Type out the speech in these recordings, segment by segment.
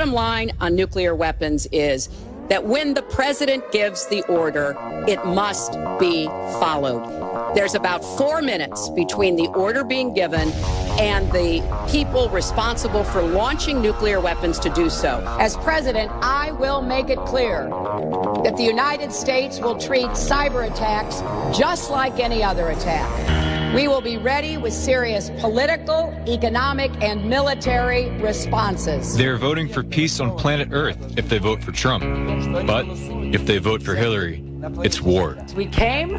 bottom line on nuclear weapons is that when the president gives the order, it must be followed. There's about 4 minutes between the order being given and the people responsible for launching nuclear weapons to do so. As president, I will make it clear that the United States will treat cyber attacks just like any other attack. We will be ready with serious political, economic, and military responses. They're voting for peace on planet Earth if they vote for Trump. But if they vote for Hillary, it's war. We came,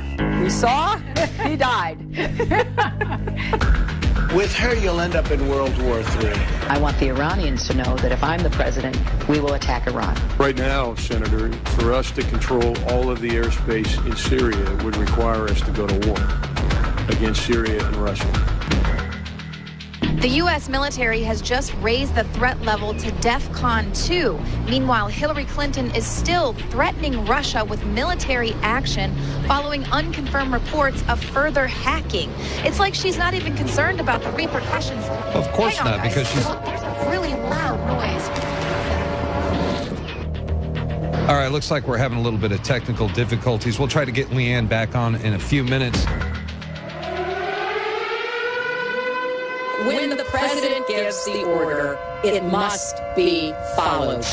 we saw, he died. With her, you'll end up in World War III. I want the Iranians to know that if I'm the president, we will attack Iran. Right now, Senator, for us to control all of the airspace in Syria would require us to go to war against Syria and Russia. The U.S. military has just raised the threat level to DEFCON 2. Meanwhile, Hillary Clinton is still threatening Russia with military action following unconfirmed reports of further hacking. It's like she's not even concerned about the repercussions. Of course Hang on, not, guys. because she's... There's a really loud noise. All right, looks like we're having a little bit of technical difficulties. We'll try to get Leanne back on in a few minutes. When the president gives the order, it must be followed.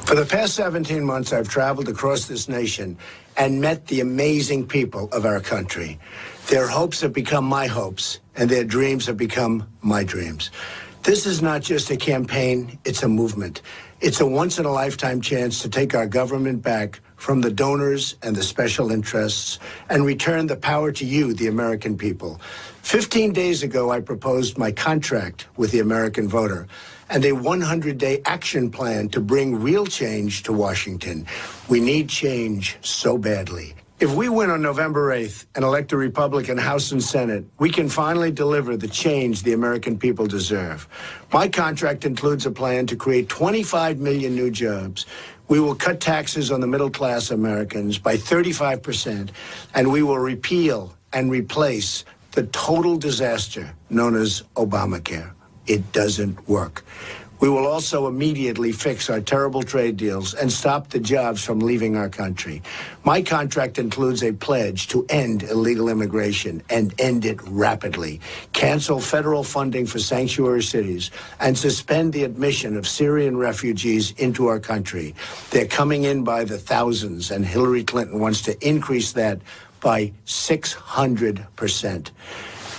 For the past 17 months, I've traveled across this nation and met the amazing people of our country. Their hopes have become my hopes, and their dreams have become my dreams. This is not just a campaign, it's a movement. It's a once-in-a-lifetime chance to take our government back from the donors and the special interests and return the power to you, the American people. 15 days ago, I proposed my contract with the American voter and a 100-day action plan to bring real change to Washington. We need change so badly. If we win on November 8th and elect a Republican House and Senate, we can finally deliver the change the American people deserve. My contract includes a plan to create 25 million new jobs. We will cut taxes on the middle-class Americans by 35%, and we will repeal and replace the total disaster known as Obamacare. It doesn't work. We will also immediately fix our terrible trade deals and stop the jobs from leaving our country. My contract includes a pledge to end illegal immigration and end it rapidly, cancel federal funding for sanctuary cities, and suspend the admission of Syrian refugees into our country. They're coming in by the thousands, and Hillary Clinton wants to increase that by 600%.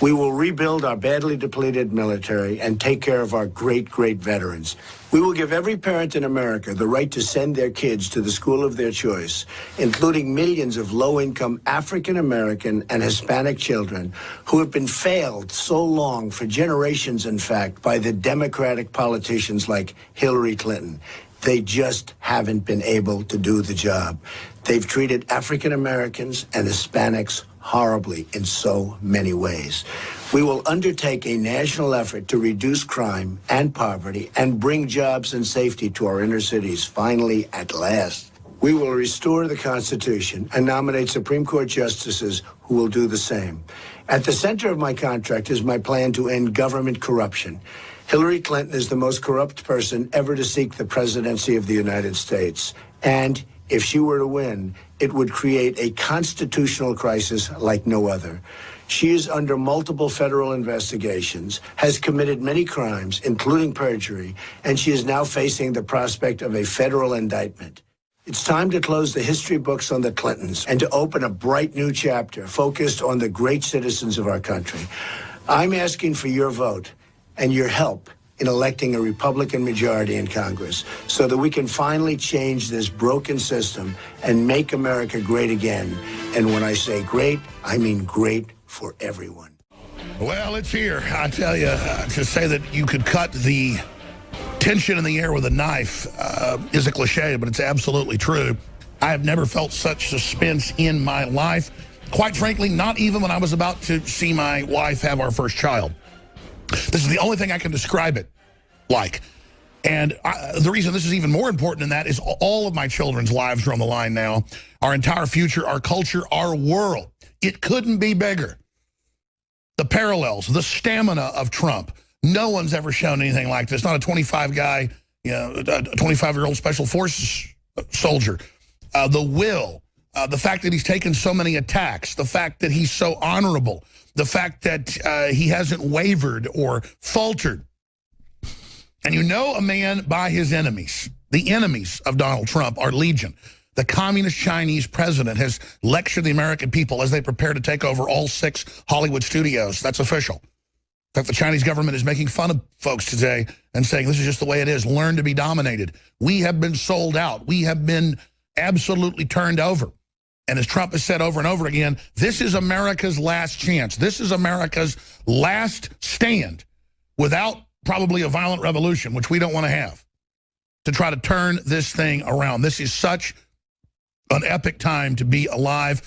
We will rebuild our badly depleted military and take care of our great, great veterans. We will give every parent in America the right to send their kids to the school of their choice, including millions of low-income African-American and Hispanic children who have been failed so long, for generations, in fact, by the Democratic politicians like Hillary Clinton. They just haven't been able to do the job. They've treated African Americans and Hispanics horribly in so many ways. We will undertake a national effort to reduce crime and poverty and bring jobs and safety to our inner cities, finally, at last. We will restore the Constitution and nominate Supreme Court justices who will do the same. At the center of my contract is my plan to end government corruption. Hillary Clinton is the most corrupt person ever to seek the presidency of the United States. And if she were to win, it would create a constitutional crisis like no other. She is under multiple federal investigations, has committed many crimes, including perjury, and she is now facing the prospect of a federal indictment. It's time to close the history books on the Clintons and to open a bright new chapter focused on the great citizens of our country. I'm asking for your vote and your help in electing a Republican majority in Congress so that we can finally change this broken system and make America great again. And when I say great, I mean great for everyone. Well, it's here. I tell you, to say that you could cut the tension in the air with a knife is a cliche, but it's absolutely true. I have never felt such suspense in my life. Quite frankly, not even when I was about to see my wife have our first child. This is the only thing I can describe it like. And the reason this is even more important than that is all of my children's lives are on the line now. Our entire future, our culture, our world. It couldn't be bigger. The parallels, the stamina of Trump. No one's ever shown anything like this. Not a 25-guy, you know, a 25-year-old special forces soldier. The will, the fact that he's taken so many attacks, the fact that he's so honorable, the fact that he hasn't wavered or faltered. And you know a man by his enemies. The enemies of Donald Trump are legion. The communist Chinese president has lectured the American people as they prepare to take over all 6 Hollywood studios. That's official. In fact, the Chinese government is making fun of folks today and saying this is just the way it is. Learn to be dominated. We have been sold out. We have been absolutely turned over. And as Trump has said over and over again, this is America's last chance. This is America's last stand without probably a violent revolution, which we don't want to have, to try to turn this thing around. This is such an epic time to be alive.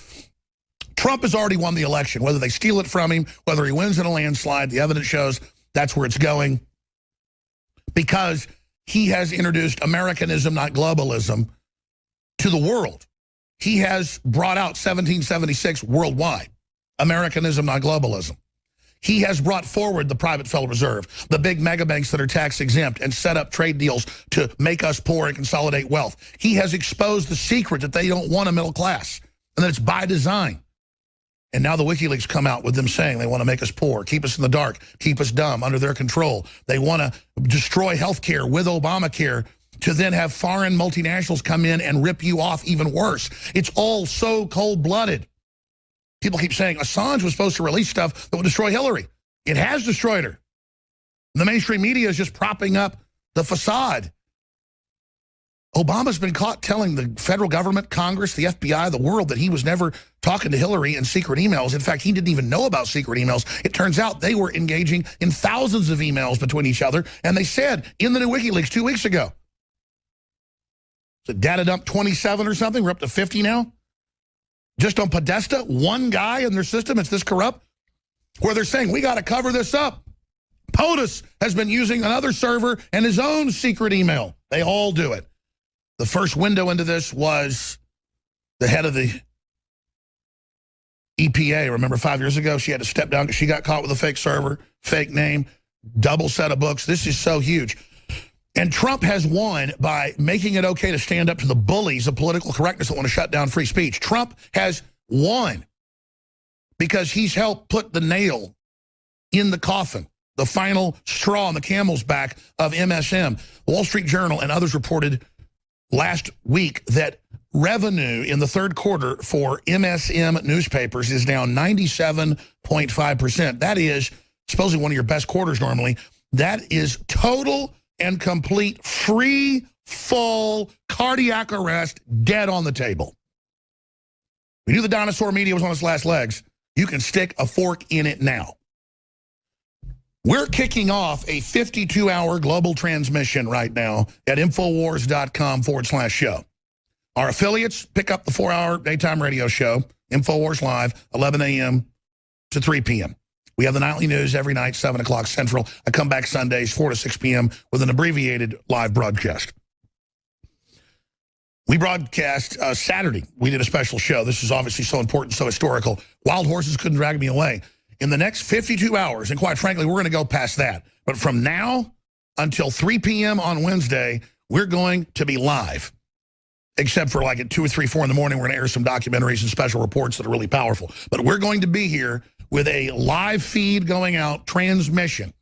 Trump has already won the election. Whether they steal it from him, whether he wins in a landslide, the evidence shows that's where it's going, because he has introduced Americanism, not globalism, to the world. He has brought out 1776 worldwide. Americanism, not globalism. He has brought forward the private Federal Reserve, the big mega banks that are tax exempt, and set up trade deals to make us poor and consolidate wealth. He has exposed the secret that they don't want a middle class, and that it's by design. And now the WikiLeaks come out with them saying they want to make us poor, keep us in the dark, keep us dumb, under their control. They want to destroy health care with Obamacare to then have foreign multinationals come in and rip you off even worse. It's all so cold-blooded. People keep saying Assange was supposed to release stuff that would destroy Hillary. It has destroyed her. The mainstream media is just propping up the facade. Obama's been caught telling the federal government, Congress, the FBI, the world that he was never talking to Hillary in secret emails. In fact, he didn't even know about secret emails. It turns out they were engaging in thousands of emails between each other, and they said in the new WikiLeaks 2 weeks ago. So data dump 27 or something? We're up to 50 now? Just on Podesta, one guy in their system, it's this corrupt, where they're saying, we got to cover this up. POTUS has been using another server and his own secret email. They all do it. The first window into this was the head of the EPA. Remember 5 years ago, she had to step down because she got caught with a fake server, fake name, double set of books. This is so huge. And Trump has won by making it okay to stand up to the bullies of political correctness that want to shut down free speech. Trump has won because he's helped put the nail in the coffin, the final straw on the camel's back of MSM. The Wall Street Journal and others reported last week that revenue in the third quarter for MSM newspapers is down 97.5%. That is supposedly one of your best quarters normally. That is total and complete free fall cardiac arrest, dead on the table. We knew the dinosaur media was on its last legs. You can stick a fork in it now. We're kicking off a 52-hour global transmission right now at Infowars.com/show. Our affiliates pick up the 4-hour daytime radio show, Infowars Live, 11 a.m. to 3 p.m. We have the nightly news every night, 7 o'clock Central. I come back Sundays, 4 to 6 p.m. with an abbreviated live broadcast. We broadcast Saturday. We did a special show. This is obviously so important, so historical. Wild horses couldn't drag me away. In the next 52 hours, and quite frankly, we're going to go past that. But from now until 3 p.m. on Wednesday, we're going to be live. Except for like at 2 or 3, 4 in the morning, we're going to air some documentaries and special reports that are really powerful. But we're going to be here with a live feed going out, transmission.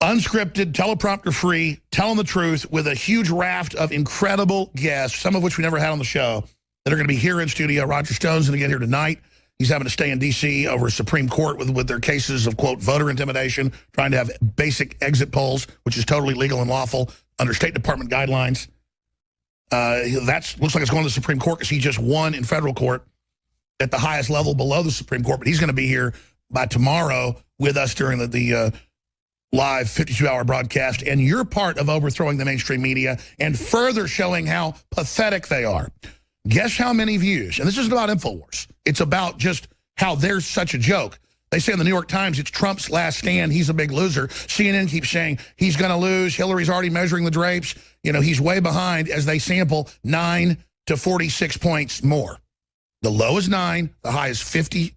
Unscripted, teleprompter free, telling the truth with a huge raft of incredible guests, some of which we never had on the show, that are going to be here in studio. Roger Stone's going to get here tonight. He's having to stay in D.C. over Supreme Court with their cases of, quote, voter intimidation, trying to have basic exit polls, which is totally legal and lawful under State Department guidelines. That looks like it's going to the Supreme Court because he just won in federal court at the highest level below the Supreme Court. But he's going to be here by tomorrow with us during the live 52-hour broadcast, and you're part of overthrowing the mainstream media and further showing how pathetic they are. Guess how many views? And this isn't about InfoWars. It's about just how they're such a joke. They say in the New York Times it's Trump's last stand. He's a big loser. CNN keeps saying he's going to lose. Hillary's already measuring the drapes. You know, he's way behind as they sample 9 to 46 points more. The low is 9. The high is 50.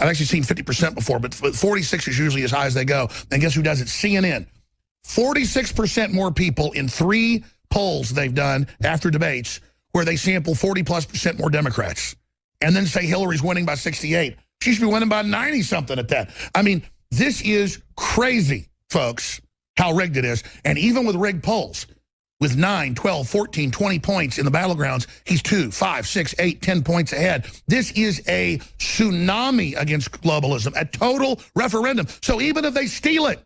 I've actually seen 50% before, but 46 is usually as high as they go. And guess who does it? CNN. 46% more people in 3 polls they've done after debates where they sample 40+% more Democrats and then say Hillary's winning by 68. She should be winning by 90-something at that. I mean, this is crazy, folks, how rigged it is. And even with rigged polls, with 9, 12, 14, 20 points in the battlegrounds, he's 2, 5, 6, 8, 10 points ahead. This is a tsunami against globalism, a total referendum. So even if they steal it,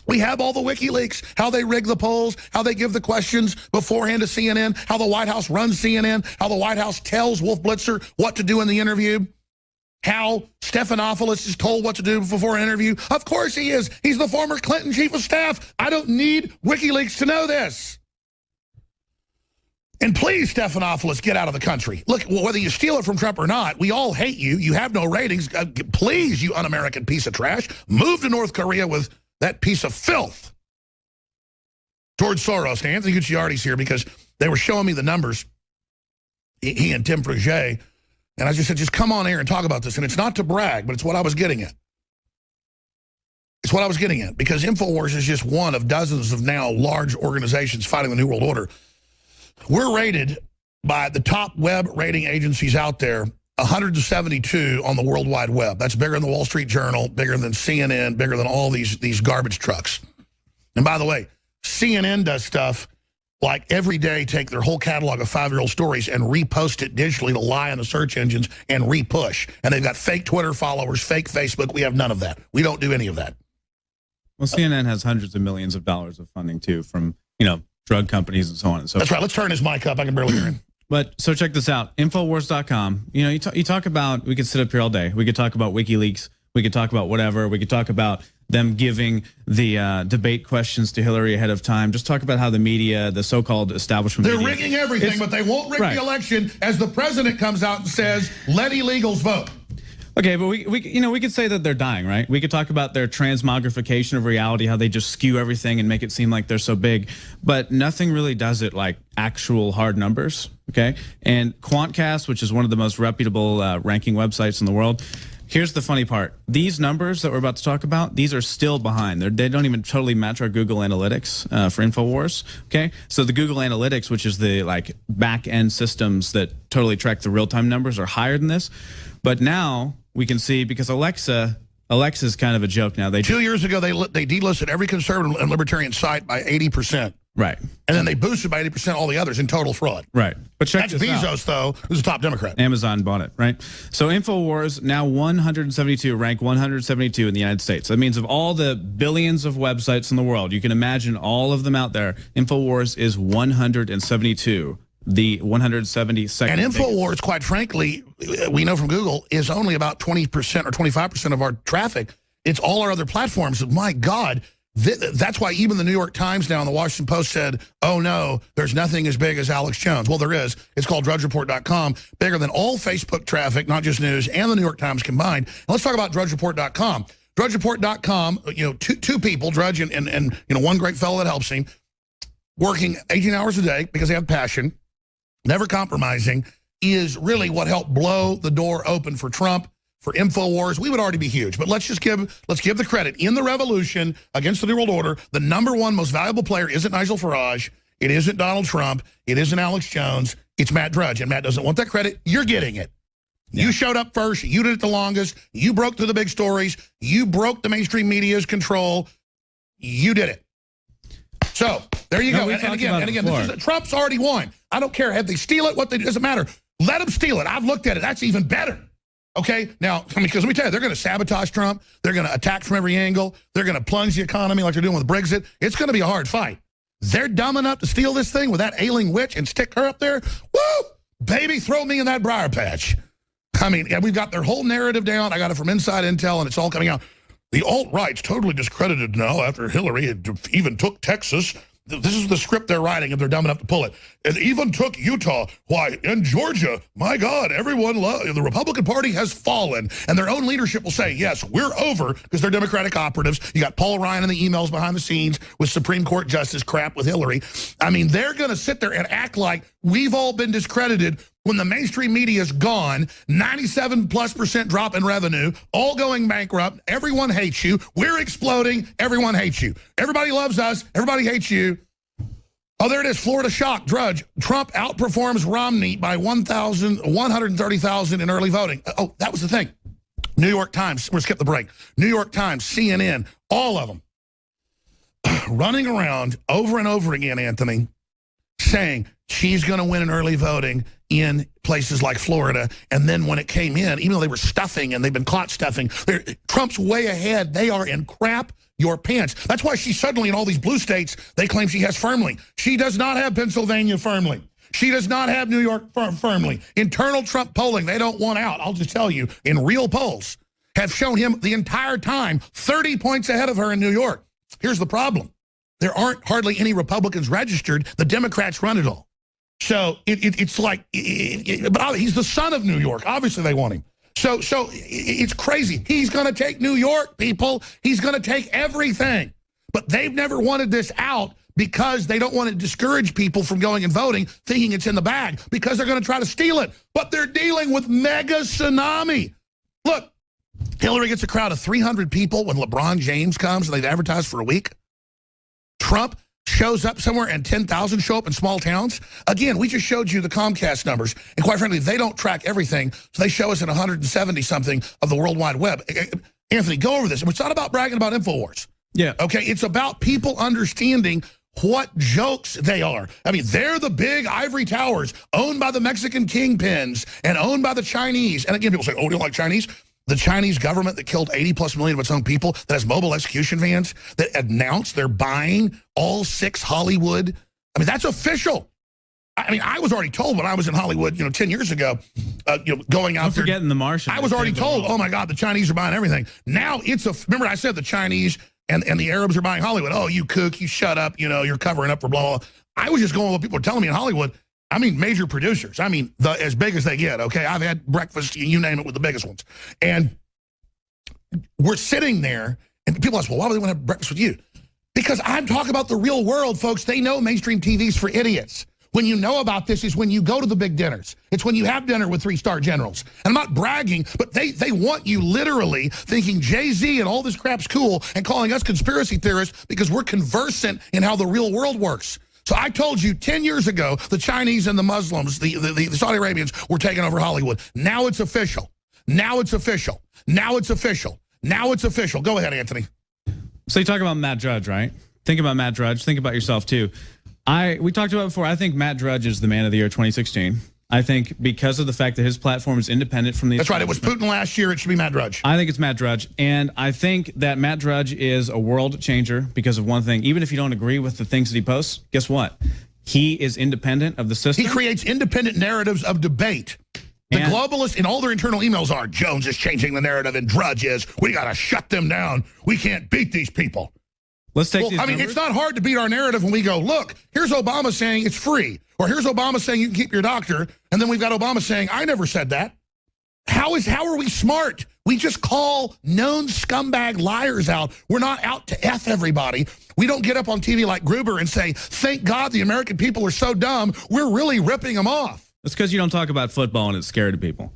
we have all the WikiLeaks, how they rig the polls, how they give the questions beforehand to CNN, how the White House runs CNN, how the White House tells Wolf Blitzer what to do in the interview, how Stephanopoulos is told what to do before an interview. Of course he is. He's the former Clinton chief of staff. I don't need WikiLeaks to know this. And please, Stephanopoulos, get out of the country. Look, whether you steal it from Trump or not, we all hate you. You have no ratings. Please, you un-American piece of trash, move to North Korea with that piece of filth. George Soros, and Anthony Gucciardi's here because they were showing me the numbers, he and Tim Frugé, and I just said, just come on air and talk about this. And it's not to brag, but it's what I was getting at. It's what I was getting at, because InfoWars is just one of dozens of now large organizations fighting the New World Order. We're rated by the top web rating agencies out there, 172 on the World Wide Web. That's bigger than the Wall Street Journal, bigger than CNN, bigger than all these garbage trucks. And by the way, CNN does stuff like every day take their whole catalog of 5-year-old stories and repost it digitally to lie on the search engines and repush. And they've got fake Twitter followers, fake Facebook. We have none of that. We don't do any of that. Well, CNN has hundreds of millions of dollars of funding, too, from, drug companies and so on and so forth. That's right. Let's turn his mic up. I can barely hear him. But so check this out. Infowars.com. You talk about, we could sit up here all day. We could talk about WikiLeaks. We could talk about whatever. We could talk about them giving the debate questions to Hillary ahead of time. Just talk about how the media, the so-called establishment They're media, rigging everything, but they won't rig the election as the president comes out and says, let illegals vote. Okay, but we could say that they're dying, right? We could talk about their transmogrification of reality, how they just skew everything and make it seem like they're so big, but nothing really does it like actual hard numbers, okay? And Quantcast, which is one of the most reputable ranking websites in the world, here's the funny part. These numbers that we're about to talk about, these are still behind. They don't even totally match our Google Analytics for InfoWars, okay? So the Google Analytics, which is the back-end systems that totally track the real-time numbers, are higher than this. But now we can see, because Alexa's kind of a joke now. 2 years ago, they delisted every conservative and libertarian site by 80%. Right. And then they boosted by 80% all the others in total fraud. Right. But check That's this Bezos, out. though, who's a top Democrat. Amazon bought it, right? So InfoWars, now 172, rank 172 in the United States. That means of all the billions of websites in the world, you can imagine all of them out there, InfoWars is 172. The 172nd. And InfoWars, quite frankly, we know from Google, is only about 20% or 25% of our traffic. It's all our other platforms. My God, that's why even the New York Times now and the Washington Post said, oh, no, there's nothing as big as Alex Jones. Well, there is. It's called DrudgeReport.com, bigger than all Facebook traffic, not just news, and the New York Times combined. And let's talk about DrudgeReport.com. DrudgeReport.com, two people, Drudge and one great fellow that helps him, working 18 hours a day because they have passion, never compromising, is really what helped blow the door open for Trump, for InfoWars. We would already be huge, but let's give the credit. In the revolution against the New World Order, the #1 most valuable player isn't Nigel Farage, it isn't Donald Trump, it isn't Alex Jones, it's Matt Drudge, and Matt doesn't want that credit. You're getting it. Yeah. You showed up first, you did it the longest, you broke through the big stories, you broke the mainstream media's control, you did it. So there you go. And again, Trump's already won. I don't care if they steal it, it doesn't matter. Let them steal it. I've looked at it. That's even better. Okay, now, because let me tell you, they're going to sabotage Trump. They're going to attack from every angle. They're going to plunge the economy like they're doing with Brexit. It's going to be a hard fight. They're dumb enough to steal this thing with that ailing witch and stick her up there. Woo! Baby, throw me in that briar patch. I mean, we've got their whole narrative down. I got it from Inside Intel, and it's all coming out. The alt-right's totally discredited now after Hillary even took Texas. This is the script they're writing, and they're dumb enough to pull it. It even took Utah. Why? And Georgia. My God, the Republican Party has fallen. And their own leadership will say, yes, we're over, because they're Democratic operatives. You got Paul Ryan in the emails behind the scenes with Supreme Court Justice crap with Hillary. I mean, they're going to sit there and act like we've all been discredited when the mainstream media is gone, 97+% drop in revenue, all going bankrupt, everyone hates you, we're exploding, everyone hates you. Everybody loves us, everybody hates you. Oh, there it is, Florida shock, Drudge. Trump outperforms Romney by 130,000 in early voting. Oh, that was the thing. New York Times, we'll skip the break. New York Times, CNN, all of them running around over and over again, Anthony, saying she's going to win in early voting in places like Florida. And then when it came in, even though they were stuffing and they've been caught stuffing, Trump's way ahead. They are in crap your pants. That's why she's suddenly in all these blue states, they claim she has firmly. She does not have Pennsylvania firmly. She does not have New York firmly. Internal Trump polling, they don't want out. I'll just tell you, in real polls, have shown him the entire time 30 points ahead of her in New York. Here's the problem. There aren't hardly any Republicans registered. The Democrats run it all. So it's like, but he's the son of New York. Obviously, they want him. So it's crazy. He's going to take New York, people. He's going to take everything. But they've never wanted this out because they don't want to discourage people from going and voting, thinking it's in the bag, because they're going to try to steal it. But they're dealing with mega tsunami. Look, Hillary gets a crowd of 300 people when LeBron James comes and they've advertised for a week. Trump shows up somewhere and 10,000 show up in small towns. Again, we just showed you the Comcast numbers. And quite frankly, they don't track everything. So they show us in 170-something of the World Wide Web. Anthony, go over this. It's not about bragging about InfoWars. Yeah. Okay, it's about people understanding what jokes they are. I mean, they're the big ivory towers owned by the Mexican kingpins and owned by the Chinese. And again, people say, oh, you don't like Chinese? The Chinese government that killed 80+ million of its own people, that has mobile execution vans, that announced they're buying all 6 Hollywood. I mean, that's official. I mean, I was already told when I was in Hollywood, 10 years ago, going out there. Forgetting the Martian. I was already told, oh my God, the Chinese are buying everything. Now it's remember I said the Chinese and the Arabs are buying Hollywood. Oh, you kook, you shut up, you're covering up for blah, blah. I was just going with what people are telling me in Hollywood. I mean, major producers. I mean, as big as they get, okay? I've had breakfast, you name it, with the biggest ones. And we're sitting there, and people ask, well, why would they want to have breakfast with you? Because I'm talking about the real world, folks. They know mainstream TV's for idiots. When you know about this is when you go to the big dinners. It's when you have dinner with 3-star generals. And I'm not bragging, but they want you literally thinking Jay-Z and all this crap's cool and calling us conspiracy theorists because we're conversant in how the real world works. So I told you 10 years ago, the Chinese and the Muslims, the Saudi Arabians were taking over Hollywood. Now it's official. Now it's official. Now it's official. Now it's official. Go ahead, Anthony. So you talk about Matt Drudge, right? Think about Matt Drudge. Think about yourself, too. We talked about it before. I think Matt Drudge is the man of the year 2016. I think because of the fact that his platform is independent from the... That's right. It was Putin last year. It should be Matt Drudge. I think it's Matt Drudge. And I think that Matt Drudge is a world changer because of one thing. Even if you don't agree with the things that he posts, guess what? He is independent of the system. He creates independent narratives of debate. The globalists in all their internal emails are, Jones is changing the narrative and Drudge is, we got to shut them down. We can't beat these people. Let's take these numbers. It's not hard to beat our narrative when we go, look, here's Obama saying it's free. Or here's Obama saying you can keep your doctor. And then we've got Obama saying, I never said that. How are we smart? We just call known scumbag liars out. We're not out to F everybody. We don't get up on TV like Gruber and say, thank God the American people are so dumb. We're really ripping them off. That's because you don't talk about football and it's scary to people.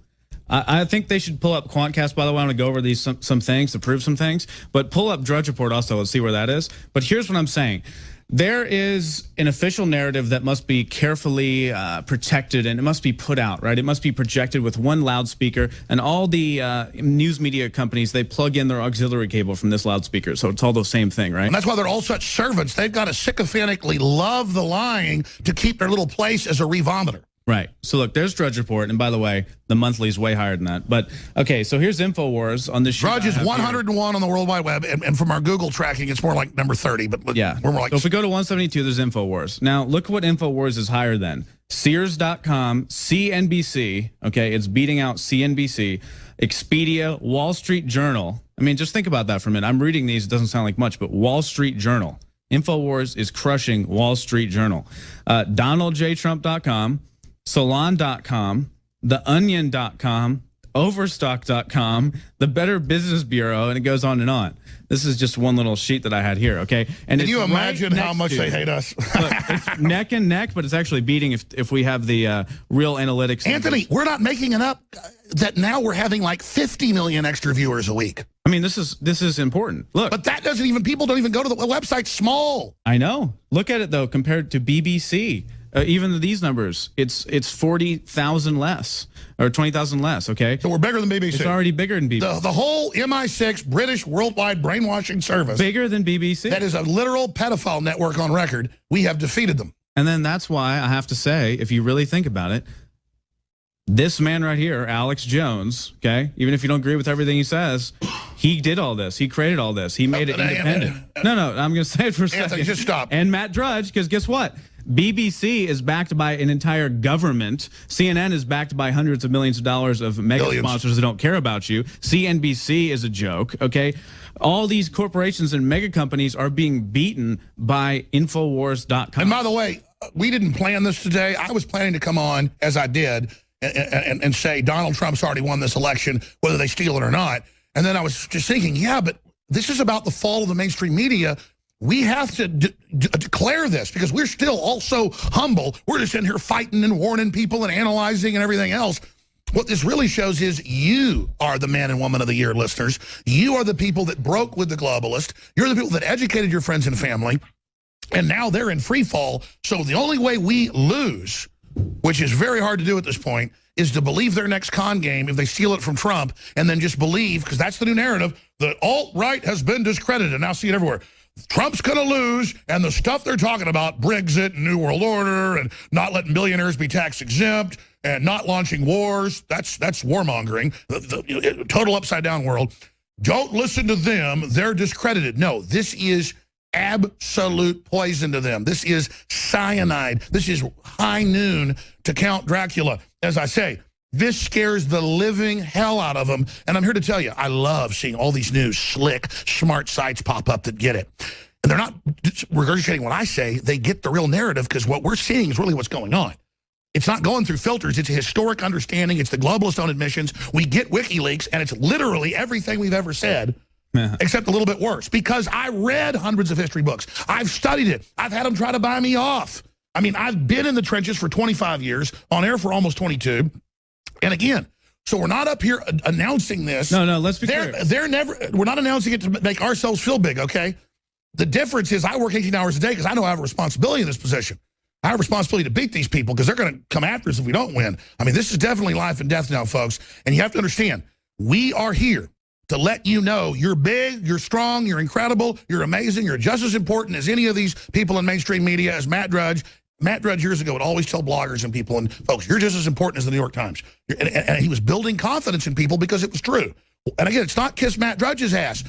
I think they should pull up Quantcast, by the way. I want to go over these some things to prove some things. But pull up Drudge Report also. Let's see where that is. But here's what I'm saying. There is an official narrative that must be carefully protected, and it must be put out, right? It must be projected with one loudspeaker, and all the news media companies, they plug in their auxiliary cable from this loudspeaker, so it's all the same thing, right? And that's why they're all such servants. They've got to sycophantically love the lying to keep their little place as a revomiter. Right. So look, there's Drudge Report, and by the way, the monthly is way higher than that. But okay, so here's InfoWars on this. Drudge is 101 on the World Wide Web, and from our Google tracking, it's more like number 30. But yeah, we're more like. So if we go to 172, there's InfoWars. Now look what InfoWars is higher than. Sears.com, CNBC, okay, it's beating out CNBC, Expedia, Wall Street Journal. I mean, just think about that for a minute. I'm reading these, it doesn't sound like much, but Wall Street Journal. InfoWars is crushing Wall Street Journal. DonaldJTrump.com, Salon.com, TheOnion.com, Overstock.com, the Better Business Bureau, and it goes on and on. This is just one little sheet that I had here, okay? And can you imagine how much they hate us? Look, it's neck and neck, but it's actually beating if we have the real analytics. Anthony, we're not making it up that now we're having like 50 million extra viewers a week. I mean, this is important. Look. But that doesn't even, people don't even go to the website. Small. I know. Look at it, though, compared to BBC. Even these numbers, it's 40,000 less or 20,000 less, okay? So we're bigger than BBC. It's already bigger than BBC. The whole MI6 British worldwide brainwashing service. Bigger than BBC. That is a literal pedophile network on record. We have defeated them. And then that's why I have to say, if you really think about it, this man right here, Alex Jones, okay, even if you don't agree with everything he says, he did all this. He created all this. He made it independent. No, I'm going to say it for a second. Anthony, just stop. And Matt Drudge, because guess what? BBC is backed by an entire government. CNN is backed by hundreds of millions of dollars of mega sponsors that don't care about you. CNBC is a joke, okay? All these corporations and mega companies are being beaten by Infowars.com. And by the way, we didn't plan this today. I was planning to come on, as I did, and say Donald Trump's already won this election, whether they steal it or not. And then I was just thinking, yeah, but this is about the fall of the mainstream media. We have to declare this because we're still also humble. We're just in here fighting and warning people and analyzing and everything else. What this really shows is you are the man and woman of the year, listeners. You are the people that broke with the globalist. You're the people that educated your friends and family. And now they're in free fall. So the only way we lose, which is very hard to do at this point, is to believe their next con game if they steal it from Trump and then just believe, because that's the new narrative, that alt-right has been discredited. Now see it everywhere. Trump's going to lose, and the stuff they're talking about, Brexit and New World Order and not letting billionaires be tax exempt and not launching wars, that's warmongering, the total upside-down world. Don't listen to them. They're discredited. No, this is absolute poison to them. This is cyanide. This is high noon to Count Dracula. As I say, this scares the living hell out of them. And I'm here to tell you, I love seeing all these new, slick, smart sites pop up that get it. And they're not regurgitating what I say. They get the real narrative because what we're seeing is really what's going on. It's not going through filters. It's a historic understanding. It's the globalist own admissions. We get WikiLeaks, and it's literally everything we've ever said, except a little bit worse. Because I read hundreds of history books. I've studied it. I've had them try to buy me off. I mean, I've been in the trenches for 25 years, on air for almost 22. And again, so we're not up here announcing this. No, let's be clear. We're not announcing it to make ourselves feel big, okay? The difference is I work 18 hours a day because I know I have a responsibility in this position. I have a responsibility to beat these people because they're going to come after us if we don't win. I mean, this is definitely life and death now, folks. And you have to understand, we are here to let you know you're big, you're strong, you're incredible, you're amazing, you're just as important as any of these people in mainstream media, as Matt Drudge. Matt Drudge years ago would always tell bloggers and people, and folks, you're just as important as the New York Times. And he was building confidence in people because it was true. And again, it's not kiss Matt Drudge's ass.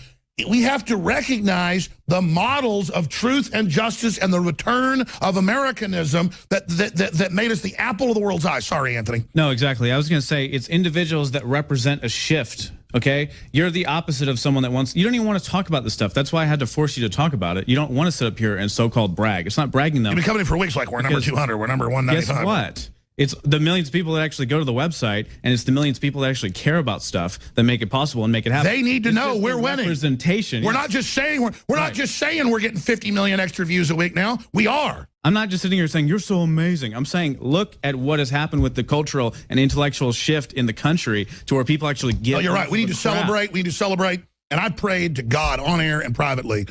We have to recognize the models of truth and justice and the return of Americanism that made us the apple of the world's eye. Sorry, Anthony. No, exactly. I was going to say it's individuals that represent a shift. Okay, you're the opposite of someone that wants. You don't even want to talk about this stuff. That's why I had to force you to talk about it. You don't want to sit up here and so-called brag. It's not bragging, though. You've been coming in for weeks like we're number 200, we're number 195. Guess what? It's the millions of people that actually go to the website, and it's the millions of people that actually care about stuff that make it possible and make it happen. They need to know we're winning. Representation. We're not just saying we're not just saying we're getting 50 million extra views a week now. We are. I'm not just sitting here saying you're so amazing. I'm saying look at what has happened with the cultural and intellectual shift in the country to where people actually get. Oh, you're right. We need to celebrate. We need to celebrate. And I prayed to God on air and privately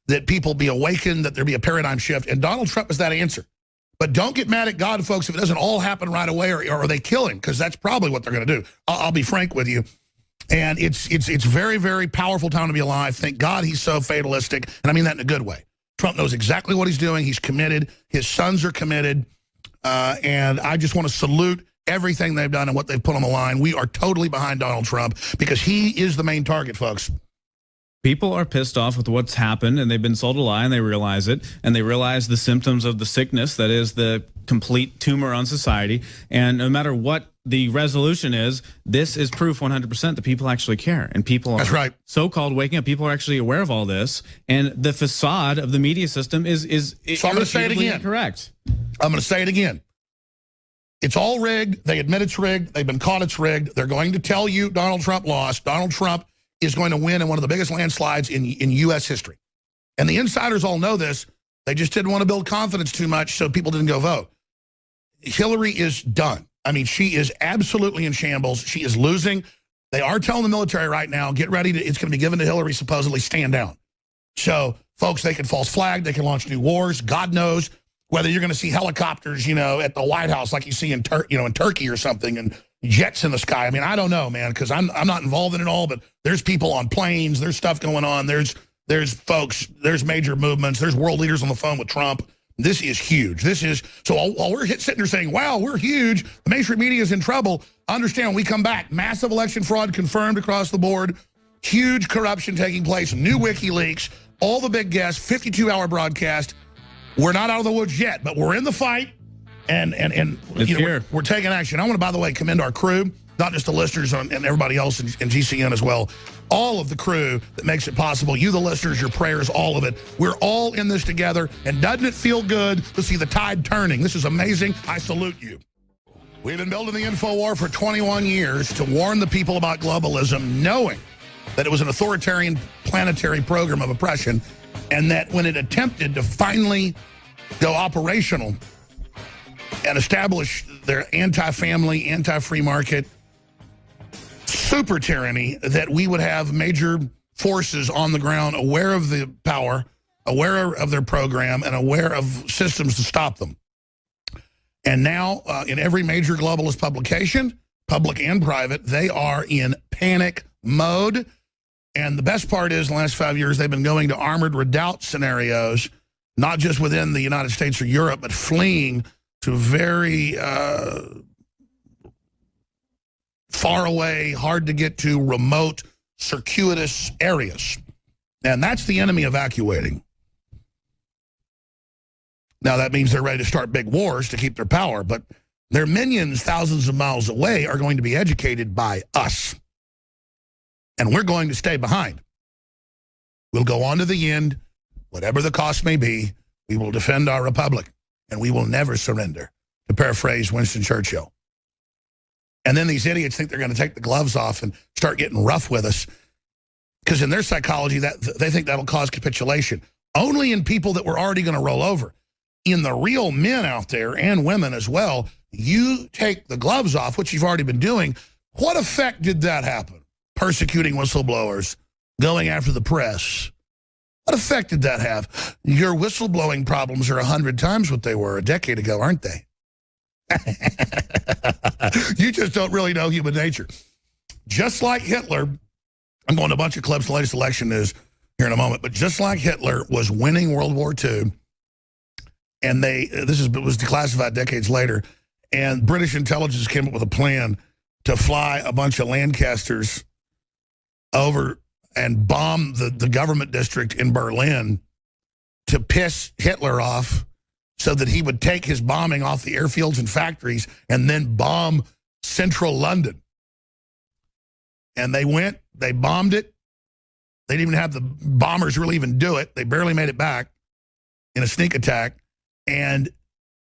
that people be awakened, that there be a paradigm shift. And Donald Trump is that answer. But don't get mad at God, folks, if it doesn't all happen right away or they kill him, because that's probably what they're going to do. I'll be frank with you. And it's very, very powerful time to be alive. Thank God he's so fatalistic. And I mean that in a good way. Trump knows exactly what he's doing. He's committed. His sons are committed. And I just want to salute everything they've done and what they've put on the line. We are totally behind Donald Trump because he is the main target, folks. People are pissed off with what's happened, and they've been sold a lie, and they realize it, and they realize the symptoms of the sickness that is the complete tumor on society. And no matter what the resolution is, this is proof 100% that people actually care, and people That's are right. so-called waking up. People are actually aware of all this, and the facade of the media system is So I'm going to say it again. Correct. I'm going to say it again. It's all rigged. They admit it's rigged. They've been caught it's rigged. They're going to tell you Donald Trump lost. Donald Trump is going to win in one of the biggest landslides in U.S. history. And the insiders all know this. They just didn't want to build confidence too much, so people didn't go vote. Hillary is done. I mean, she is absolutely in shambles. She is losing. They are telling the military right now, get ready. It's going to be given to Hillary, supposedly, stand down. So, folks, they can false flag. They can launch new wars. God knows whether you're going to see helicopters, at the White House like you see in Turkey or something, and jets in the sky. I mean, I don't know, man, because I'm not involved in it all, but there's people on planes. There's stuff going on. There's folks. There's major movements. There's world leaders on the phone with Trump. This is huge. So while we're sitting there saying, wow, we're huge, the mainstream media is in trouble, understand when we come back, massive election fraud confirmed across the board, huge corruption taking place, new WikiLeaks, all the big guests, 52-hour broadcast. We're not out of the woods yet, but we're in the fight, and we're taking action. I want to, by the way, commend our crew, not just the listeners and everybody else in GCN as well, all of the crew that makes it possible. You, the listeners, your prayers, all of it. We're all in this together, and doesn't it feel good to see the tide turning? This is amazing. I salute you. We've been building the InfoWar for 21 years to warn the people about globalism, knowing that it was an authoritarian planetary program of oppression, and that when it attempted to finally go operational and establish their anti-family, anti-free market, super tyranny, that we would have major forces on the ground aware of the power, aware of their program, and aware of systems to stop them. And now, in every major globalist publication, public and private, they are in panic mode. And the best part is, in the last 5 years, they've been going to armored redoubt scenarios, not just within the United States or Europe, but fleeing to very far away, hard to get to, remote, circuitous areas. And that's the enemy evacuating. Now, that means they're ready to start big wars to keep their power, but their minions thousands of miles away are going to be educated by us. And we're going to stay behind. We'll go on to the end, whatever the cost may be. We will defend our republic, and we will never surrender, to paraphrase Winston Churchill. And then these idiots think they're going to take the gloves off and start getting rough with us, because in their psychology, that they think that'll cause capitulation. Only in people that were already going to roll over. In the real men out there, and women as well, you take the gloves off, which you've already been doing. What effect did that happen? Persecuting whistleblowers, going after the press. What effect did that have? Your whistleblowing problems are 100 times what they were a decade ago, aren't they? You just don't really know human nature. Just like Hitler, I'm going to a bunch of clips, the latest election news here in a moment, but just like Hitler was winning World War II, and this was declassified decades later, and British intelligence came up with a plan to fly a bunch of Lancasters over and bomb the government district in Berlin to piss Hitler off so that he would take his bombing off the airfields and factories and then bomb central London. And they went, they bombed it. They didn't even have the bombers really even do it. They barely made it back in a sneak attack. And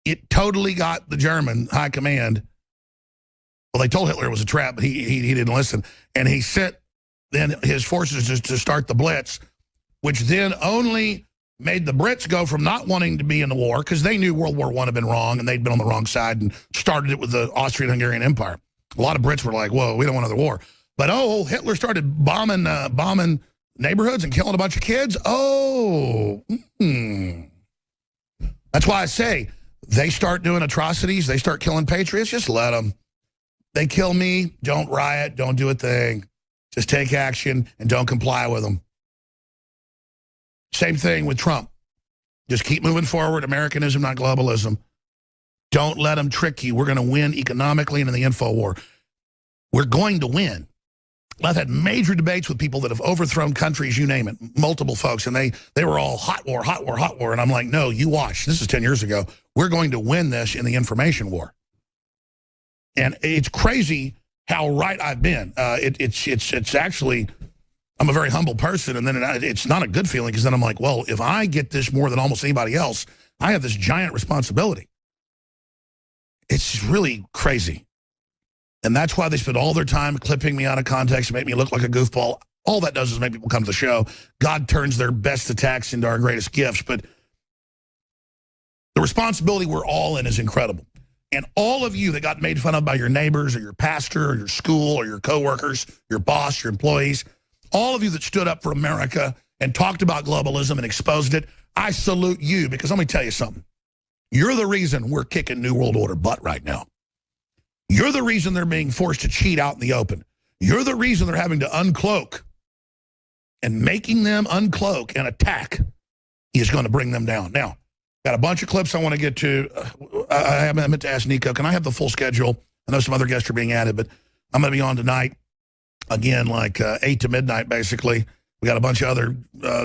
it totally got the German high command. Well, they told Hitler it was a trap, but he didn't listen. And he sent then his forces to start the Blitz, which then only made the Brits go from not wanting to be in the war, because they knew World War I had been wrong, and they'd been on the wrong side and started it with the Austrian-Hungarian Empire. A lot of Brits were like, whoa, we don't want another war. But, Hitler started bombing neighborhoods and killing a bunch of kids? That's why I say, they start doing atrocities, they start killing patriots, just let them. They kill me, don't riot, don't do a thing. Just take action and don't comply with them. Same thing with Trump. Just keep moving forward, Americanism, not globalism. Don't let them trick you. We're going to win economically and in the info war. We're going to win. I've had major debates with people that have overthrown countries, you name it, multiple folks, and they were all hot war, hot war, hot war. And I'm like, no, you watch. This is 10 years ago. We're going to win this in the information war. And it's crazy how right I've been. It's actually, I'm a very humble person, and then it's not a good feeling because then I'm like, well, if I get this more than almost anybody else, I have this giant responsibility. It's really crazy. And that's why they spend all their time clipping me out of context to make me look like a goofball. All that does is make people come to the show. God turns their best attacks into our greatest gifts. But the responsibility we're all in is incredible. And all of you that got made fun of by your neighbors or your pastor or your school or your coworkers, your boss, your employees, all of you that stood up for America and talked about globalism and exposed it, I salute you, because let me tell you something. You're the reason we're kicking New World Order butt right now. You're the reason they're being forced to cheat out in the open. You're the reason they're having to uncloak. And making them uncloak and attack is going to bring them down. Now, got a bunch of clips I want to get to. I meant to ask Nico, can I have the full schedule? I know some other guests are being added, but I'm going to be on tonight, again, like 8 to midnight, basically. We got a bunch of other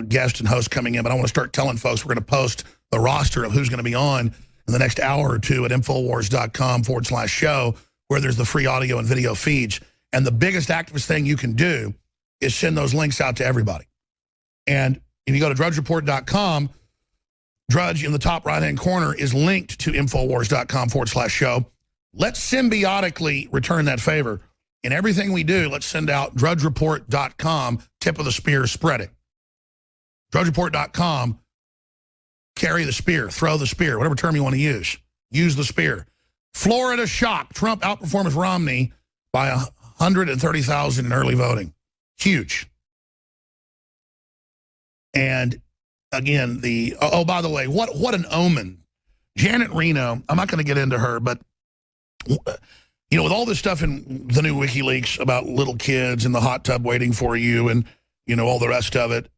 guests and hosts coming in, but I want to start telling folks we're going to post the roster of who's going to be on in the next hour or two at Infowars.com/show, where there's the free audio and video feeds. And the biggest activist thing you can do is send those links out to everybody. And if you go to drudgereport.com, Drudge in the top right-hand corner is linked to Infowars.com/show. Let's symbiotically return that favor. In everything we do, let's send out drudgereport.com, tip of the spear, spread it. Drudgereport.com, carry the spear, throw the spear, whatever term you want to use. Use the spear. Florida shock. Trump outperforms Romney by 130,000 in early voting. Huge. And again, by the way, what an omen. Janet Reno, I'm not going to get into her, but you know, with all this stuff in the new WikiLeaks about little kids in the hot tub waiting for you and, you know, all the rest of it,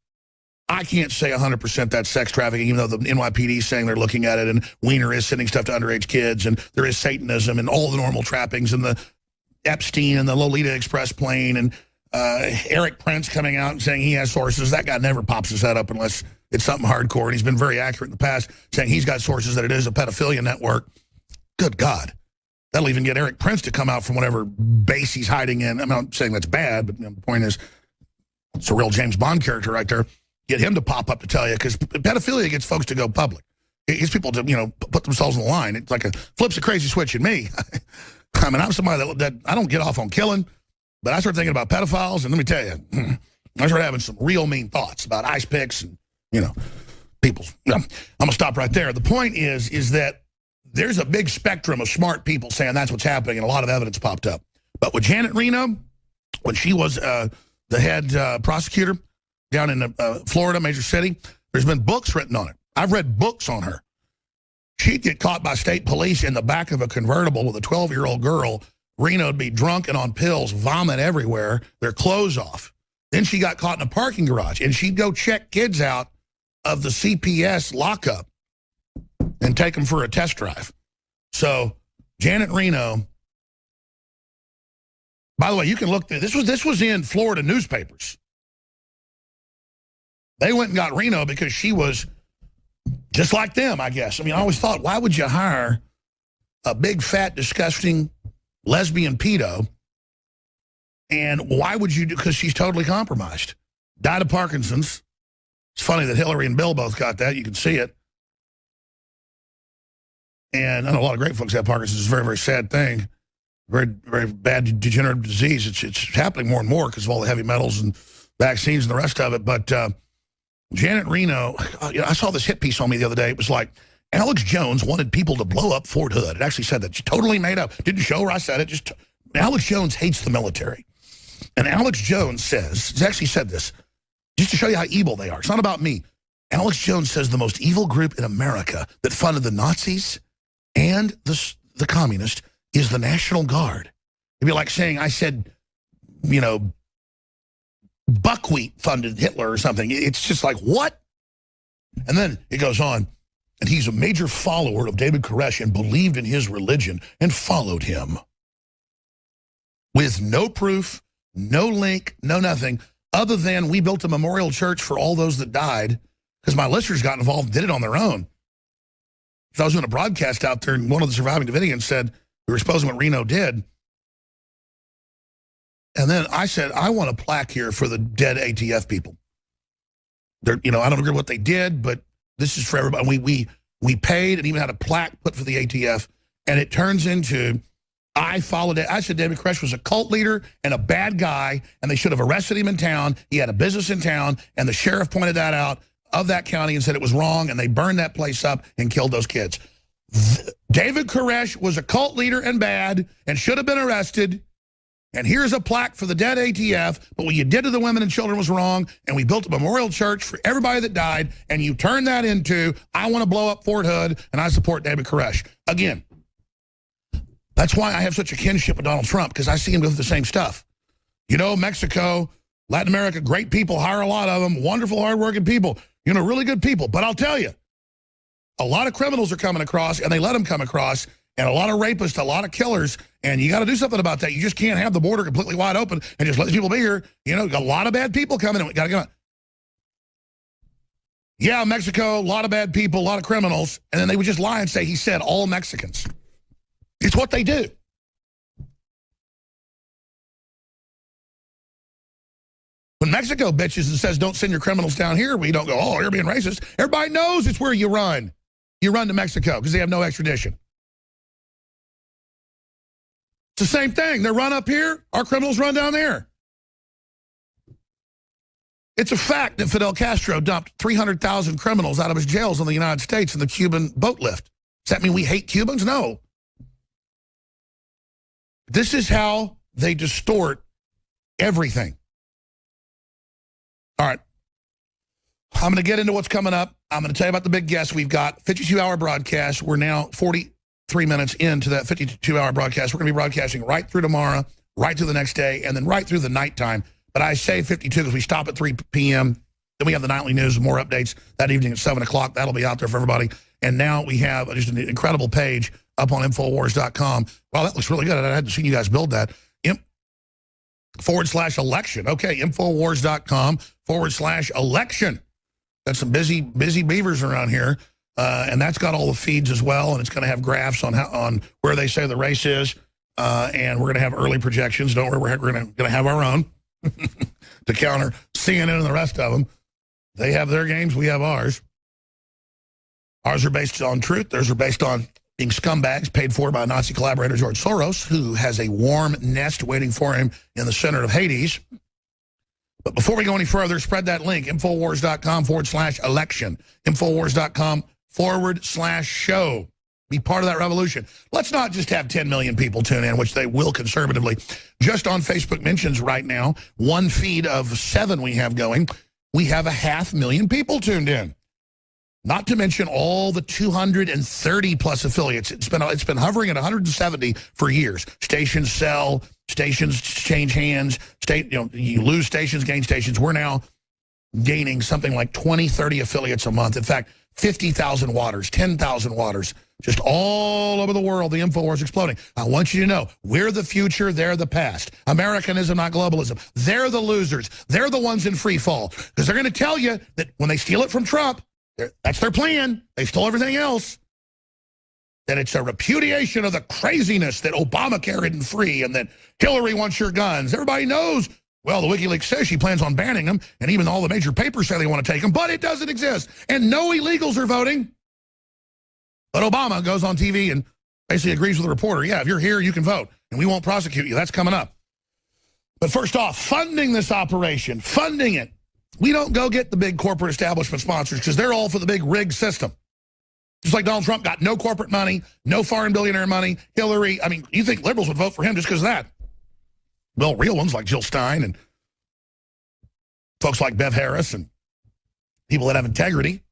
I can't say 100% that's sex trafficking, even though the NYPD is saying they're looking at it, and Weiner is sending stuff to underage kids, and there is Satanism and all the normal trappings, and the Epstein and the Lolita Express plane, and Eric Prince coming out and saying he has sources. That guy never pops his head up unless it's something hardcore, and he's been very accurate in the past, saying he's got sources that it is a pedophilia network. Good God. That'll even get Eric Prince to come out from whatever base he's hiding in. I'm not saying that's bad, but the point is, it's a real James Bond character right there. Get him to pop up to tell you, because pedophilia gets folks to go public. It gets people to, you know, put themselves on the line. It's like flips a crazy switch in me. I mean, I'm somebody that I don't get off on killing, but I start thinking about pedophiles, and let me tell you, I start having some real mean thoughts about ice picks and, you know, people. I'm going to stop right there. The point is that there's a big spectrum of smart people saying that's what's happening, and a lot of evidence popped up. But with Janet Reno, when she was the head prosecutor down in Florida, major city, there's been books written on it. I've read books on her. She'd get caught by state police in the back of a convertible with a 12-year-old girl. Reno'd be drunk and on pills, vomit everywhere, their clothes off. Then she got caught in a parking garage, and she'd go check kids out of the CPS lockup and take them for a test drive. So Janet Reno, by the way, you can look through, this was in Florida newspapers. They went and got Reno because she was just like them, I guess. I mean, I always thought, why would you hire a big, fat, disgusting lesbian pedo? And why would you do? Because she's totally compromised. Died of Parkinson's. It's funny that Hillary and Bill both got that. You can see it. And I know a lot of great folks have Parkinson's. It's a very, very sad thing. Very, very bad degenerative disease. It's happening more and more because of all the heavy metals and vaccines and the rest of it. But Janet Reno, I saw this hit piece on me the other day. It was like, Alex Jones wanted people to blow up Fort Hood. It actually said that. She totally made up. Didn't show where I said it. Just Alex Jones hates the military. And Alex Jones says, he's actually said this, just to show you how evil they are. It's not about me. Alex Jones says the most evil group in America that funded the Nazis and the communists is the National Guard. It'd be like saying I said, you know, buckwheat funded Hitler or something. It's just like, what? And then it goes on, and he's a major follower of David Koresh and believed in his religion and followed him. With no proof, no link, no nothing, other than we built a memorial church for all those that died, because my listeners got involved and did it on their own. So I was doing a broadcast out there, and one of the surviving Davidians said, we were exposing what Reno did. And then I said, I want a plaque here for the dead ATF people. They're, I don't agree with what they did, but this is for everybody. We paid and even had a plaque put for the ATF, and it turns into, I followed it. I said David Koresh was a cult leader and a bad guy, and they should have arrested him in town. He had a business in town, and the sheriff pointed that out of that county and said it was wrong, and they burned that place up and killed those kids. David Koresh was a cult leader and bad and should have been arrested. And here's a plaque for the dead ATF, but what you did to the women and children was wrong, and we built a memorial church for everybody that died, and you turned that into, I want to blow up Fort Hood, and I support David Koresh. Again, that's why I have such a kinship with Donald Trump, because I see him go through the same stuff. Mexico, Latin America, great people, hire a lot of them, wonderful, hardworking people, really good people. But I'll tell you, a lot of criminals are coming across, and they let them come across, and a lot of rapists, a lot of killers, and you got to do something about that. You just can't have the border completely wide open and just let people be here. Got a lot of bad people coming in. We got to go. Yeah, Mexico, a lot of bad people, a lot of criminals, and then they would just lie and say he said all Mexicans. It's what they do. When Mexico bitches and says don't send your criminals down here, we don't go, oh, you're being racist. Everybody knows it's where you run. You run to Mexico because they have no extradition. It's the same thing. They run up here, our criminals run down there. It's a fact that Fidel Castro dumped 300,000 criminals out of his jails in the United States in the Cuban boat lift. Does that mean we hate Cubans? No. This is how they distort everything. All right. I'm going to get into what's coming up. I'm going to tell you about the big guests we've got. 52-hour broadcast. We're now 43 minutes into that 52-hour broadcast. We're going to be broadcasting right through tomorrow, right through the next day, and then right through the nighttime. But I say 52 because we stop at 3 p.m. Then we have the nightly news and more updates that evening at 7 o'clock. That'll be out there for everybody. And now we have just an incredible page up on Infowars.com. Wow, that looks really good. I hadn't seen you guys build that. /election. Okay, Infowars.com/election. Got some busy beavers around here. And that's got all the feeds as well. And it's going to have graphs on where they say the race is. And we're going to have early projections. Don't worry, we're going to have our own to counter CNN and the rest of them. They have their games. We have ours. Ours are based on truth. Theirs are based on being scumbags paid for by Nazi collaborator George Soros, who has a warm nest waiting for him in the center of Hades. But before we go any further, spread that link, Infowars.com/election, Infowars.com/show. Be part of that revolution. Let's not just have 10 million people tune in, which they will conservatively. Just on Facebook mentions right now, one feed of 7 we have going, we have 500,000 people tuned in. Not to mention all the 230-plus affiliates. It's been hovering at 170 for years. Stations sell, stations change hands. You lose stations, gain stations. We're now gaining something like 20, 30 affiliates a month. In fact, 50,000 waters, 10,000 waters, just all over the world. The InfoWars is exploding. I want you to know, we're the future, they're the past. Americanism, not globalism. They're the losers. They're the ones in free fall. Because they're going to tell you that when they steal it from Trump, that's their plan. They stole everything else. That it's a repudiation of the craziness that Obamacare isn't free and that Hillary wants your guns. Everybody knows. Well, the WikiLeaks says she plans on banning them, and even all the major papers say they want to take them, but it doesn't exist. And no illegals are voting. But Obama goes on TV and basically agrees with the reporter. Yeah, if you're here, you can vote, and we won't prosecute you. That's coming up. But first off, funding this operation, funding it. We don't go get the big corporate establishment sponsors because they're all for the big rigged system. Just like Donald Trump got no corporate money, no foreign billionaire money. Hillary, I mean, you think liberals would vote for him just because of that? Well, real ones like Jill Stein and folks like Bev Harris and people that have integrity,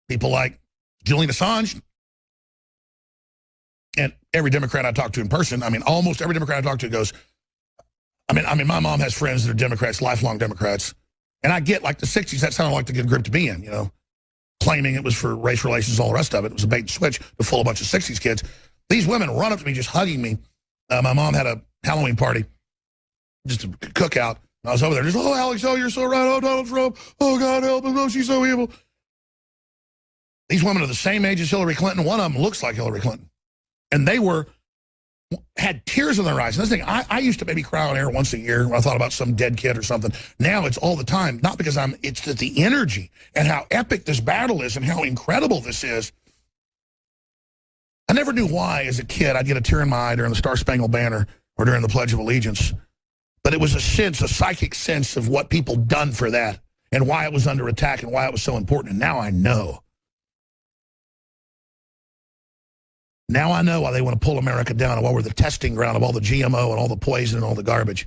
people like Julian Assange, and every Democrat I talk to in person, I mean, almost every Democrat I talk to goes, I mean, my mom has friends that are Democrats, lifelong Democrats. And I get, like, the 60s, that sounded like the good group to be in, claiming it was for race relations, all the rest of it. It was a bait and switch to fool a bunch of 60s kids. These women run up to me just hugging me. My mom had a Halloween party. just a cookout. And I was over there, just, oh, Alex, oh, you're so right. Oh, Donald Trump. Oh, God help him. Oh, she's so evil. These women are the same age as Hillary Clinton. One of them looks like Hillary Clinton. And they had tears in their eyes. And this thing, I used to maybe cry on air once a year when I thought about some dead kid or something. Now it's all the time. Not because it's the energy and how epic this battle is and how incredible this is. I never knew why, as a kid, I'd get a tear in my eye during the Star-Spangled Banner or during the Pledge of Allegiance. But it was a psychic sense of what people done for that and why it was under attack and why it was so important. And now I know. Now I know why they want to pull America down and why we're the testing ground of all the GMO and all the poison and all the garbage.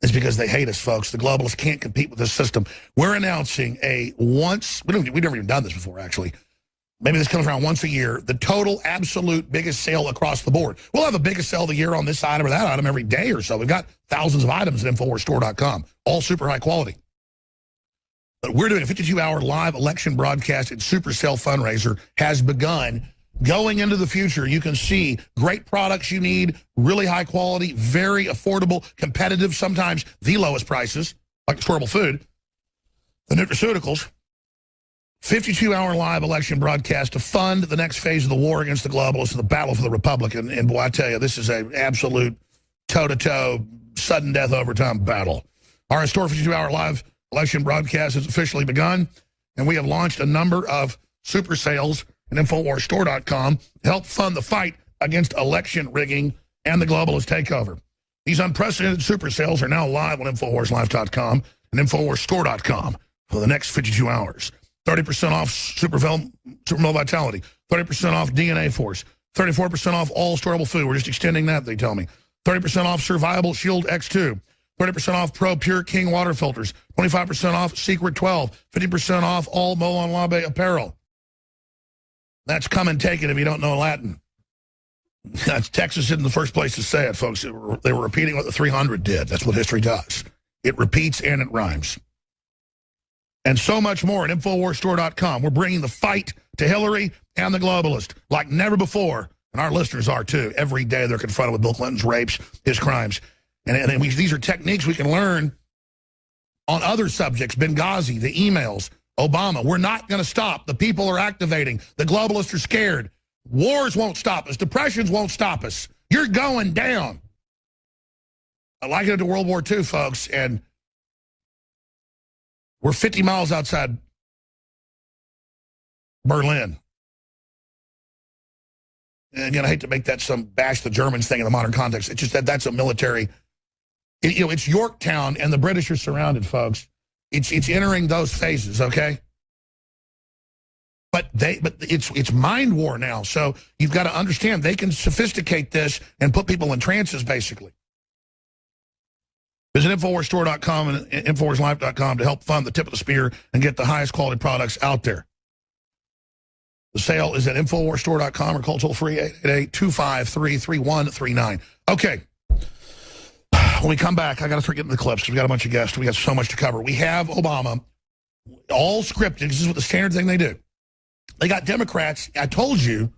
It's because they hate us, folks. The globalists can't compete with this system. We're announcing we've never even done this before, actually. Maybe this comes around once a year. The total, absolute biggest sale across the board. We'll have the biggest sale of the year on this item or that item every day or so. We've got thousands of items at InfoWarsStore.com, all super high quality. But we're doing a 52-hour live election broadcast and super sale fundraiser has begun. Going into the future, you can see great products you need, really high quality, very affordable, competitive, sometimes the lowest prices, like storable food, the nutraceuticals. 52-hour live election broadcast to fund the next phase of the war against the globalists and the battle for the Republic. And boy, I tell you, this is an absolute toe-to-toe, sudden death overtime battle. Our historic 52-hour live election broadcast has officially begun, and we have launched a number of super sales at InfoWarsStore.com to help fund the fight against election rigging and the globalist takeover. These unprecedented super sales are now live on InfoWarsLive.com and InfoWarsStore.com for the next 52 hours. 30% off Supermel Vitality, 30% off DNA Force, 34% off all storable food. We're just extending that, they tell me. 30% off Survival Shield X2, 30% off Pro Pure King water filters, 25% off Secret 12, 50% off all Molon Labe apparel. That's come and take it if you don't know Latin. That's Texas isn't the first place to say it, folks. They were repeating what the 300 did. That's what history does. It repeats and it rhymes. And so much more at InfoWarsStore.com. We're bringing the fight to Hillary and the globalist like never before. And our listeners are, too. Every day they're confronted with Bill Clinton's rapes, his crimes. And these are techniques we can learn on other subjects. Benghazi, the emails, Obama. We're not going to stop. The people are activating. The globalists are scared. Wars won't stop us. Depressions won't stop us. You're going down. I liken it to World War II, folks, and we're 50 miles outside Berlin. And again, I hate to make that some bash the Germans thing in the modern context. It's just that's a military. It's Yorktown, and the British are surrounded, folks. It's entering those phases, okay? But it's mind war now. So you've got to understand they can sophisticate this and put people in trances, basically. Visit InfoWarsStore.com and InfoWarsLive.com to help fund the tip of the spear and get the highest quality products out there. The sale is at InfoWarsStore.com or call toll-free 888-253-3139. Okay. When we come back, I got to start getting the clips because we got a bunch of guests. We got so much to cover. We have Obama, all scripted. This is what the standard thing they do. They got Democrats, I told you,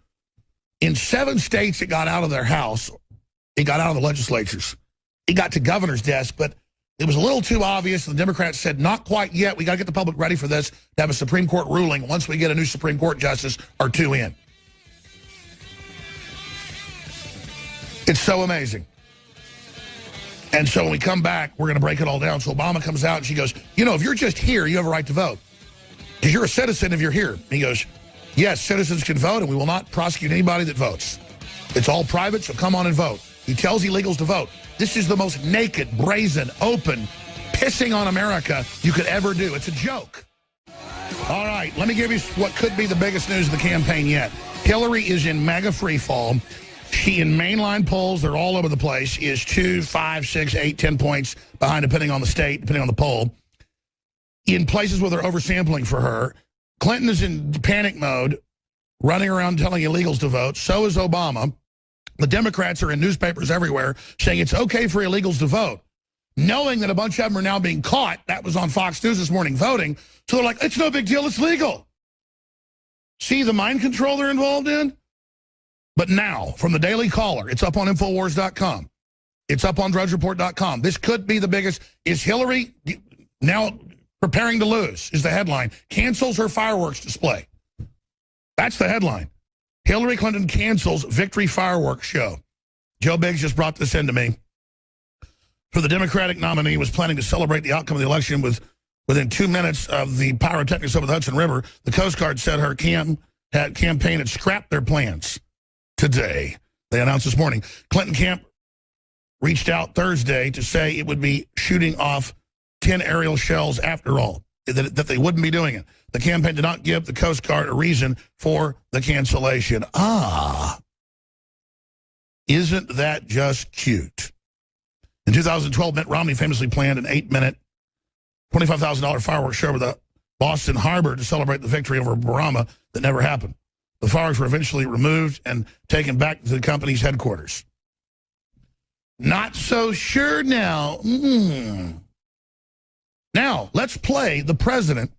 in 7 states it got out of their House. It got out of the legislatures. It got to governor's desk, but it was a little too obvious. The Democrats said, not quite yet. We got to get the public ready for this to have a Supreme Court ruling once we get a new Supreme Court justice or 2 in. It's so amazing. And so when we come back, we're going to break it all down. So Obama comes out and she goes, you know, if you're just here, you have a right to vote. Because you're a citizen if you're here. And he goes, yes, citizens can vote, and we will not prosecute anybody that votes. It's all private, so come on and vote. He tells illegals to vote. This is the most naked, brazen, open, pissing on America you could ever do. It's a joke. All right, let me give you what could be the biggest news of the campaign yet. Hillary is in mega free fall. She, in mainline polls, they're all over the place, is 2, 5, 6, 8, 10 points behind, depending on the state, depending on the poll. In places where they're oversampling for her, Clinton is in panic mode, running around telling illegals to vote. So is Obama. The Democrats are in newspapers everywhere saying it's okay for illegals to vote, knowing that a bunch of them are now being caught. That was on Fox News this morning, voting. So they're like, it's no big deal, it's legal. See the mind control they're involved in? But now, from the Daily Caller, it's up on Infowars.com. It's up on drudgereport.com. This could be the biggest. Is Hillary now preparing to lose, is the headline. Cancels her fireworks display. That's the headline. Hillary Clinton cancels victory fireworks show. Joe Biggs just brought this into me. For the Democratic nominee was planning to celebrate the outcome of the election within 2 minutes of the pyrotechnics over the Hudson River. The Coast Guard said her campaign had scrapped their plans today. They announced this morning. Clinton camp reached out Thursday to say it would be shooting off 10 aerial shells after all, that they wouldn't be doing it. The campaign did not give the Coast Guard a reason for the cancellation. Isn't that just cute? In 2012, Mitt Romney famously planned an 8-minute, $25,000 fireworks show over the Boston Harbor to celebrate the victory over Obama that never happened. The fireworks were eventually removed and taken back to the company's headquarters. Not so sure now. Now, let's play the president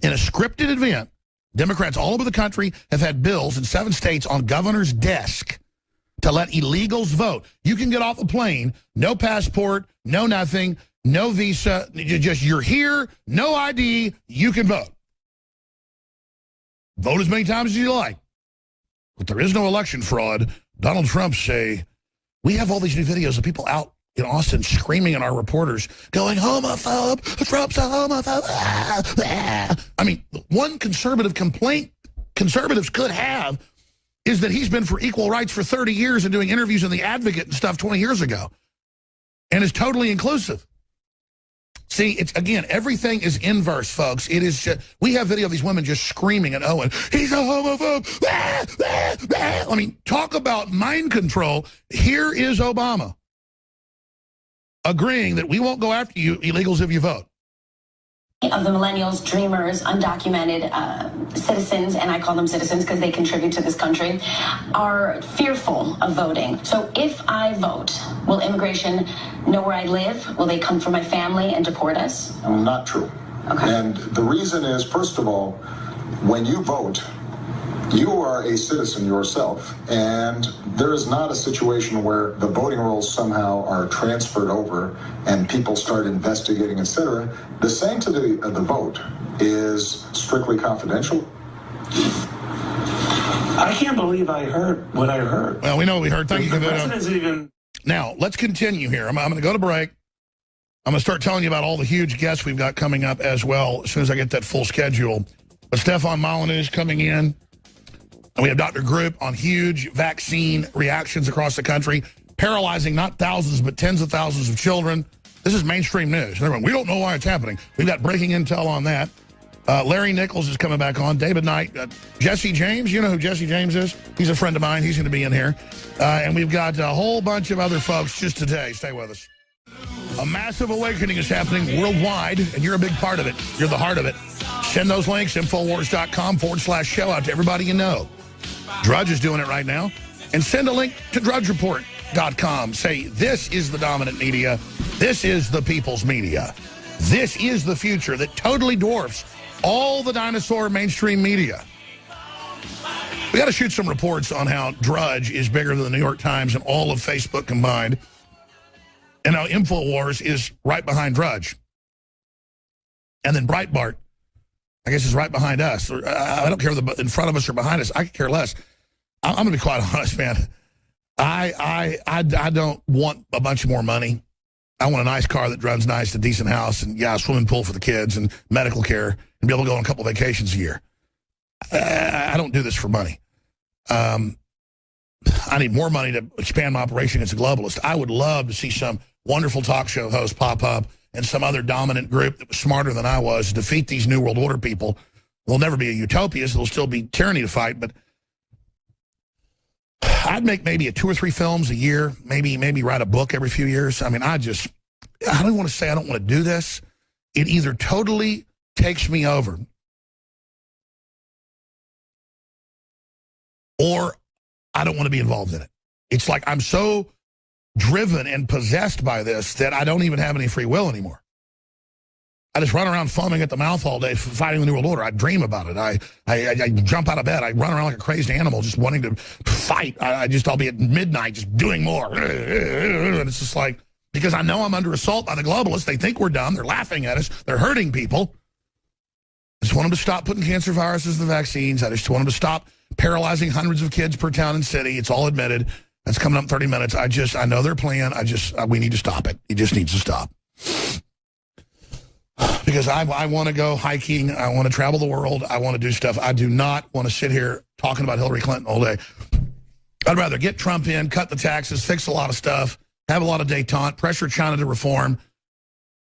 in a scripted event. Democrats all over the country have had bills in 7 states on governor's desk to let illegals vote. You can get off a plane, no passport, no nothing, no visa, just you're here, no ID, you can vote. Vote as many times as you like. But there is no election fraud. Donald Trump say, we have all these new videos of people out in Austin screaming at our reporters, going, homophobe, Trump's a homophobe. I mean, one conservative complaint conservatives could have is that he's been for equal rights for 30 years and doing interviews in The Advocate and stuff 20 years ago and is totally inclusive. See, it's again, everything is inverse, folks. It is just, we have video of these women just screaming at Owen, he's a homophobe. I mean, talk about mind control. Here is Obama agreeing that we won't go after you illegals if you vote. Of the millennials, dreamers, undocumented citizens, and I call them citizens because they contribute to this country, are fearful of voting. So if I vote, will immigration know where I live? Will they come for my family and deport us? Not true. Okay. And the reason is, first of all, when you vote, you are a citizen yourself, and there is not a situation where the voting rolls somehow are transferred over and people start investigating, etc. The sanctity of the vote is strictly confidential. I can't believe I heard what I heard. Well, we know what we heard. Thank you. The president's even... Now, let's continue here. I'm going to go to break. I'm going to start telling you about all the huge guests we've got coming up as well as soon as I get that full schedule. But Stefan Molyneux is coming in. And we have Dr. Group on huge vaccine reactions across the country, paralyzing not thousands, but tens of thousands of children. This is mainstream news. Everyone, we don't know why it's happening. We've got breaking intel on that. Larry Nichols is coming back on. David Knight. Jesse James, you know who Jesse James is? He's a friend of mine. He's going to be in here. And we've got a whole bunch of other folks just today. Stay with us. A massive awakening is happening worldwide, and you're a big part of it. You're the heart of it. Send those links, Infowars.com/show out to everybody you know. Drudge is doing it right now. And send a link to DrudgeReport.com. Say, this is the dominant media. This is the people's media. This is the future that totally dwarfs all the dinosaur mainstream media. We got to shoot some reports on how Drudge is bigger than the New York Times and all of Facebook combined. And how InfoWars is right behind Drudge. And then Breitbart, I guess, is right behind us. I don't care if they're in front of us or behind us. I could care less. I'm going to be quite honest, man. I don't want a bunch more money. I want a nice car that runs nice, a decent house, and, yeah, a swimming pool for the kids and medical care, and be able to go on a couple vacations a year. I don't do this for money. I need more money to expand my operation as a globalist. I would love to see some wonderful talk show host pop up and some other dominant group that was smarter than I was defeat these New World Order people. There'll never be a utopia, so there'll still be tyranny to fight, but I'd make maybe 2 or 3 films a year, maybe write a book every few years. I mean, I don't want to say I don't want to do this. It either totally takes me over or I don't want to be involved in it. It's like I'm so driven and possessed by this that I don't even have any free will anymore. I just run around foaming at the mouth all day fighting the New World Order. I dream about it. I jump out of bed. I run around like a crazed animal just wanting to fight. I'll be at midnight just doing more. And it's just like, because I know I'm under assault by the globalists. They think we're dumb. They're laughing at us. They're hurting people. I just want them to stop putting cancer viruses in the vaccines. I just want them to stop paralyzing hundreds of kids per town and city. It's all admitted. That's coming up in 30 minutes. I know their plan. We need to stop it. It just needs to stop. Because I want to go hiking. I want to travel the world. I want to do stuff. I do not want to sit here talking about Hillary Clinton all day. I'd rather get Trump in, cut the taxes, fix a lot of stuff, have a lot of détente, pressure China to reform.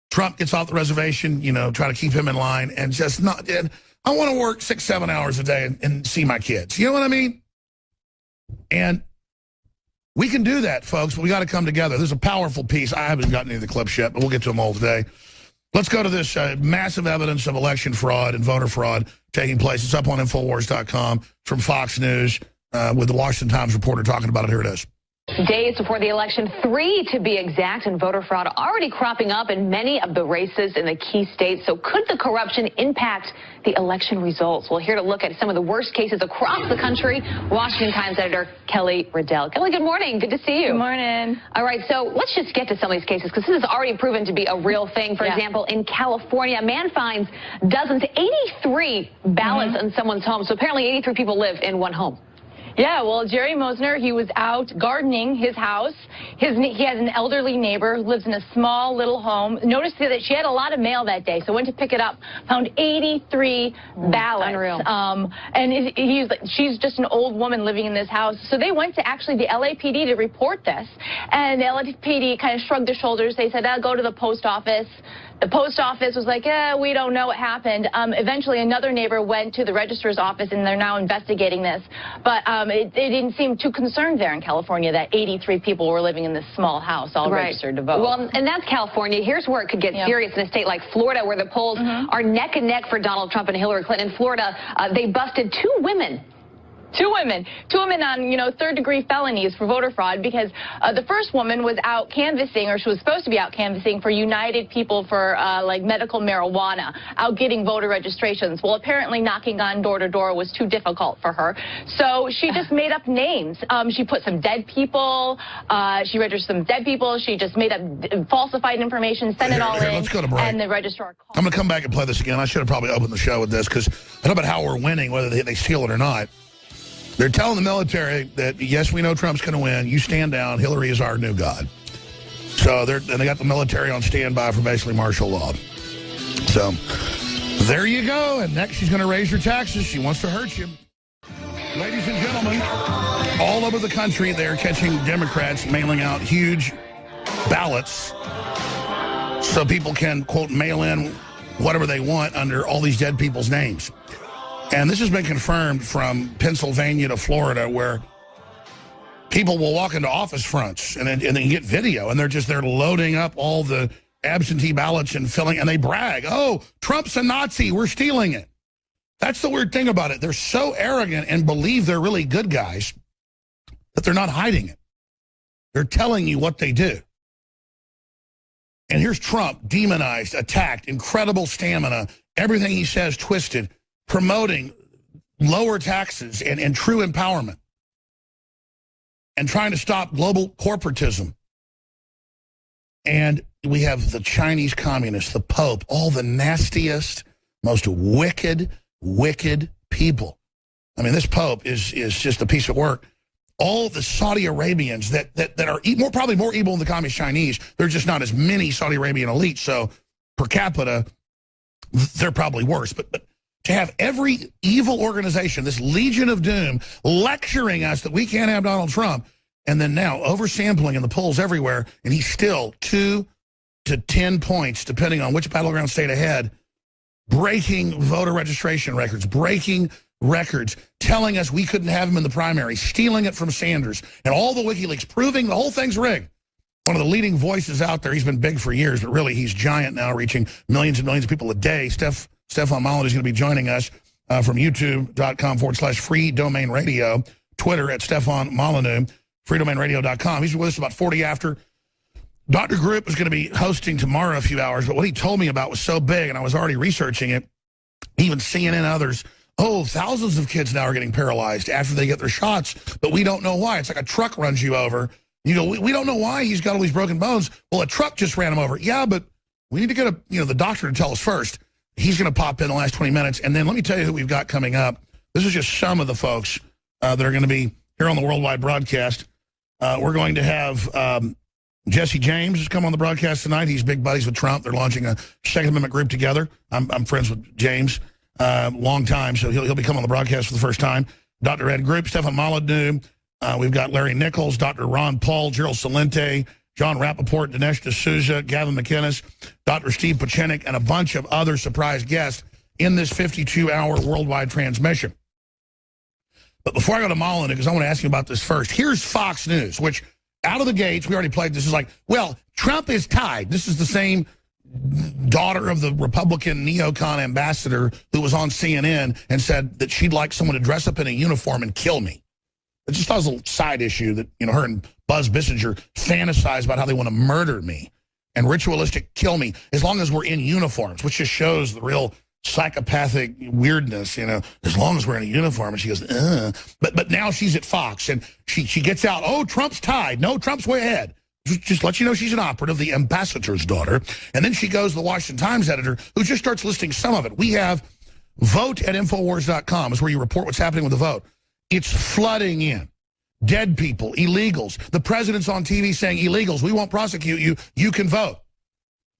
Trump gets off the reservation, try to keep him in line, and just not. And I want to work 6-7 hours a day and see my kids. You know what I mean? And we can do that, folks, but we got to come together. There's a powerful piece. I haven't gotten any of the clips yet, but we'll get to them all today. Let's go to this massive evidence of election fraud and voter fraud taking place. It's up on Infowars.com from Fox News with the Washington Times reporter talking about it. Here it is. Days before the election, 3 to be exact, and voter fraud already cropping up in many of the races in the key states. So could the corruption impact the election results? Well, here to look at some of the worst cases across the country, Washington Times editor Kelly Riddell. Kelly, good morning. Good to see you. Good morning. All right, so let's just get to some of these cases because this has already proven to be a real thing. For example, in California, a man finds dozens, 83 ballots in someone's home. So apparently 83 people live in one home. Yeah, well, Jerry Mosner, he was out gardening his house. He has an elderly neighbor who lives in a small little home. Noticed that she had a lot of mail that day, so went to pick it up. Found 83 ballots. Unreal. And she's just an old woman living in this house. So they went to actually the LAPD to report this. And the LAPD kind of shrugged their shoulders. They said, I'll go to the post office. The post office was like, we don't know what happened. Eventually, another neighbor went to the registrar's office, and they're now investigating this. But they didn't seem too concerned there in California that 83 people were living in this small house, all registered to vote. Well, and that's California. Here's where it could get serious in a state like Florida, where the polls are neck and neck for Donald Trump and Hillary Clinton. In Florida, they busted 2 women. Two women on, third-degree felonies for voter fraud because the first woman was out canvassing, or she was supposed to be out canvassing for United People for, medical marijuana, out getting voter registrations. Well, apparently knocking on door-to-door was too difficult for her. So she just made up names. She put some dead people. She registered some dead people. She just made up falsified information, sent it all in. Let's go to break. And the registrar called. I'm going to come back and play this again. I should have probably opened the show with this because I don't know about how we're winning, whether they steal it or not. They're telling the military that, yes, we know Trump's going to win. You stand down. Hillary is our new god. So they got the military on standby for basically martial law. So there you go. And next, she's going to raise your taxes. She wants to hurt you. Ladies and gentlemen, all over the country, they're catching Democrats mailing out huge ballots so people can, quote, mail in whatever they want under all these dead people's names. And this has been confirmed from Pennsylvania to Florida, where people will walk into office fronts and then get video, and they're loading up all the absentee ballots and filling, and they brag, oh, Trump's a Nazi, we're stealing it. That's the weird thing about it. They're so arrogant and believe they're really good guys that they're not hiding it. They're telling you what they do. And here's Trump, demonized, attacked, incredible stamina, everything he says twisted, promoting lower taxes and true empowerment and trying to stop global corporatism. And we have the Chinese communists, the Pope, all the nastiest, most wicked people. I mean, this Pope is just a piece of work. All the Saudi Arabians that are probably more evil than the communist Chinese, there's just not as many Saudi Arabian elites, so per capita, they're probably worse. But to have every evil organization, this Legion of Doom, lecturing us that we can't have Donald Trump, and then now oversampling in the polls everywhere, and he's still 2 to 10 points, depending on which battleground state ahead, breaking voter registration records, breaking records, telling us we couldn't have him in the primary, stealing it from Sanders, and all the WikiLeaks, proving the whole thing's rigged. One of the leading voices out there. He's been big for years, but really he's giant now, reaching millions and millions of people a day. Stefan Molyneux is going to be joining us from youtube.com/free domain radio, Twitter at Stefan Molyneux, freedomainradio.com. He's with us about 40 after. Dr. Group is going to be hosting tomorrow a few hours, but what he told me about was so big, and I was already researching it, even CNN and others. Oh, thousands of kids now are getting paralyzed after they get their shots, but we don't know why. It's like a truck runs you over. You go, we don't know why he's got all these broken bones. Well, a truck just ran him over. Yeah, but we need to get the doctor to tell us first. He's going to pop in the last 20 minutes, and then let me tell you who we've got coming up. This is just some of the folks that are going to be here on the worldwide broadcast. We're going to have Jesse James has come on the broadcast tonight. He's big buddies with Trump. They're launching a Second Amendment group together. I'm friends with James long time, so he'll be coming on the broadcast for the first time. Dr. Ed Group, Stefan Molyneux. We've got Larry Nichols, Dr. Ron Paul, Gerald Celente, John Rappaport, Dinesh D'Souza, Gavin McInnes, Dr. Steve Pachenik, and a bunch of other surprise guests in this 52-hour worldwide transmission. But before I go to Molyneux, because I want to ask you about this first, here's Fox News, which out of the gates, we already played this, is like, well, Trump is tied. This is the same daughter of the Republican neocon ambassador who was on CNN and said that she'd like someone to dress up in a uniform and kill me. It just thought it was a little side issue that, her and Buzz Bissinger fantasize about how they want to murder me and ritualistic kill me as long as we're in uniforms, which just shows the real psychopathic weirdness, as long as we're in a uniform. And she goes, But now she's at Fox, and she gets out, oh, Trump's tied. No, Trump's way ahead. Just let you know she's an operative, the ambassador's daughter. And then she goes to the Washington Times editor, who just starts listing some of it. We have vote@infowars.com is where you report what's happening with the vote. It's flooding in. Dead people, illegals. The president's on TV saying, illegals, we won't prosecute you. You can vote.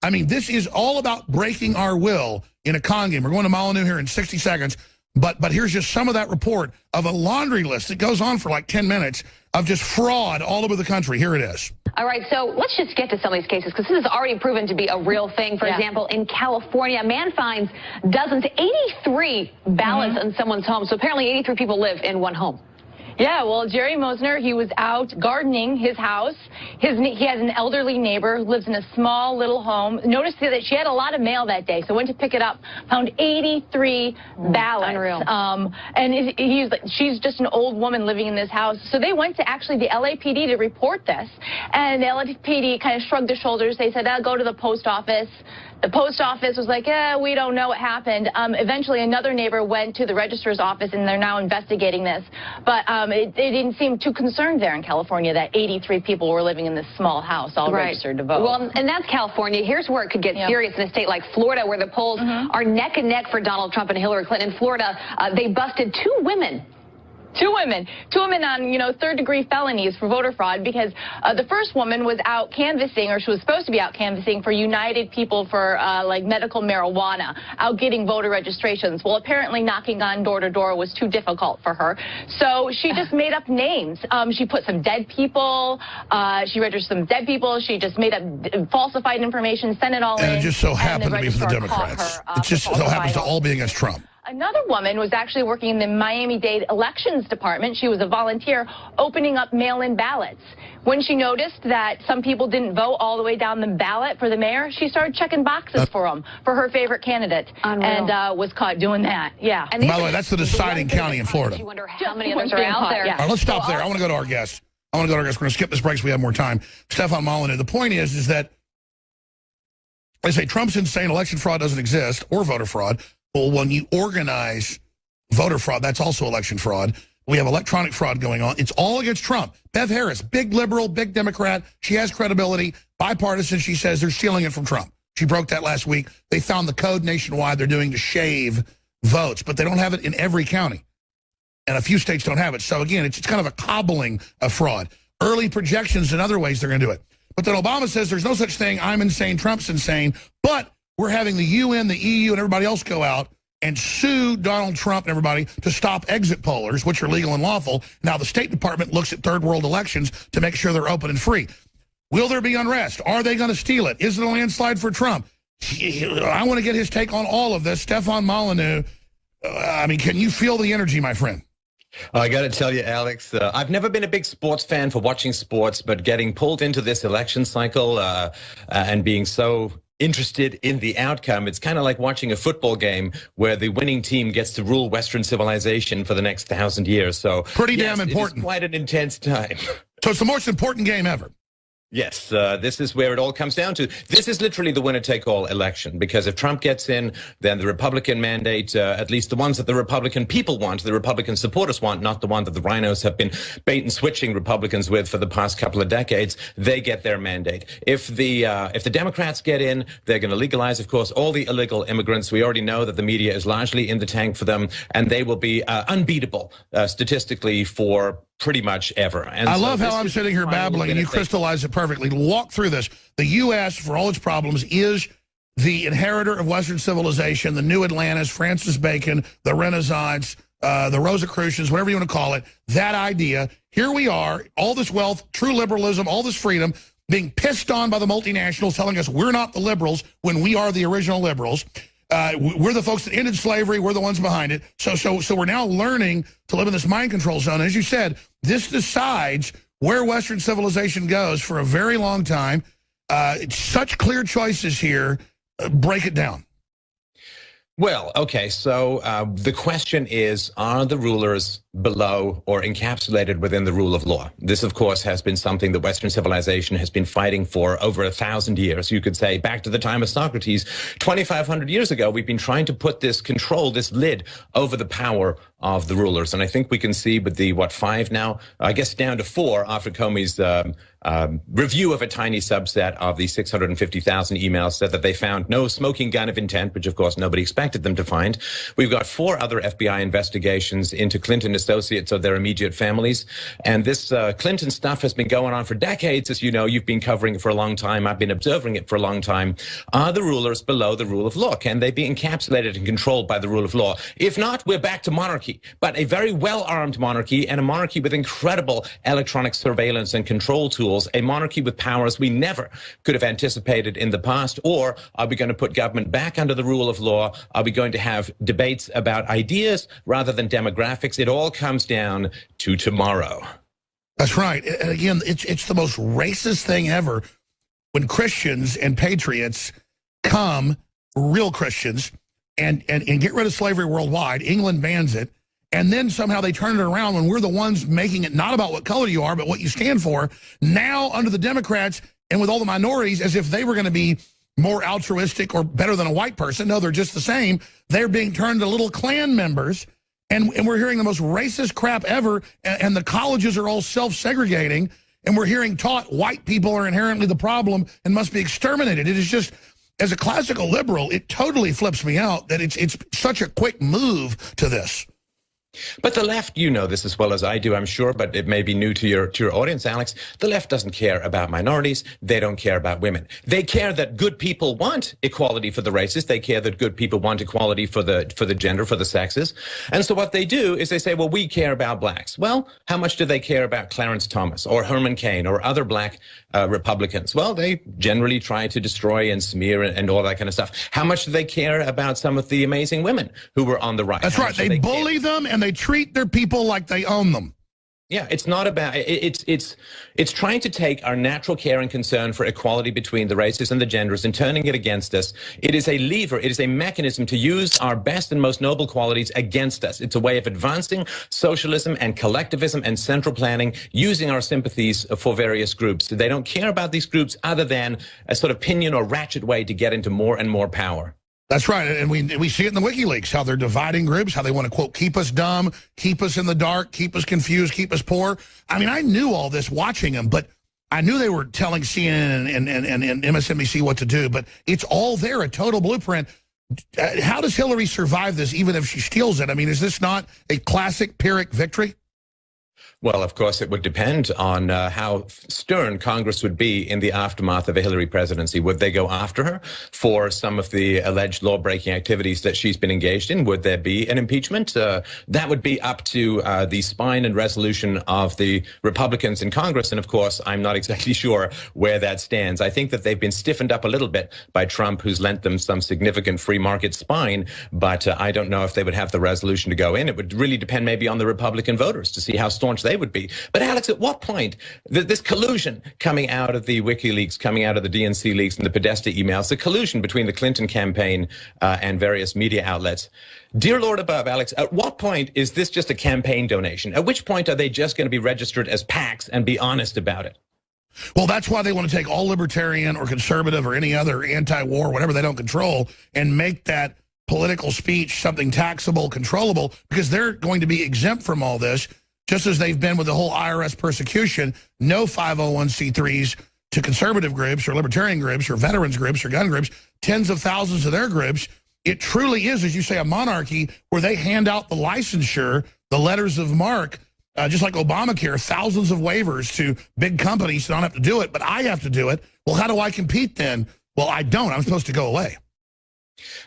I mean, this is all about breaking our will in a con game. We're going to Molyneux here in 60 seconds, but here's just some of that report of a laundry list that goes on for like 10 minutes of just fraud all over the country. Here it is. All right, so let's just get to some of these cases, because this has already proven to be a real thing. For example, in California, a man finds dozens, 83 ballots in someone's home. So apparently 83 people live in one home. Yeah, well, Jerry Mosner, he was out gardening his house. He has an elderly neighbor who lives in a small little home. Noticed that she had a lot of mail that day, so went to pick it up, found 83 ballots. Unreal. And she's just an old woman living in this house. So they went to actually the LAPD to report this, and the LAPD kind of shrugged their shoulders. They said, I'll go to the post office. The post office was like, we don't know what happened. Eventually, another neighbor went to the registrar's office, and they're now investigating this. But they didn't seem too concerned there in California that 83 people were living in this small house, all registered to vote. Well, and that's California. Here's where it could get serious in a state like Florida, where the polls are neck and neck for Donald Trump and Hillary Clinton. In Florida, they busted two women on, third-degree felonies for voter fraud, because the first woman was out canvassing, or she was supposed to be out canvassing for United People for medical marijuana, out getting voter registrations. Well, apparently knocking on door-to-door was too difficult for her, so she just made up names. She put some dead people, she registered some dead people, she just made up falsified information, sent it all in. And it just so happened to be for the Democrats. It just so happens to all be against Trump. Another woman was actually working in the Miami-Dade Elections Department. She was a volunteer opening up mail-in ballots. When she noticed that some people didn't vote all the way down the ballot for the mayor, she started checking boxes for them, for her favorite candidate, and was caught doing that. Yeah. And by the way, that's the deciding county in Florida. You wonder how many others are out there. All right, let's stop there. I want to go to our guest. We're going to skip this break so we have more time. Stefan Molyneux. The point is that they say Trump's insane, election fraud doesn't exist, or voter fraud. Well, when you organize voter fraud, that's also election fraud. We have electronic fraud going on. It's all against Trump. Bev Harris, big liberal, big Democrat. She has credibility, bipartisan. She says they're stealing it from Trump. She broke that last week. They found the code nationwide they're doing to shave votes, but they don't have it in every county. And a few states don't have it. So, again, it's kind of a cobbling of fraud. Early projections and other ways they're going to do it. But then Obama says there's no such thing. I'm insane. Trump's insane. But we're having the UN, the EU, and everybody else go out and sue Donald Trump and everybody to stop exit pollers, which are legal and lawful. Now, the State Department looks at third world elections to make sure they're open and free. Will there be unrest? Are they going to steal it? Is it a landslide for Trump? I want to get his take on all of this. Stefan Molyneux, can you feel the energy, my friend? I got to tell you, Alex, I've never been a big sports fan for watching sports, but getting pulled into this election cycle and being so interested in the outcome, it's kind of like watching a football game where the winning team gets to rule Western civilization for the next 1,000 years. So pretty damn important. It is quite an intense time. So it's the most important game ever. Yes, this is where it all comes down to. This is literally the winner-take-all election, because if Trump gets in, then the Republican mandate, at least the ones that the Republican people want, the Republican supporters want, not the one that the rhinos have been bait and switching Republicans with for the past couple of decades, they get their mandate. If the Democrats get in, they're going to legalize, of course, all the illegal immigrants. We already know that the media is largely in the tank for them, and they will be unbeatable statistically for pretty much ever. And I love how I'm sitting here babbling and you crystallize it perfectly. Walk through this. The U.S., for all its problems, is the inheritor of Western civilization, the new Atlantis, Francis Bacon, the Renaissance, the Rosicrucians, whatever you want to call it. That idea. Here we are, all this wealth, true liberalism, all this freedom, being pissed on by the multinationals, telling us we're not the liberals when we are the original liberals. We're the folks that ended slavery. We're the ones behind it. So we're now learning to live in this mind control zone. As you said, this decides where Western civilization goes for a very long time. It's such clear choices here. Break it down. Well, okay, so the question is, are the rulers below or encapsulated within the rule of law? This, of course, has been something that Western civilization has been fighting for over 1,000 years. You could say back to the time of Socrates, 2,500 years ago, we've been trying to put this control, this lid over the power of the rulers. And I think we can see with the, 5 now, I guess down to 4 after Comey's review of a tiny subset of the 650,000 emails said that they found no smoking gun of intent, which of course nobody expected them to find. We've got 4 other FBI investigations into Clinton associates of their immediate families. And this Clinton stuff has been going on for decades. As you know, you've been covering it for a long time. I've been observing it for a long time. Are the rulers below the rule of law? Can they be encapsulated and controlled by the rule of law? If not, we're back to monarchy, but a very well-armed monarchy, and a monarchy with incredible electronic surveillance and control tools, a monarchy with powers we never could have anticipated in the past. Or are we going to put government back under the rule of law? Are we going to have debates about ideas rather than demographics? It all comes down to tomorrow. That's right. And again, it's the most racist thing ever when Christians and patriots come, real Christians, and get rid of slavery worldwide. England bans it. And then somehow they turn it around when we're the ones making it not about what color you are, but what you stand for. Now under the Democrats and with all the minorities, as if they were going to be more altruistic or better than a white person. No, they're just the same. They're being turned into little Klan members. And we're hearing the most racist crap ever. And the colleges are all self-segregating. And we're hearing taught white people are inherently the problem and must be exterminated. It is just, as a classical liberal, it totally flips me out that it's such a quick move to this. But the left, you know this as well as I do, I'm sure, but it may be new to your audience, Alex. The left doesn't care about minorities. They don't care about women. They care that good people want equality for the races. They care that good people want equality for the gender, for the sexes. And so what they do is they say, well, we care about blacks. Well, how much do they care about Clarence Thomas or Herman Cain or other black Republicans? Well, they generally try to destroy and smear and all that kind of stuff. How much do they care about some of the amazing women who were on the right? That's right. They bully them and they treat their people like they own them. Yeah, it's not about, it's trying to take our natural care and concern for equality between the races and the genders and turning it against us. It is a lever, it is a mechanism to use our best and most noble qualities against us. It's a way of advancing socialism and collectivism and central planning, using our sympathies for various groups. They don't care about these groups other than a sort of pinion or ratchet way to get into more and more power. That's right, and we see it in the WikiLeaks, how they're dividing groups, how they want to, quote, keep us dumb, keep us in the dark, keep us confused, keep us poor. I mean, I knew all this watching them, but I knew they were telling CNN and MSNBC what to do, but it's all there, a total blueprint. How does Hillary survive this, even if she steals it? I mean, is this not a classic Pyrrhic victory? Well, of course, it would depend on how stern Congress would be in the aftermath of a Hillary presidency. Would they go after her for some of the alleged law-breaking activities that she's been engaged in? Would there be an impeachment? That would be up to the spine and resolution of the Republicans in Congress. And of course, I'm not exactly sure where that stands. I think that they've been stiffened up a little bit by Trump, who's lent them some significant free market spine. But I don't know if they would have the resolution to go in. It would really depend maybe on the Republican voters to see how staunch they would be. But Alex, at what point, this collusion coming out of the WikiLeaks, coming out of the DNC leaks and the Podesta emails, the collusion between the Clinton campaign and various media outlets, dear Lord above, Alex, at what point is this just a campaign donation? At which point are they just going to be registered as PACs and be honest about it? Well, that's why they want to take all libertarian or conservative or any other anti-war, whatever they don't control, and make that political speech something taxable, controllable, because they're going to be exempt from all this, just as they've been with the whole IRS persecution. No 501c3s to conservative groups or libertarian groups or veterans groups or gun groups, tens of thousands of their groups. It truly is, as you say, a monarchy where they hand out the licensure, the letters of marque, just like Obamacare, thousands of waivers to big companies that don't have to do it, but I have to do it. Well, how do I compete then? Well, I don't. I'm supposed to go away.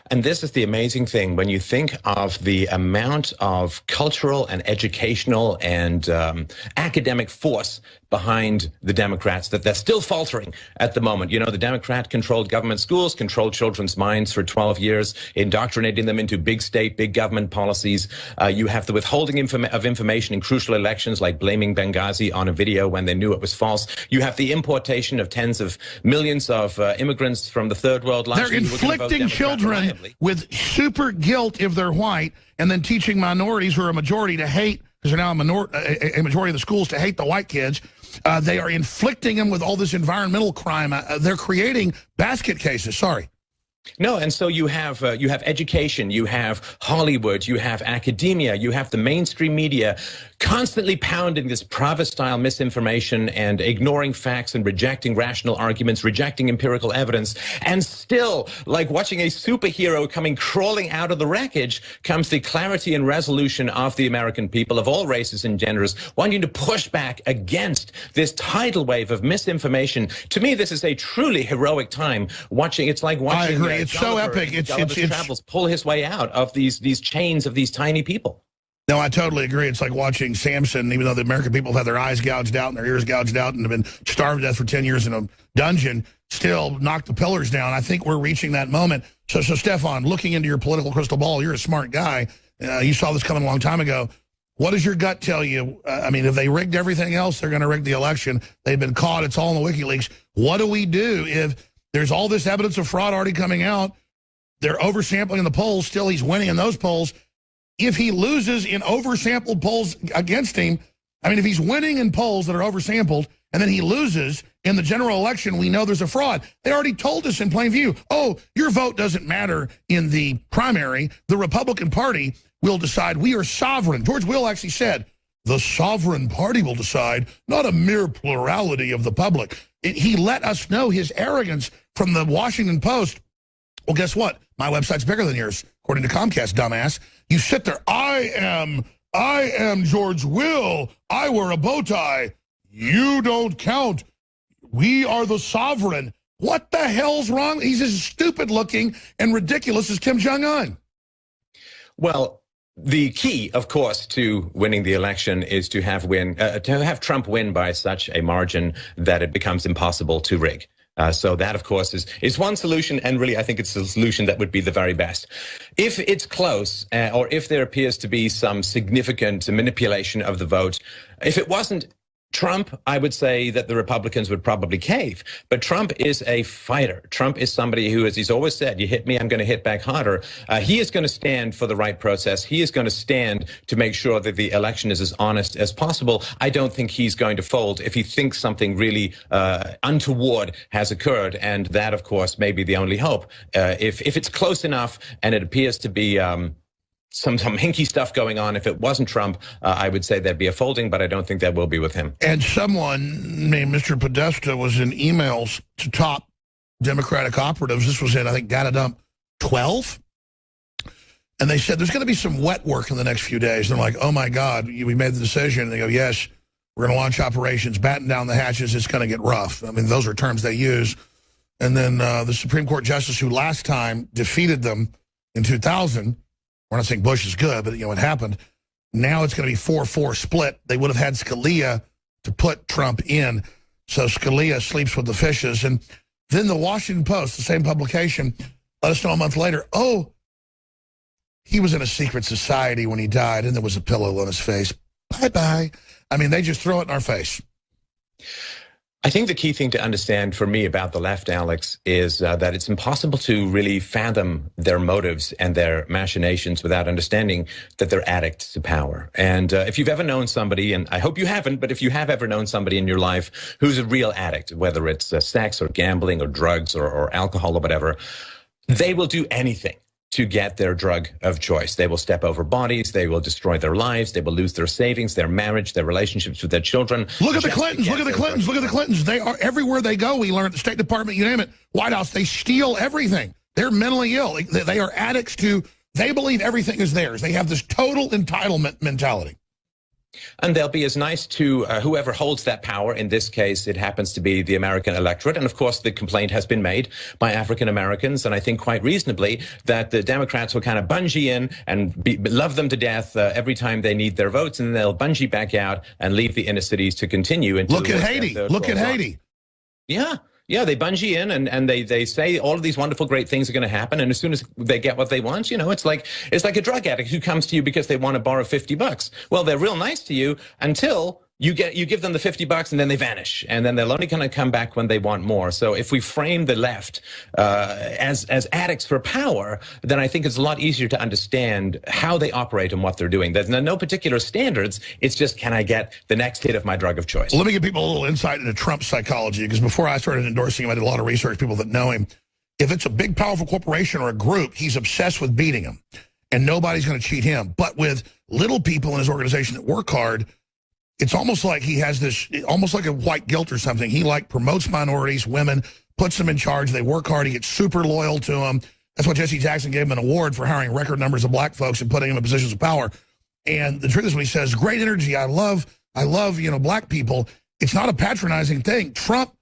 And this is the amazing thing when you think of the amount of cultural and educational and academic force behind the Democrats, that they're still faltering at the moment. You know, the Democrat-controlled government schools controlled children's minds for 12 years, indoctrinating them into big state, big government policies. You have the withholding of information in crucial elections, like blaming Benghazi on a video when they knew it was false. You have the importation of tens of millions of immigrants from the third world. They're inflicting children with super guilt if they're white, and then teaching minorities who are a majority to hate, because they're now a majority of the schools, to hate the white kids. They are inflicting them with all this environmental crime. They're creating basket cases. Sorry. No, and so you have education, you have Hollywood, you have academia, you have the mainstream media constantly pounding this Pravda-style misinformation and ignoring facts and rejecting rational arguments, rejecting empirical evidence, and still, like watching a superhero coming crawling out of the wreckage, comes the clarity and resolution of the American people of all races and genders wanting to push back against this tidal wave of misinformation. To me, this is a truly heroic time watching. It's like watching. I agree. It's so epic. It's travels pull his way out of these chains of these tiny people. No, I totally agree. It's like watching Samson, even though the American people have had their eyes gouged out and their ears gouged out and have been starved to death for 10 years in a dungeon, still knock the pillars down. I think we're reaching that moment. So Stefan, looking into your political crystal ball, you're a smart guy. You saw this coming a long time ago. What does your gut tell you? I mean, if they rigged everything else, they're going to rig the election. They've been caught. It's all in the WikiLeaks. What do we do if there's all this evidence of fraud already coming out? They're oversampling in the polls. Still, he's winning in those polls. If he loses in oversampled polls against him, I mean, if he's winning in polls that are oversampled and then he loses in the general election, we know there's a fraud. They already told us in plain view, oh, your vote doesn't matter in the primary. The Republican Party will decide. We are sovereign. George Will actually said, the sovereign party will decide, not a mere plurality of the public. He let us know his arrogance from the Washington Post. Well, guess what? My website's bigger than yours, according to Comcast, dumbass. You sit there, I am George Will. I wear a bow tie. You don't count. We are the sovereign. What the hell's wrong? He's as stupid looking and ridiculous as Kim Jong-un. Well, the key, of course, to winning the election is to have Trump win by such a margin that it becomes impossible to rig. So that, of course, is one solution, and really I think it's the solution that would be the very best. If it's close, or if there appears to be some significant manipulation of the vote, if it wasn't Trump, I would say that the Republicans would probably cave. But Trump is a fighter. Trump is somebody who, as he's always said, you hit me, I'm going to hit back harder. He is going to stand for the right process. He is going to stand to make sure that the election is as honest as possible. I don't think he's going to fold if he thinks something really untoward has occurred. And that, of course, may be the only hope. If it's close enough and it appears to be some hinky stuff going on. If it wasn't Trump, I would say there'd be a folding, but I don't think that will be with him. And someone named Mr. Podesta was in emails to top Democratic operatives. This was in, I think, Data Dump 12. And they said, there's going to be some wet work in the next few days. And they're like, oh, my God, we made the decision. And they go, yes, we're going to launch operations, batten down the hatches. It's going to get rough. I mean, those are terms they use. And then the Supreme Court justice who last time defeated them in 2000, we're not saying Bush is good, but, it happened. Now it's going to be 4-4 split. They would have had Scalia to put Trump in. So Scalia sleeps with the fishes. And then the Washington Post, the same publication, let us know a month later, oh, he was in a secret society when he died, and there was a pillow on his face. Bye-bye. I mean, they just throw it in our face. I think the key thing to understand for me about the left, Alex, is that it's impossible to really fathom their motives and their machinations without understanding that they're addicts to power. And if you've ever known somebody, and I hope you haven't, but if you have ever known somebody in your life who's a real addict, whether it's sex or gambling or drugs or alcohol or whatever, they will do anything to get their drug of choice. They will step over bodies. They will destroy their lives. They will lose their savings, their marriage, their relationships with their children. Look at the Clintons. Look at the Clintons. Look at the Clintons. They are everywhere they go. We learn at the State Department, you name it, White House, they steal everything. They're mentally ill. They are addicts to, they believe everything is theirs. They have this total entitlement mentality. And they'll be as nice to whoever holds that power. In this case, it happens to be the American electorate. And of course, the complaint has been made by African Americans, and I think quite reasonably, that the Democrats will kind of bungee in and love them to death every time they need their votes, and then they'll bungee back out and leave the inner cities to continue. Look at Haiti. Look at Haiti. Yeah. Yeah, they bungee in and they say all of these wonderful, great things are going to happen. And as soon as they get what they want, you know, it's like a drug addict who comes to you because they want to borrow $50. Well, they're real nice to you until you give them the $50 and then they vanish. And then they're only going to come back when they want more. So if we frame the left as addicts for power, then I think it's a lot easier to understand how they operate and what they're doing. There's no particular standards. It's just, can I get the next hit of my drug of choice? Well, let me give people a little insight into Trump's psychology, because before I started endorsing him, I did a lot of research, people that know him. If it's a big, powerful corporation or a group, he's obsessed with beating them. And nobody's going to cheat him. But with little people in his organization that work hard, it's almost like he has this, almost like a white guilt or something. He like promotes minorities, women, puts them in charge. They work hard. He gets super loyal to them. That's why Jesse Jackson gave him an award for hiring record numbers of black folks and putting them in positions of power. And the truth is, when he says, great energy, I love, you know, black people, it's not a patronizing thing. Trump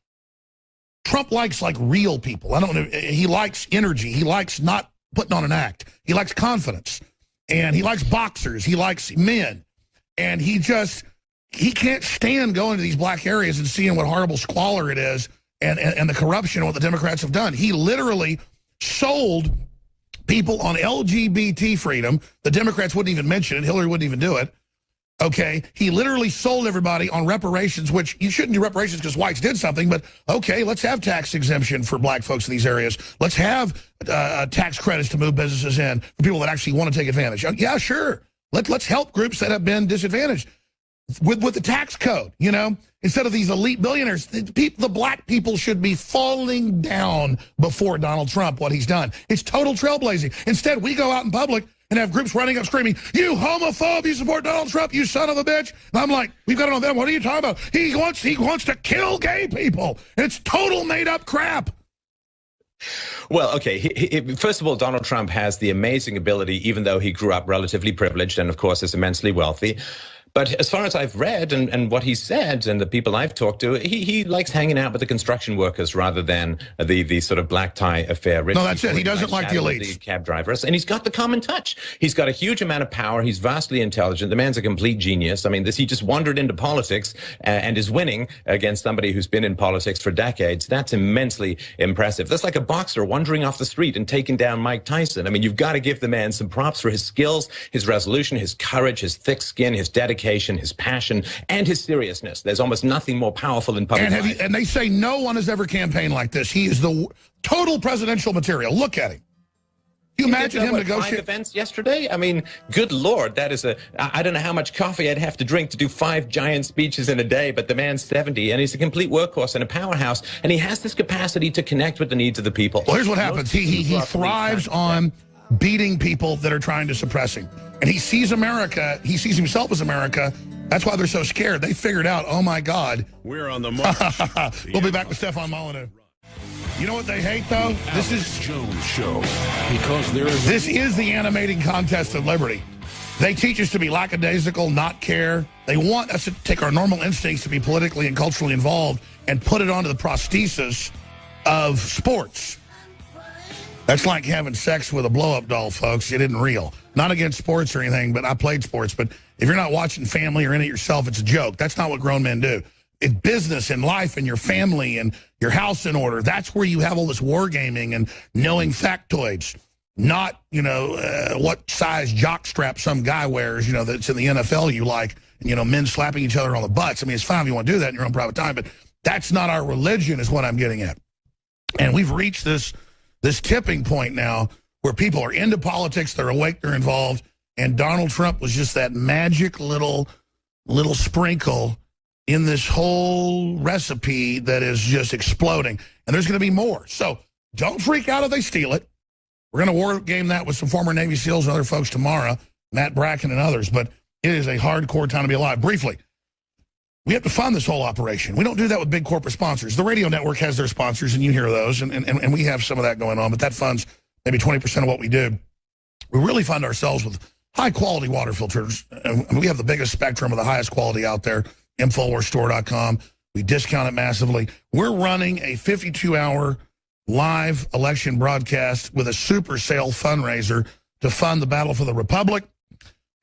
likes like real people. I don't know. He likes energy. He likes not putting on an act. He likes confidence. And he likes boxers. He likes men. And he can't stand going to these black areas and seeing what horrible squalor it is and the corruption and what the Democrats have done. He literally sold people on LGBT freedom. The Democrats wouldn't even mention it. Hillary wouldn't even do it. Okay, he literally sold everybody on reparations, which you shouldn't do reparations because whites did something, but okay, let's have tax exemption for black folks in these areas. Let's have tax credits to move businesses in for people that actually want to take advantage. Yeah, sure. Let's help groups that have been disadvantaged. With the tax code, you know, instead of these elite billionaires, the black people should be falling down before Donald Trump, what he's done. It's total trailblazing. Instead, we go out in public and have groups running up screaming, you homophobe, you support Donald Trump, you son of a bitch. And I'm like, we've got it on them. What are you talking about? He wants to kill gay people. It's total made up crap. Well, okay, first of all, Donald Trump has the amazing ability, even though he grew up relatively privileged and, of course, is immensely wealthy. But as far as I've read and what he said and the people I've talked to, he likes hanging out with the construction workers rather than the sort of black tie affair. No, that's it. He doesn't like the elites. The cab drivers. And he's got the common touch. He's got a huge amount of power. He's vastly intelligent. The man's a complete genius. I mean, he just wandered into politics and is winning against somebody who's been in politics for decades. That's immensely impressive. That's like a boxer wandering off the street and taking down Mike Tyson. I mean, you've got to give the man some props for his skills, his resolution, his courage, his thick skin, his dedication, his passion, and his seriousness. There's almost nothing more powerful in public life. And they say no one has ever campaigned like this. He is the total presidential material. Look at him. You imagine him negotiating 5 events yesterday? I mean, good Lord, that is I don't know how much coffee I'd have to drink to do 5 giant speeches in a day, but the man's 70, and he's a complete workhorse and a powerhouse, and he has this capacity to connect with the needs of the people. Well, here's what happens. He thrives on beating people that are trying to suppress him. And he sees America, he sees himself as America. That's why they're so scared. They figured out, oh my God. We're on the march. We'll be back with Stefan Molyneux. You know what they hate, though? This is Jones Show, because this is the animating contest of liberty. They teach us to be lackadaisical, not care. They want us to take our normal instincts to be politically and culturally involved and put it onto the prosthesis of sports. That's like having sex with a blow-up doll, folks. It isn't real. Not against sports or anything, but I played sports. But if you're not watching family or in it yourself, it's a joke. That's not what grown men do. In business and life and your family and your house in order, that's where you have all this wargaming and knowing factoids. Not, you know, what size jockstrap some guy wears, you know, that's in the NFL you like, and, you know, men slapping each other on the butts. I mean, it's fine if you want to do that in your own private time, but That's not our religion, is what I'm getting at. And we've reached this tipping point now where people are into politics, they're awake, they're involved, and Donald Trump was just that magic little sprinkle in this whole recipe that is just exploding. And there's going to be more. So don't freak out if they steal it. We're going to war game that with some former Navy SEALs and other folks tomorrow, Matt Bracken and others, but it is a hardcore time to be alive. Briefly, we have to fund this whole operation. We don't do that with big corporate sponsors. The radio network has their sponsors, and you hear those, and we have some of that going on, but that funds maybe 20% of what we do. We really fund ourselves with high-quality water filters. And we have the biggest spectrum of the highest quality out there, InfoWarsStore.com. We discount it massively. We're running a 52-hour live election broadcast with a super sale fundraiser to fund the battle for the Republic.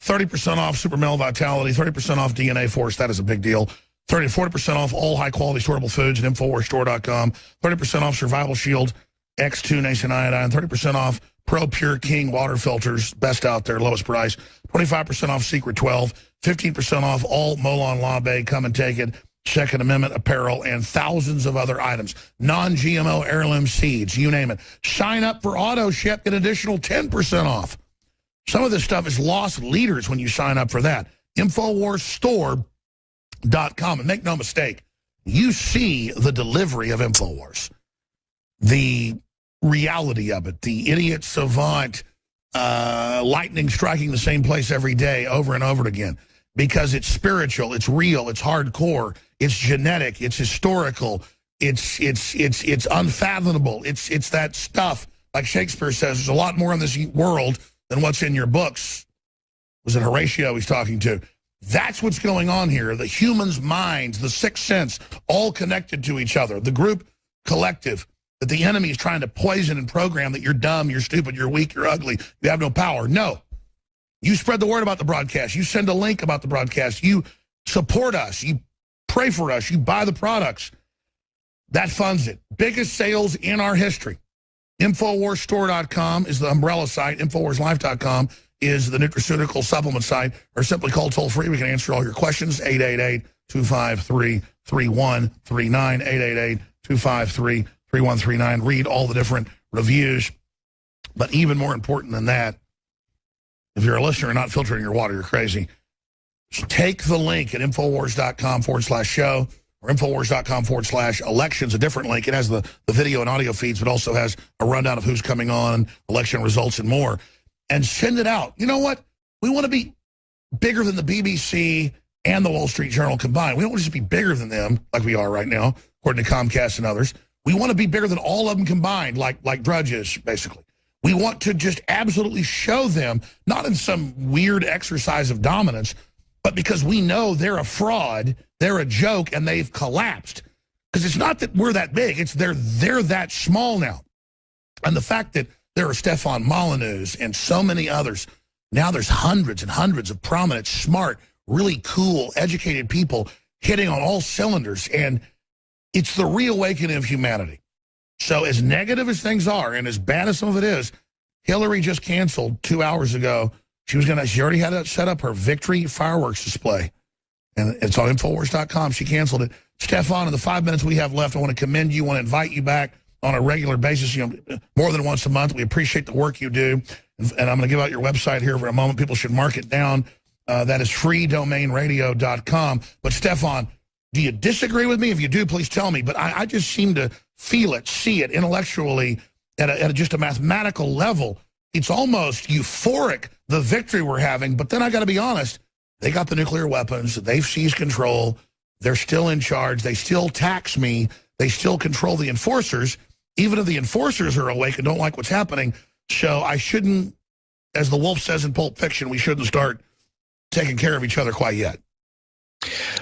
30% off Super Male Vitality, 30% off DNA Force. That is a big deal. 40% off all high-quality storable foods at InfoWarsStore.com. 30% off Survival Shield X2 Nation Iodine. 30% off Pro Pure King water filters. Best out there, lowest price. 25% off Secret 12. 15% off all Molon Labe. Come and take it. Second Amendment apparel, and thousands of other items. Non-GMO heirloom seeds, you name it. Sign up for auto ship, get additional 10% off. Some of this stuff is lost leaders when you sign up for that. InfoWarsStore.com. And make no mistake, you see the delivery of InfoWars. The reality of it, the idiot savant, lightning striking the same place every day over and over again. Because it's spiritual, it's real, it's hardcore, it's genetic, it's historical, it's unfathomable. It's that stuff, like Shakespeare says, there's a lot more in this world than what's in your books. Was it Horatio he's talking to? That's what's going on here. The human's minds, the sixth sense, all connected to each other. The group collective that the enemy is trying to poison and program that you're dumb, you're stupid, you're weak, you're ugly, you have no power. No. You spread the word about the broadcast. You send a link about the broadcast. You support us. You pray for us. You buy the products. That funds it. Biggest sales in our history. InfoWarsStore.com is the umbrella site. InfoWarsLife.com is the nutraceutical supplement site. Or simply call toll-free. We can answer all your questions. 888-253-3139. 888-253-3139. Read all the different reviews. But even more important than that, if you're a listener and not filtering your water, you're crazy. Just take the link at Infowars.com/show or Infowars.com/elections, a different link. It has the video and audio feeds, but also has a rundown of who's coming on, election results, and more. And send it out. You know what? We want to be bigger than the BBC and the Wall Street Journal combined. We don't want to just be bigger than them like we are right now, according to Comcast and others. We want to be bigger than all of them combined, like Drudge is, basically. We want to just absolutely show them, not in some weird exercise of dominance, but because we know they're a fraud, they're a joke, and they've collapsed. Because it's not that we're that big, it's they're that small now. And the fact that there are Stefan Molyneux and so many others, now there's hundreds and hundreds of prominent, smart, really cool, educated people hitting on all cylinders, and it's the reawakening of humanity. So as negative as things are, and as bad as some of it is, Hillary just canceled 2 hours ago. She already had it set up her victory fireworks display. And it's on Infowars.com. She canceled it. Stefan, in the 5 minutes we have left, I want to commend you, want to invite you back on a regular basis, more than once a month. We appreciate the work you do. And I'm going to give out your website here for a moment. People should mark it down. That is freedomainradio.com. But Stefan, do you disagree with me? If you do, please tell me. But I just seem to feel it, see it intellectually at just a mathematical level. It's almost euphoric, the victory we're having. But then I got to be honest, they got the nuclear weapons. They've seized control. They're still in charge. They still tax me. They still control the enforcers. Even if the enforcers are awake and don't like what's happening. So I shouldn't, as the wolf says in Pulp Fiction, we shouldn't start taking care of each other quite yet.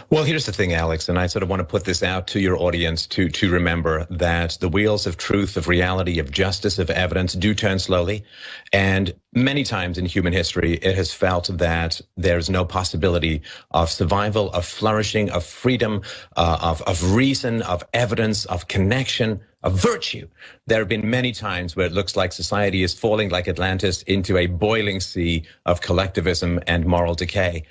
Well, here's the thing, Alex, and I sort of want to put this out to your audience to remember that the wheels of truth, of reality, of justice, of evidence do turn slowly. And many times in human history, it has felt that there's no possibility of survival, of flourishing, of freedom, of reason, of evidence, of connection, of virtue. There have been many times where it looks like society is falling like Atlantis into a boiling sea of collectivism and moral decay.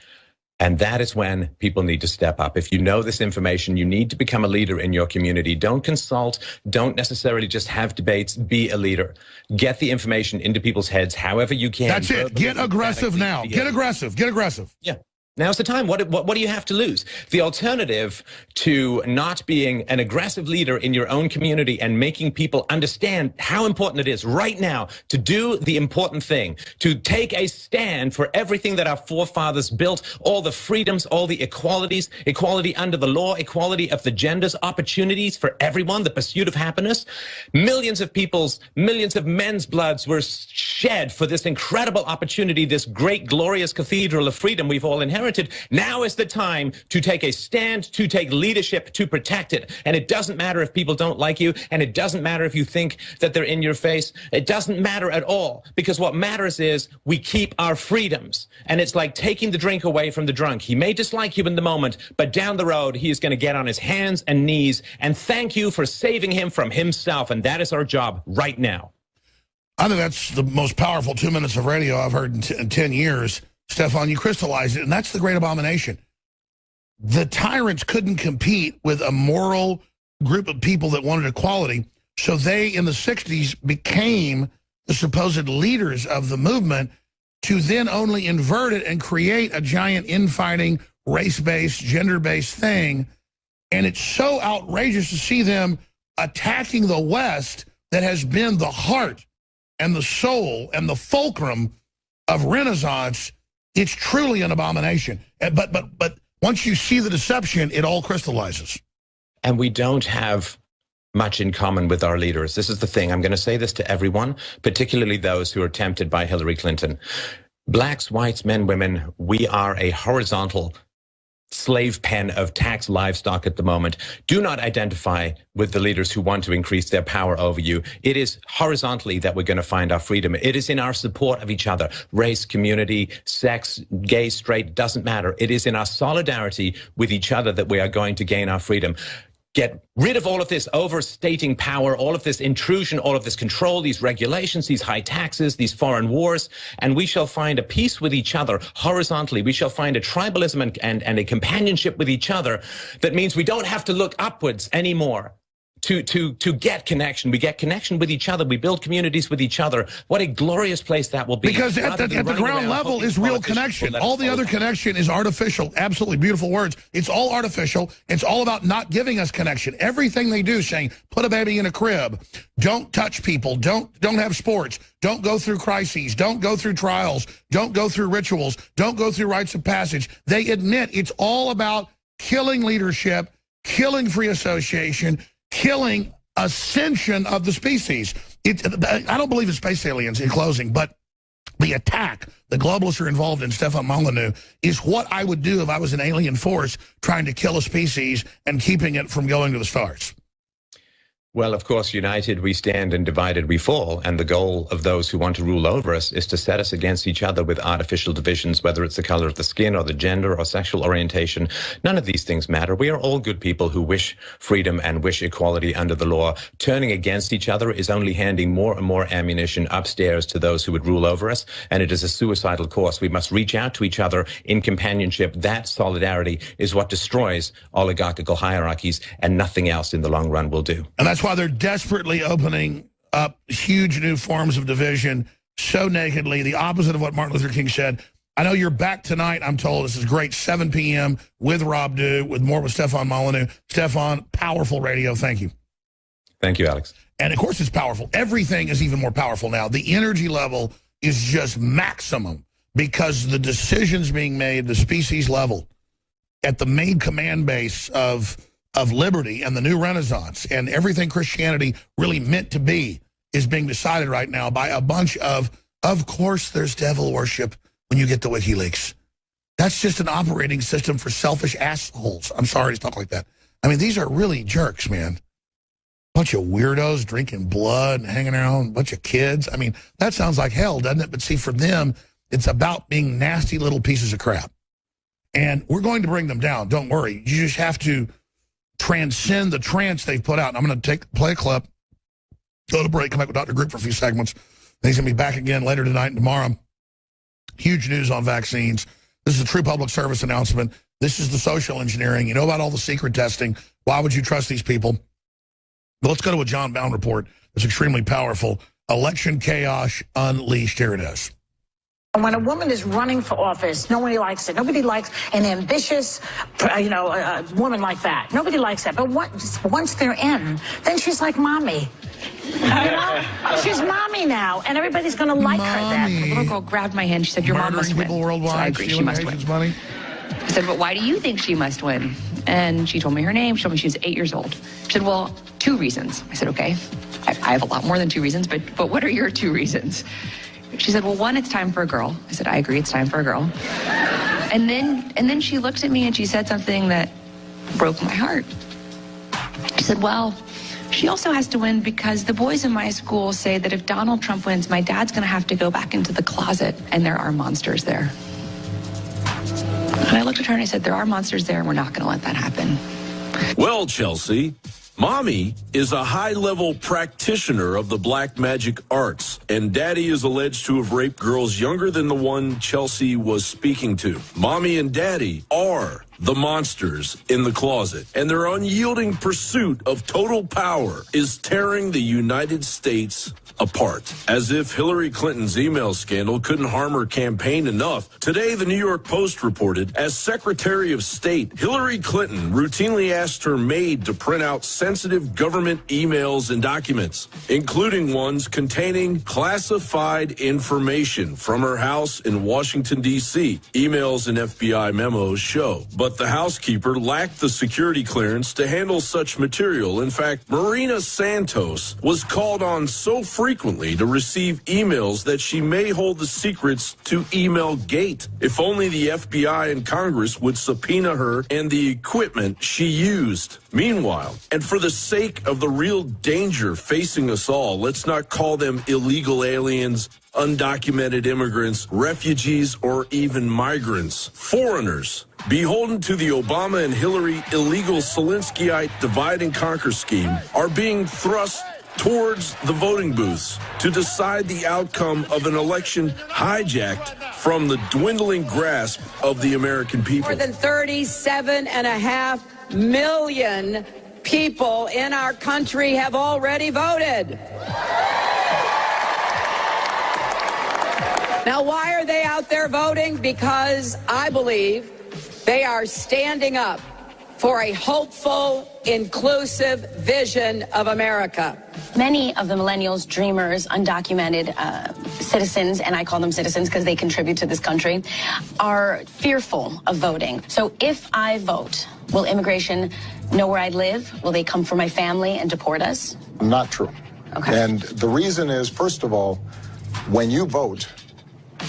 And that is when people need to step up. If you know this information, you need to become a leader in your community. Don't consult. Don't necessarily just have debates. Be a leader. Get the information into people's heads however you can. That's it. Get aggressive now. Get aggressive. Get aggressive. Yeah. Now's the time. What do you have to lose? The alternative to not being an aggressive leader in your own community and making people understand how important it is right now to do the important thing, to take a stand for everything that our forefathers built, all the freedoms, all the equalities, equality under the law, equality of the genders, opportunities for everyone, the pursuit of happiness. Millions of men's bloods were shed for this incredible opportunity, this great, glorious cathedral of freedom we've all inherited. Now is the time to take a stand, to take leadership, to protect it. And it doesn't matter if people don't like you, and it doesn't matter if you think that they're in your face. It doesn't matter at all, because what matters is we keep our freedoms. And it's like taking the drink away from the drunk. He may dislike you in the moment, but down the road, he is going to get on his hands and knees and thank you for saving him from himself. And that is our job right now. I think that's the most powerful 2 minutes of radio I've heard in 10 years. Stefan, you crystallized it, and that's the great abomination. The tyrants couldn't compete with a moral group of people that wanted equality, so they, in the 60s, became the supposed leaders of the movement to then only invert it and create a giant infighting, race-based, gender-based thing. And it's so outrageous to see them attacking the West that has been the heart and the soul and the fulcrum of Renaissance. It's truly an abomination. But once you see the deception, it all crystallizes. And we don't have much in common with our leaders. This is the thing. I'm going to say this to everyone, particularly those who are tempted by Hillary Clinton. Blacks, whites, men, women, we are a horizontal slave pen of tax livestock at the moment. Do not identify with the leaders who want to increase their power over you. It is horizontally that we're going to find our freedom. It is in our support of each other. Race, community, sex, gay, straight, doesn't matter. It is in our solidarity with each other that we are going to gain our freedom. Get rid of all of this overstating power, all of this intrusion, all of this control, these regulations, these high taxes, these foreign wars, and we shall find a peace with each other horizontally. We shall find a tribalism and a companionship with each other that means we don't have to look upwards anymore to get connection. We get connection with each other. We build communities with each other. What a glorious place that will be. Because at the ground level is real connection. All the other connection is artificial. Absolutely beautiful words. It's all artificial. It's all about not giving us connection. Everything they do, saying, put a baby in a crib, don't touch people, don't have sports, don't go through crises, don't go through trials, don't go through rituals, don't go through rites of passage. They admit it's all about killing leadership, killing free association, killing ascension of the species. I don't believe in space aliens, in closing, but the attack the globalists are involved in, Stefan Molyneux, is what I would do if I was an alien force trying to kill a species and keeping it from going to the stars. Well, of course, united we stand and divided we fall. And the goal of those who want to rule over us is to set us against each other with artificial divisions, whether it's the color of the skin or the gender or sexual orientation. None of these things matter. We are all good people who wish freedom and wish equality under the law. Turning against each other is only handing more and more ammunition upstairs to those who would rule over us. And it is a suicidal course. We must reach out to each other in companionship. That solidarity is what destroys oligarchical hierarchies, and nothing else in the long run will do. And that's why they're desperately opening up huge new forms of division so nakedly, the opposite of what Martin Luther King said. I know you're back tonight, I'm told. This is great, 7 p.m. with Rob Dew, with more with Stefan Molyneux. Stefan, powerful radio. Thank you. Thank you, Alex. And, of course, it's powerful. Everything is even more powerful now. The energy level is just maximum because the decisions being made, the species level, at the main command base of liberty and the new Renaissance and everything Christianity really meant to be is being decided right now by a bunch of course, there's devil worship when you get to WikiLeaks. That's just an operating system for selfish assholes. I'm sorry to talk like that. I mean, these are really jerks, man. Bunch of weirdos drinking blood and hanging around, a bunch of kids. I mean, that sounds like hell, doesn't it? But see, for them, it's about being nasty little pieces of crap. And we're going to bring them down. Don't worry. You just have to transcend the trance they've put out. And I'm going to play a clip, go to break, come back with Dr. Group for a few segments. He's going to be back again later tonight and tomorrow. Huge news on vaccines. This is a true public service announcement. This is the social engineering. You know about all the secret testing. Why would you trust these people? But let's go to a John Bowne report that's extremely powerful. Election chaos unleashed. Here it is. When a woman is running for office, nobody likes it. Nobody likes an ambitious, woman like that. Nobody likes that. But once they're in, then she's like mommy. You know? She's mommy now, and everybody's going to like her then. The little girl grabbed my hand. She said, your mom must win. People worldwide, so I agree, she must win. Money. I said, but why do you think she must win? And she told me her name. She told me she was 8 years old. She said, well, 2 reasons. I said, okay, I have a lot more than 2 reasons, but what are your 2 reasons? She said, well, 1, it's time for a girl. I said, I agree, it's time for a girl. And then she looked at me and she said something that broke my heart. She said, well, she also has to win because the boys in my school say that if Donald Trump wins, my dad's going to have to go back into the closet, and there are monsters there. And I looked at her and I said, there are monsters there, and we're not going to let that happen. Well, Chelsea, Mommy is a high-level practitioner of the black magic arts, and Daddy is alleged to have raped girls younger than the one Chelsea was speaking to. Mommy and Daddy are the monsters in the closet, and their unyielding pursuit of total power is tearing the United States apart. As if Hillary Clinton's email scandal couldn't harm her campaign enough, today the New York Post reported, as Secretary of State, Hillary Clinton routinely asked her maid to print out sensitive government emails and documents, including ones containing classified information from her house in Washington, D.C. Emails and FBI memos show. But the housekeeper lacked the security clearance to handle such material. In fact, Marina Santos was called on so frequently to receive emails that she may hold the secrets to Email Gate. If only the FBI and Congress would subpoena her and the equipment she used. Meanwhile, and for the sake of the real danger facing us all, let's not call them illegal aliens, undocumented immigrants, refugees, or even migrants. Foreigners, beholden to the Obama and Hillary illegal Zelenskyite divide and conquer scheme, are being thrust towards the voting booths to decide the outcome of an election hijacked from the dwindling grasp of the American people. More than 37.5 million people in our country have already voted. Now, why are they out there voting? Because I believe they are standing up for a hopeful, inclusive vision of America. Many of the millennials, dreamers, undocumented citizens, and I call them citizens because they contribute to this country, are fearful of voting. So if I vote, will immigration know where I live? Will they come for my family and deport us? Not true. Okay. And the reason is, first of all, when you vote,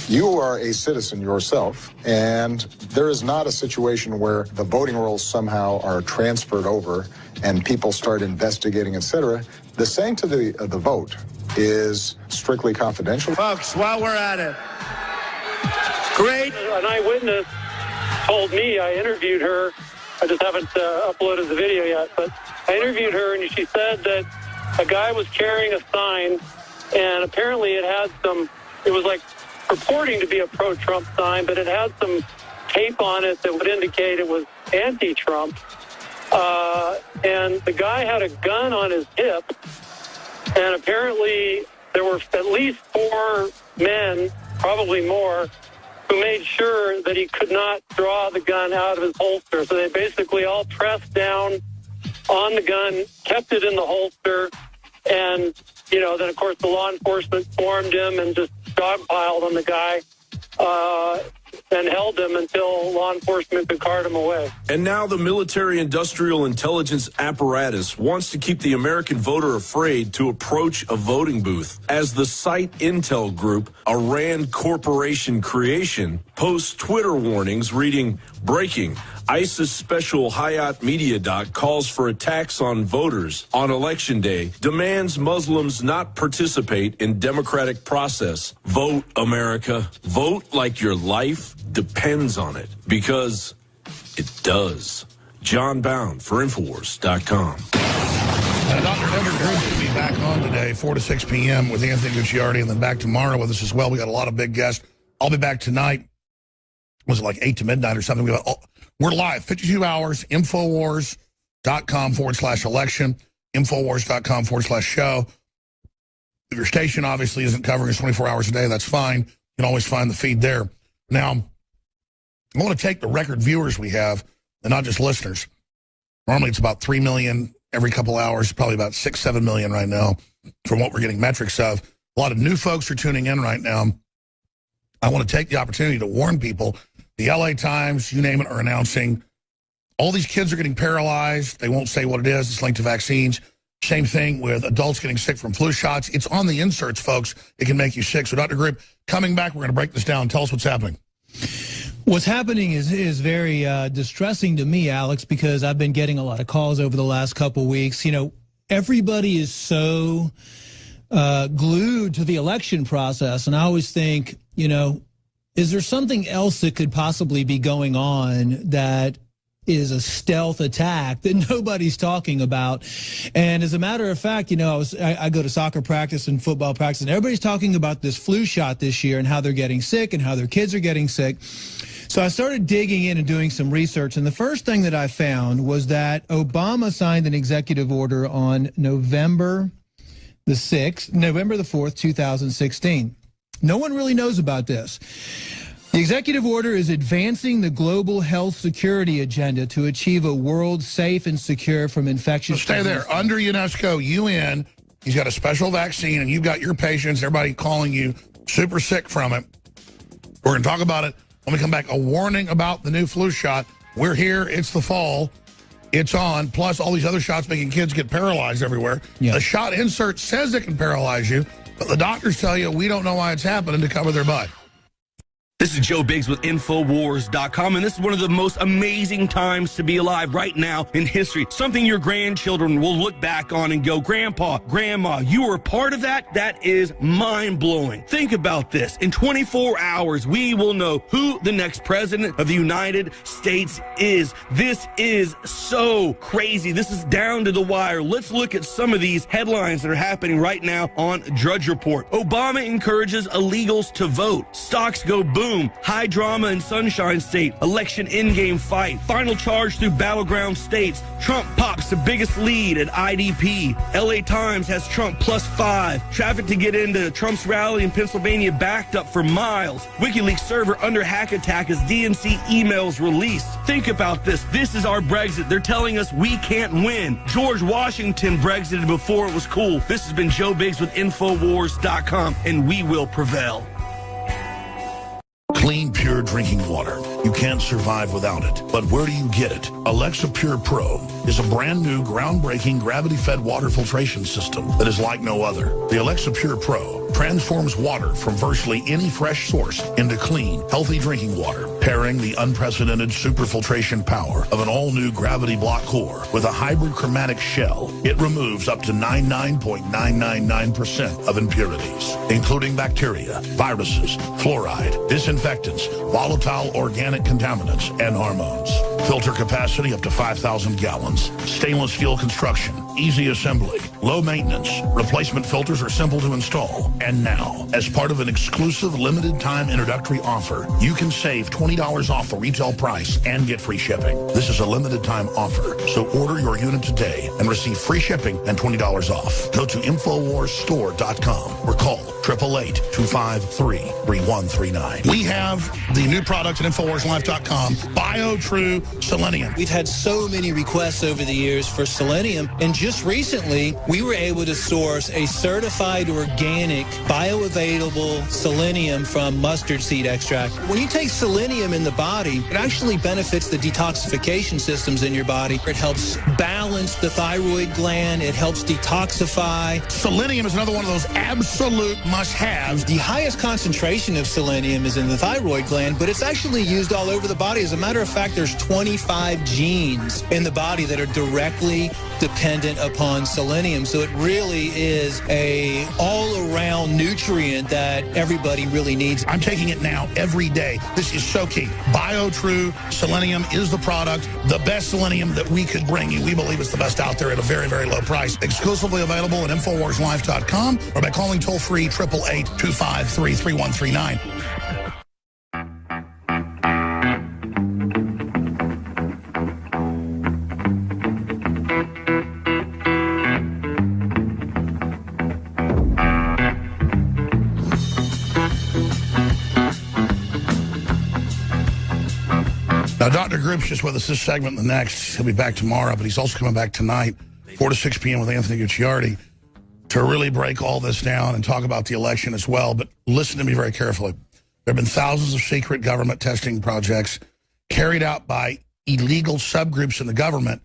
you are a citizen yourself, and there is not a situation where the voting rolls somehow are transferred over and people start investigating, etc. The sanctity of the vote is strictly confidential. Folks, while we're at it, great. An eyewitness told me, I interviewed her, I just haven't uploaded the video yet, but I interviewed her and she said that a guy was carrying a sign, and apparently it had it was like purporting to be a pro-Trump sign, but it had some tape on it that would indicate it was anti-Trump. And the guy had a gun on his hip, and apparently there were at least 4 men, probably more, who made sure that he could not draw the gun out of his holster. So they basically all pressed down on the gun, kept it in the holster, and, then, of course, the law enforcement swarmed him and just dogpiled on the guy and held him until law enforcement could cart him away. And now the military-industrial intelligence apparatus wants to keep the American voter afraid to approach a voting booth. As the Site Intel Group, a RAND Corporation creation, posts Twitter warnings reading, "Breaking. ISIS special Hayat Media Doc calls for attacks on voters on Election Day, demands Muslims not participate in democratic process. Vote, America. Vote like your life depends on it, because it does." John Bowne for Infowars.com. Dr. Edward Drew will be back on today, 4 to 6 p.m. with Anthony Gucciardi, and then back tomorrow with us as well. We got a lot of big guests. I'll be back tonight was it like 8 to midnight or something? We're live, 52 hours, Infowars.com/election, Infowars.com/show. If your station obviously isn't covering us 24 hours a day, that's fine. You can always find the feed there. Now, I want to take the record viewers we have, and not just listeners. Normally it's about 3 million every couple hours, probably about 6-7 million right now from what we're getting metrics of. A lot of new folks are tuning in right now. I want to take the opportunity to warn people. The LA Times, you name it, are announcing all these kids are getting paralyzed. They won't say what it is. It's linked to vaccines. Same thing with adults getting sick from flu shots. It's on the inserts, folks. It can make you sick. So, Dr. Grip, coming back, we're going to break this down. Tell us what's happening. What's happening is very distressing to me, Alex, because I've been getting a lot of calls over the last couple weeks. You know, everybody is so glued to the election process, and I always think, you know, is there something else that could possibly be going on that is a stealth attack that nobody's talking about? And as a matter of fact, you know, I go to soccer practice and football practice, and everybody's talking about this flu shot this year and how they're getting sick and how their kids are getting sick. So I started digging in and doing some research, and the first thing that I found was that Obama signed an executive order on November the 4th, 2016. No one really knows about this. The executive order is advancing the global health security agenda to achieve a world safe and secure from infectious disease. Stay there. Under UNESCO, UN, he's got a special vaccine, and you've got your patients, everybody calling you super sick from it. We're going to talk about it when we come back. A warning about the new flu shot. We're here. It's the fall. It's on. Plus, all these other shots making kids get paralyzed everywhere. Yeah. The shot insert says it can paralyze you, but the doctors tell you we don't know why it's happening to cover their butt. This is Joe Biggs with Infowars.com, and this is one of the most amazing times to be alive right now in history. Something your grandchildren will look back on and go, Grandpa, Grandma, you were a part of that? That is mind-blowing. Think about this. In 24 hours, we will know who the next president of the United States is. This is so crazy. This is down to the wire. Let's look at some of these headlines that are happening right now on Drudge Report. Obama encourages illegals to vote. Stocks go boom. High drama in Sunshine State. Election in-game fight. Final charge through battleground states. Trump pops the biggest lead at IDP. LA Times has Trump +5. Traffic to get into Trump's rally in Pennsylvania backed up for miles. WikiLeaks server under hack attack as DNC emails released. Think about this. This is our Brexit. They're telling us we can't win. George Washington Brexited before it was cool. This has been Joe Biggs with Infowars.com, and we will prevail. Clean, pure drinking water. You can't survive without it. But where do you get it? Alexa Pure Pro is a brand new, groundbreaking, gravity-fed water filtration system that is like no other. The Alexa Pure Pro transforms water from virtually any fresh source into clean, healthy drinking water, pairing the unprecedented superfiltration power of an all-new gravity block core with a hybrid chromatic shell. It removes up to 99.999% of impurities, including bacteria, viruses, fluoride, disinfectants, volatile organic contaminants, and hormones. Filter capacity up to 5,000 gallons. Stainless steel construction, easy assembly, low maintenance. Replacement filters are simple to install. And now, as part of an exclusive limited time introductory offer, you can save $20 off the retail price and get free shipping. This is a limited time offer, so order your unit today and receive free shipping and $20 off. Go to InfoWarsStore.com or call 888-253-3139. We have the new product at InfoWarsLife.com, BioTrue Selenium. We've had so many requests over the years for selenium, and just recently we were able to source a certified organic bioavailable selenium from mustard seed extract. When you take selenium in the body, it actually benefits the detoxification systems in your body. It helps balance the thyroid gland. It helps detoxify. Selenium is another one of those absolute must-haves. The highest concentration of selenium is in the thyroid gland, but it's actually used all over the body. As a matter of fact, there's 25 genes in the body that are directly dependent upon selenium. So it really is a all-around nutrient that everybody really needs. I'm taking it now every day. This is so key. BioTrue Selenium is the product, the best selenium that we could bring you. We believe it's the best out there at a very, very low price. Exclusively available at InfoWarsLife.com or by calling toll-free 888-253-3139. Now, Dr. Group's just with us this segment and the next. He'll be back tomorrow, but he's also coming back tonight, 4 to 6 p.m. with Anthony Gucciardi, to really break all this down and talk about the election as well. But listen to me very carefully. There have been thousands of secret government testing projects carried out by illegal subgroups in the government,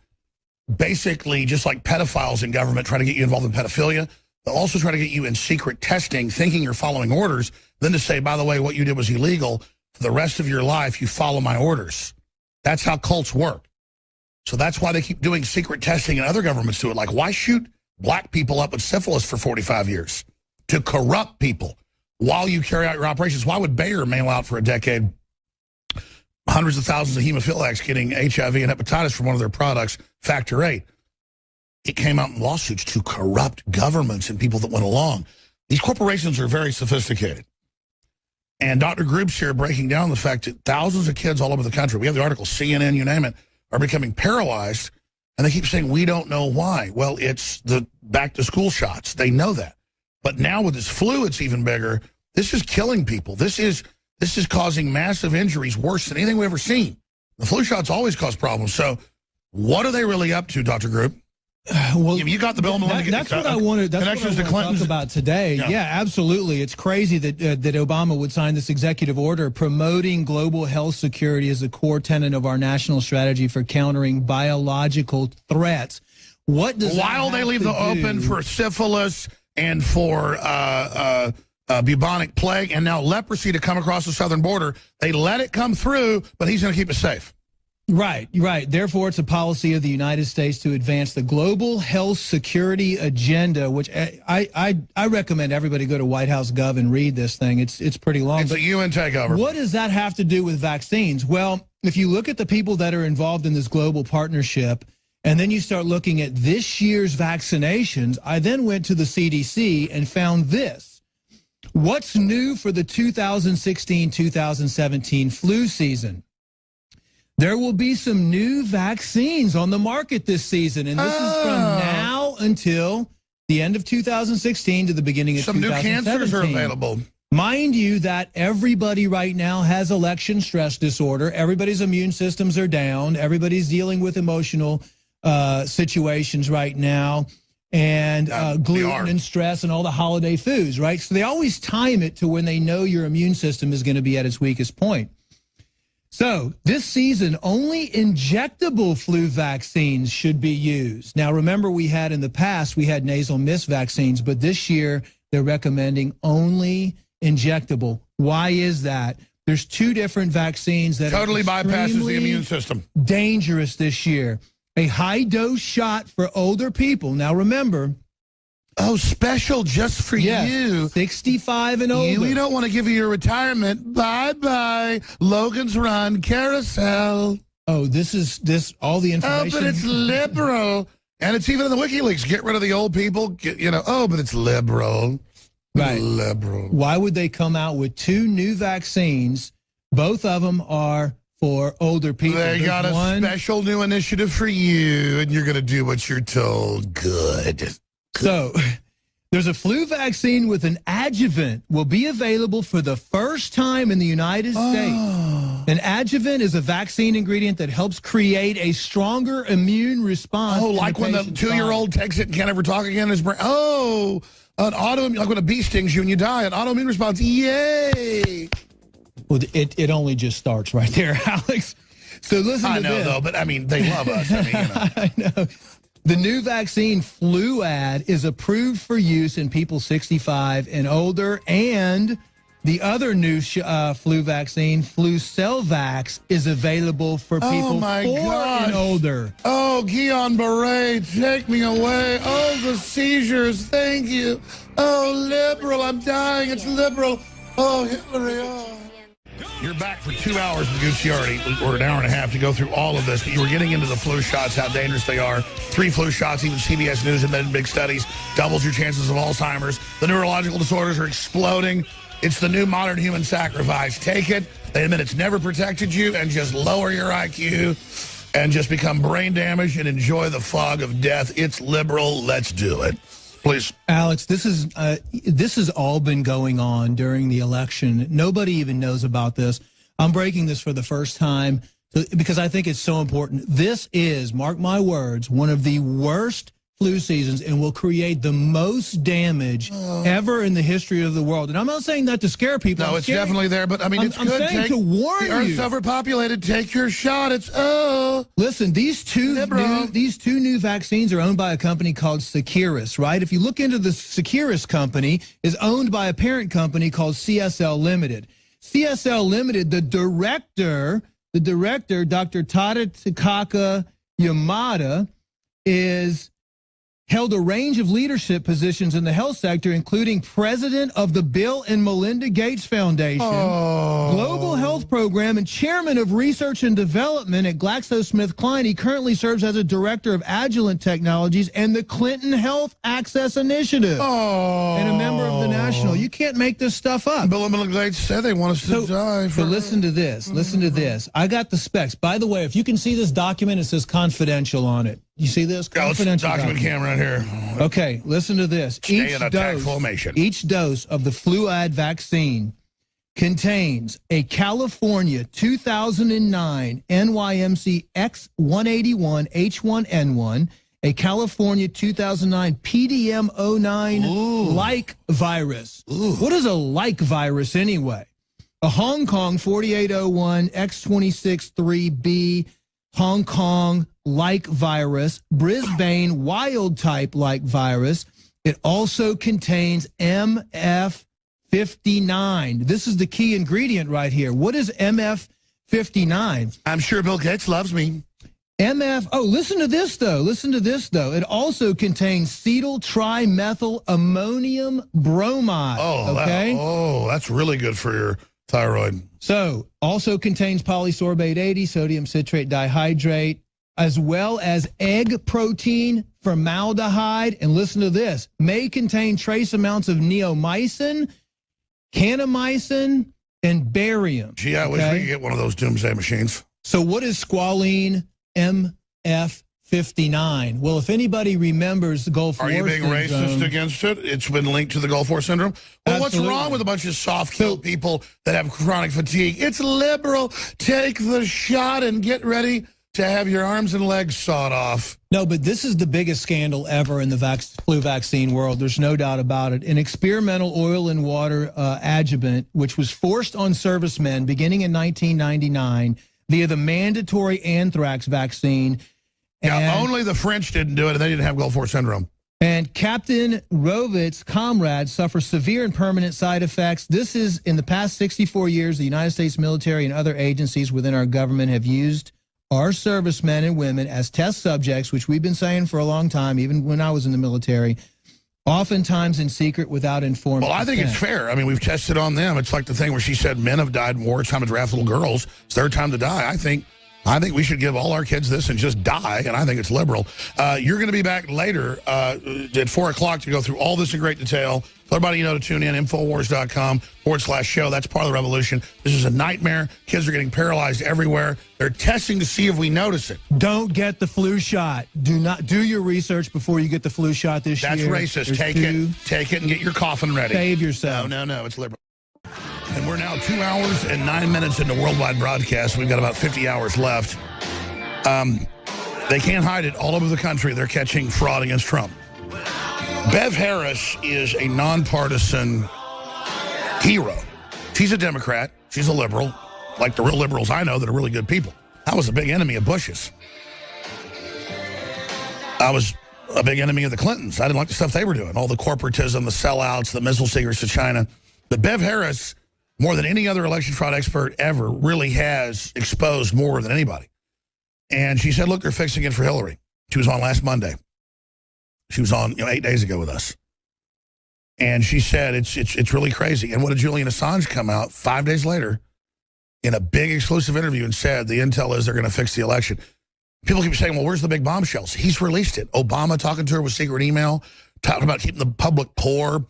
basically just like pedophiles in government trying to get you involved in pedophilia. They'll also try to get you in secret testing, thinking you're following orders, then to say, by the way, what you did was illegal. For the rest of your life, you follow my orders. That's how cults work. So that's why they keep doing secret testing and other governments do it. Like, why shoot black people up with syphilis for 45 years? To corrupt people while you carry out your operations. Why would Bayer mail out for a decade hundreds of thousands of hemophiliacs getting HIV and hepatitis from one of their products, Factor 8? It came out in lawsuits to corrupt governments and people that went along. These corporations are very sophisticated. And Dr. Group's here breaking down the fact that thousands of kids all over the country, we have the article, CNN, you name it, are becoming paralyzed, and they keep saying, we don't know why. Well, it's the back-to-school shots. They know that. But now with this flu, it's even bigger. This is killing people. This is causing massive injuries, worse than anything we've ever seen. The flu shots always cause problems. So what are they really up to, Dr. Group? Well, you got the bill. That's what I wanted. That's what I want to talk about today. Yeah, absolutely. It's crazy that that Obama would sign this executive order promoting global health security as a core tenet of our national strategy for countering biological threats. What does while they leave the open for syphilis and for bubonic plague and now leprosy to come across the southern border, they let it come through, but he's going to keep us safe. Right, right. Therefore, it's a policy of the United States to advance the global health security agenda, which I recommend everybody go to White House Gov and read this thing. It's pretty long. It's a UN takeover. What does that have to do with vaccines? Well, if you look at the people that are involved in this global partnership, and then you start looking at this year's vaccinations, I then went to the CDC and found this. What's new for the 2016-2017 flu season? There will be some new vaccines on the market this season, and this is from now until the end of 2016 to the beginning of 2017. Some new cancers are available. Mind you that everybody right now has election stress disorder. Everybody's immune systems are down. Everybody's dealing with emotional situations right now, and gluten and stress and all the holiday foods, right? So they always time it to when they know your immune system is going to be at its weakest point. So this season, only injectable flu vaccines should be used. Now, remember, we had in the past, we had nasal mist vaccines, but this year they're recommending only injectable. Why is that? There's two different vaccines that totally bypasses the immune system. Dangerous this year. A high-dose shot for older people. Now, remember. Oh, special just for you. 65 and older. We don't want to give you your retirement. Bye-bye. Logan's Run, Carousel. Oh, all the information. Oh, but it's liberal. And it's even in the WikiLeaks. Get rid of the old people. But it's liberal. Right. Liberal. Why would they come out with two new vaccines? Both of them are for older people. They got a special new initiative for you, and you're going to do what you're told. Good. So there's a flu vaccine with an adjuvant will be available for the first time in the United States. An adjuvant is a vaccine ingredient that helps create a stronger immune response. Oh, like when the 2-year-old takes it and can't ever talk again in his brain. Oh, an autoimmune, like when a bee stings you and you die, an autoimmune response. Yay! Well, it only just starts right there, Alex. So listen to this. I know, though, but I mean, they love us. I know. The new vaccine Fluad is approved for use in people 65 and older, and the other new flu vaccine, Flucelvax, is available for people 4 and older. Oh, Guillain-Barré, take me away. Oh, the seizures, thank you. Oh, liberal, I'm dying, it's liberal. Oh, Hillary, oh. You're back for 2 hours with Gucciardi, or an hour and a half to go through all of this, but you were getting into the flu shots, how dangerous they are. 3 flu shots, even CBS News admitted in big studies, doubles your chances of Alzheimer's. The neurological disorders are exploding. It's the new modern human sacrifice. Take it. They admit it's never protected you, and just lower your IQ and just become brain damaged and enjoy the fog of death. It's liberal. Let's do it. Please. Alex, this has all been going on during the election. Nobody even knows about this. I'm breaking this for the first time because I think it's so important. This is, mark my words, one of the worst flu seasons and will create the most damage ever in the history of the world. And I'm not saying that to scare people. No, it's definitely there, but I mean, it's good. I'm saying to warn you. The Earth's overpopulated. Take your shot. It's Listen, these two new vaccines are owned by a company called Seqirus, right? If you look into the Seqirus company, is owned by a parent company called CSL Limited. CSL Limited, the director, Dr. Tadakaka Yamada, held a range of leadership positions in the health sector, including president of the Bill and Melinda Gates Foundation, Global Health Program, and chairman of research and development at GlaxoSmithKline. He currently serves as a director of Agilent Technologies and the Clinton Health Access Initiative, and a member of the National. You can't make this stuff up. Bill and Melinda Gates said they want us to die. But listen to this. Listen to this. I got the specs. By the way, if you can see this document, it says confidential on it. You see this? Confidential document camera right here. Okay, listen to this. Each dose of the Fluad vaccine contains a California 2009 NYMC X181 H1N1, a California 2009 PDM09 like virus. What is a like virus anyway? A Hong Kong 4801 X26 3B Hong Kong like virus, Brisbane wild type like virus. It also contains MF59. This is the key ingredient right here. What is MF59? I'm sure Bill Gates loves me. Listen to this though. Listen to this though. It also contains cetyl trimethyl ammonium bromide. That's really good for your thyroid. So, also contains polysorbate 80, sodium citrate dihydrate, as well as egg protein, formaldehyde, and listen to this, may contain trace amounts of neomycin, kanamycin, and barium. Gee, I wish we could get one of those doomsday machines. So what is squalene MF59? Well, if anybody remembers the Gulf War syndrome... Are you being racist against it? It's been linked to the Gulf War syndrome? Well, Absolutely. What's wrong with a bunch of soft-killed people that have chronic fatigue? It's liberal. Take the shot and get ready to have your arms and legs sawed off. No, but this is the biggest scandal ever in the flu vaccine world. There's no doubt about it. An experimental oil and water adjuvant, which was forced on servicemen beginning in 1999 via the mandatory anthrax vaccine. Yeah, only the French didn't do it, and they didn't have Gulf War syndrome. And Captain Rovitz's comrades suffer severe and permanent side effects. This is, in the past 64 years, the United States military and other agencies within our government have used our servicemen and women as test subjects, which we've been saying for a long time, even when I was in the military, oftentimes in secret without informed Well, I think it's fair. I mean, we've tested on them. It's like the thing where she said men have died in war. It's time to draft little girls. It's their time to die. I think we should give all our kids this and just die, and I think it's liberal. You're going to be back later at 4 o'clock to go through all this in great detail. Let everybody know to tune in, Infowars.com/show. That's part of the revolution. This is a nightmare. Kids are getting paralyzed everywhere. They're testing to see if we notice it. Don't get the flu shot. Do not do your research before you get the flu shot this year. That's racist. Take it and get your coffin ready. Save yourself. No, it's liberal. And we're now 2 hours and 9 minutes into worldwide broadcast. We've got about 50 hours left. They can't hide it. All over the country, they're catching fraud against Trump. Bev Harris is a nonpartisan hero. She's a Democrat. She's a liberal, like the real liberals I know that are really good people. I was a big enemy of Bush's. I was a big enemy of the Clintons. I didn't like the stuff they were doing, all the corporatism, the sellouts, the missile secrets to China. But Bev Harris, more than any other election fraud expert ever, really has exposed more than anybody. And she said, look, they're fixing it for Hillary. She was on last Monday. She was on 8 days ago with us. And she said it's really crazy. And what did Julian Assange come out 5 days later in a big exclusive interview and said the intel is they're going to fix the election. People keep saying, well, where's the big bombshells? He's released it. Obama talking to her with secret email, talking about keeping the public poor,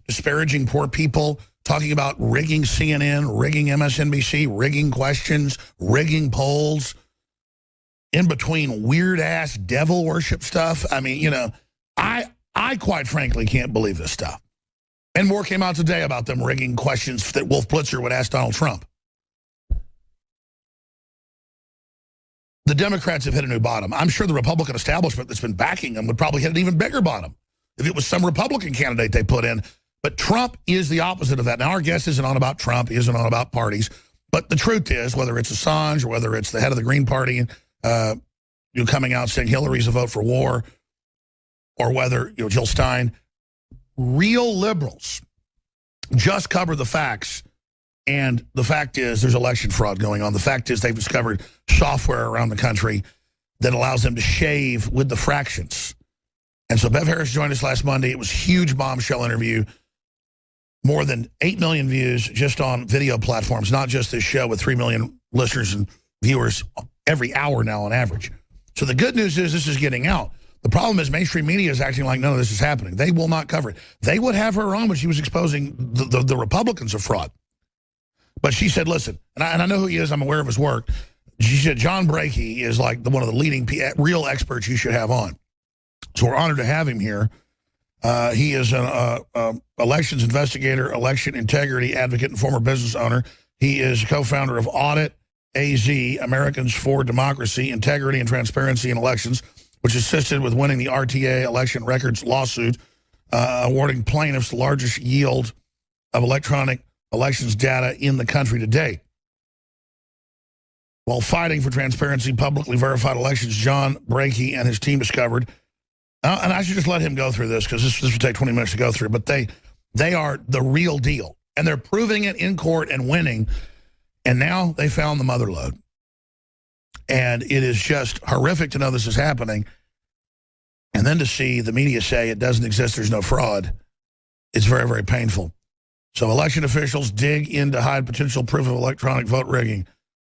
disparaging poor people, talking about rigging CNN, rigging MSNBC, rigging questions, rigging polls, in between weird-ass devil worship stuff. I mean, I quite frankly can't believe this stuff. And more came out today about them rigging questions that Wolf Blitzer would ask Donald Trump. the Democrats have hit a new bottom. I'm sure the Republican establishment that's been backing them would probably hit an even bigger bottom if it was some Republican candidate they put in. But Trump is the opposite of that. Now, our guest isn't on about Trump, isn't on about parties. But the truth is, whether it's Assange or whether it's the head of the Green Party coming out saying Hillary's a vote for war, or whether Jill Stein, real liberals just cover the facts. And the fact is there's election fraud going on. The fact is they've discovered software around the country that allows them to shave with the fractions. And so Bev Harris joined us last Monday. It was a huge bombshell interview. More than 8 million views just on video platforms, not just this show, with 3 million listeners and viewers every hour now on average. So the good news is this is getting out. The problem is mainstream media is acting like none of this is happening. They will not cover it. They would have her on when she was exposing the Republicans of fraud. But she said, listen, and I know who he is. I'm aware of his work. She said, John Brakey is like one of the leading real experts you should have on. So we're honored to have him here. He is an elections investigator, election integrity advocate, and former business owner. He is co-founder of Audit AZ, Americans for Democracy, Integrity, and Transparency in Elections, which assisted with winning the RTA election records lawsuit, awarding plaintiffs the largest yield of electronic elections data in the country to date. While fighting for transparency, publicly verified elections, John Brakey and his team discovered, and I should just let him go through this because this would take 20 minutes to go through, but they are the real deal. And they're proving it in court and winning. And now they found the mother lode. And it is just horrific to know this is happening. And then to see the media say it doesn't exist, there's no fraud, it's very, very painful. So election officials dig in to hide potential proof of electronic vote rigging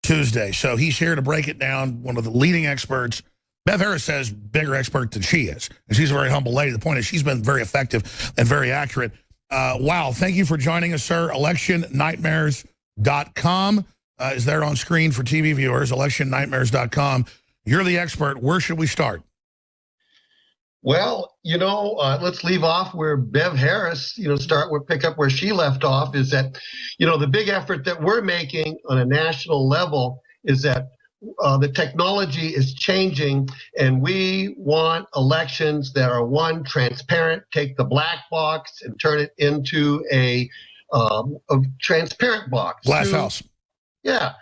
Tuesday. So he's here to break it down, one of the leading experts. Bev Harris says bigger expert than she is. And she's a very humble lady. The point is she's been very effective and very accurate. Wow, thank you for joining us, sir. ElectionNightmares.com is there on screen for TV viewers, ElectionNightmares.com. You're the expert. Where should we start? Well, let's leave off where Bev Harris, pick up where she left off, is that, the big effort that we're making on a national level is that the technology is changing, and we want elections that are, one, transparent, take the black box and turn it into a transparent box. Glass house. Yeah.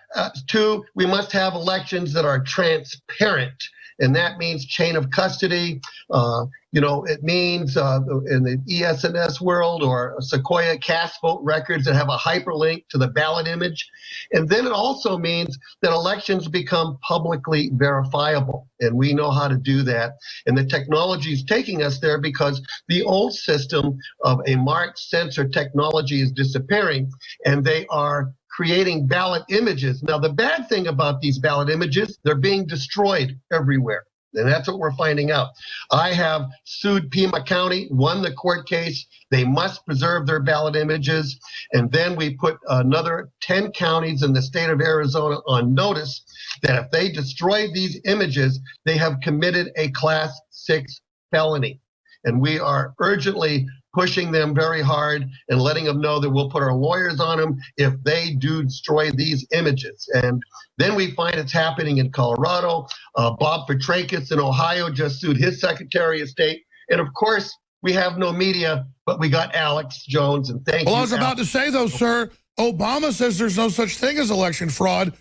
Two, we must have elections that are transparent. And that means chain of custody. It means in the ES&S world or Sequoia cast vote records that have a hyperlink to the ballot image. And then it also means that elections become publicly verifiable. And we know how to do that. And the technology is taking us there because the old system of a marked sensor technology is disappearing, and they are creating ballot images. Now, the bad thing about these ballot images, they're being destroyed everywhere. And that's what we're finding out. I have sued Pima County, won the court case. They must preserve their ballot images. And then we put another 10 counties in the state of Arizona on notice that if they destroy these images, they have committed a Class 6 felony. And we are urgently pushing them very hard and letting them know that we'll put our lawyers on them if they do destroy these images. And then we find it's happening in Colorado. Bob Petrakis in Ohio just sued his Secretary of State. And of course, we have no media, but we got Alex Jones. And thank you. Well, I was about to say, though, sir, Obama says there's no such thing as election fraud,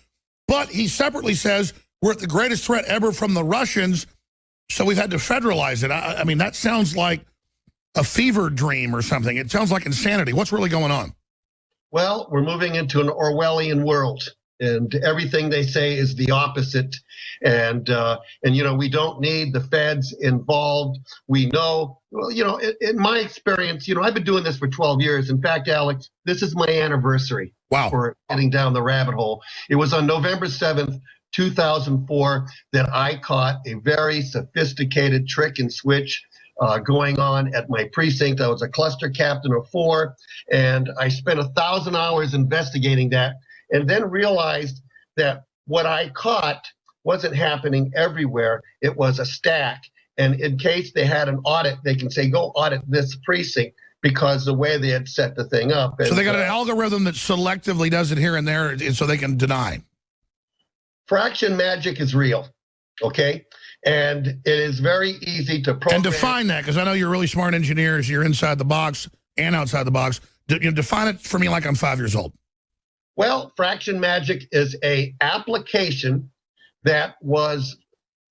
but he separately says we're at the greatest threat ever from the Russians, so we've had to federalize it. I mean, that sounds like a fever dream or something. It sounds like insanity. What's really going on? Well, we're moving into an Orwellian world, and everything they say is the opposite. And we don't need the feds involved. We know, in my experience, I've been doing this for 12 years. In fact, Alex, this is my anniversary. Wow. For getting down the rabbit hole. It was on November 7th, 2004, that I caught a very sophisticated trick and switch going on at my precinct. I was a cluster captain of 4, and I spent 1,000 hours investigating that, and then realized that what I caught wasn't happening everywhere. It was a stack. And in case they had an audit, they can say, go audit this precinct, because the way they had set the thing up. And, so they got an algorithm that selectively does it here and there so they can deny. Fraction magic is real. Okay? And it is very easy to program. And define that, because I know you're really smart engineers. You're inside the box and outside the box. Define it for me like I'm 5 years old. Well, Fraction Magic is a application that was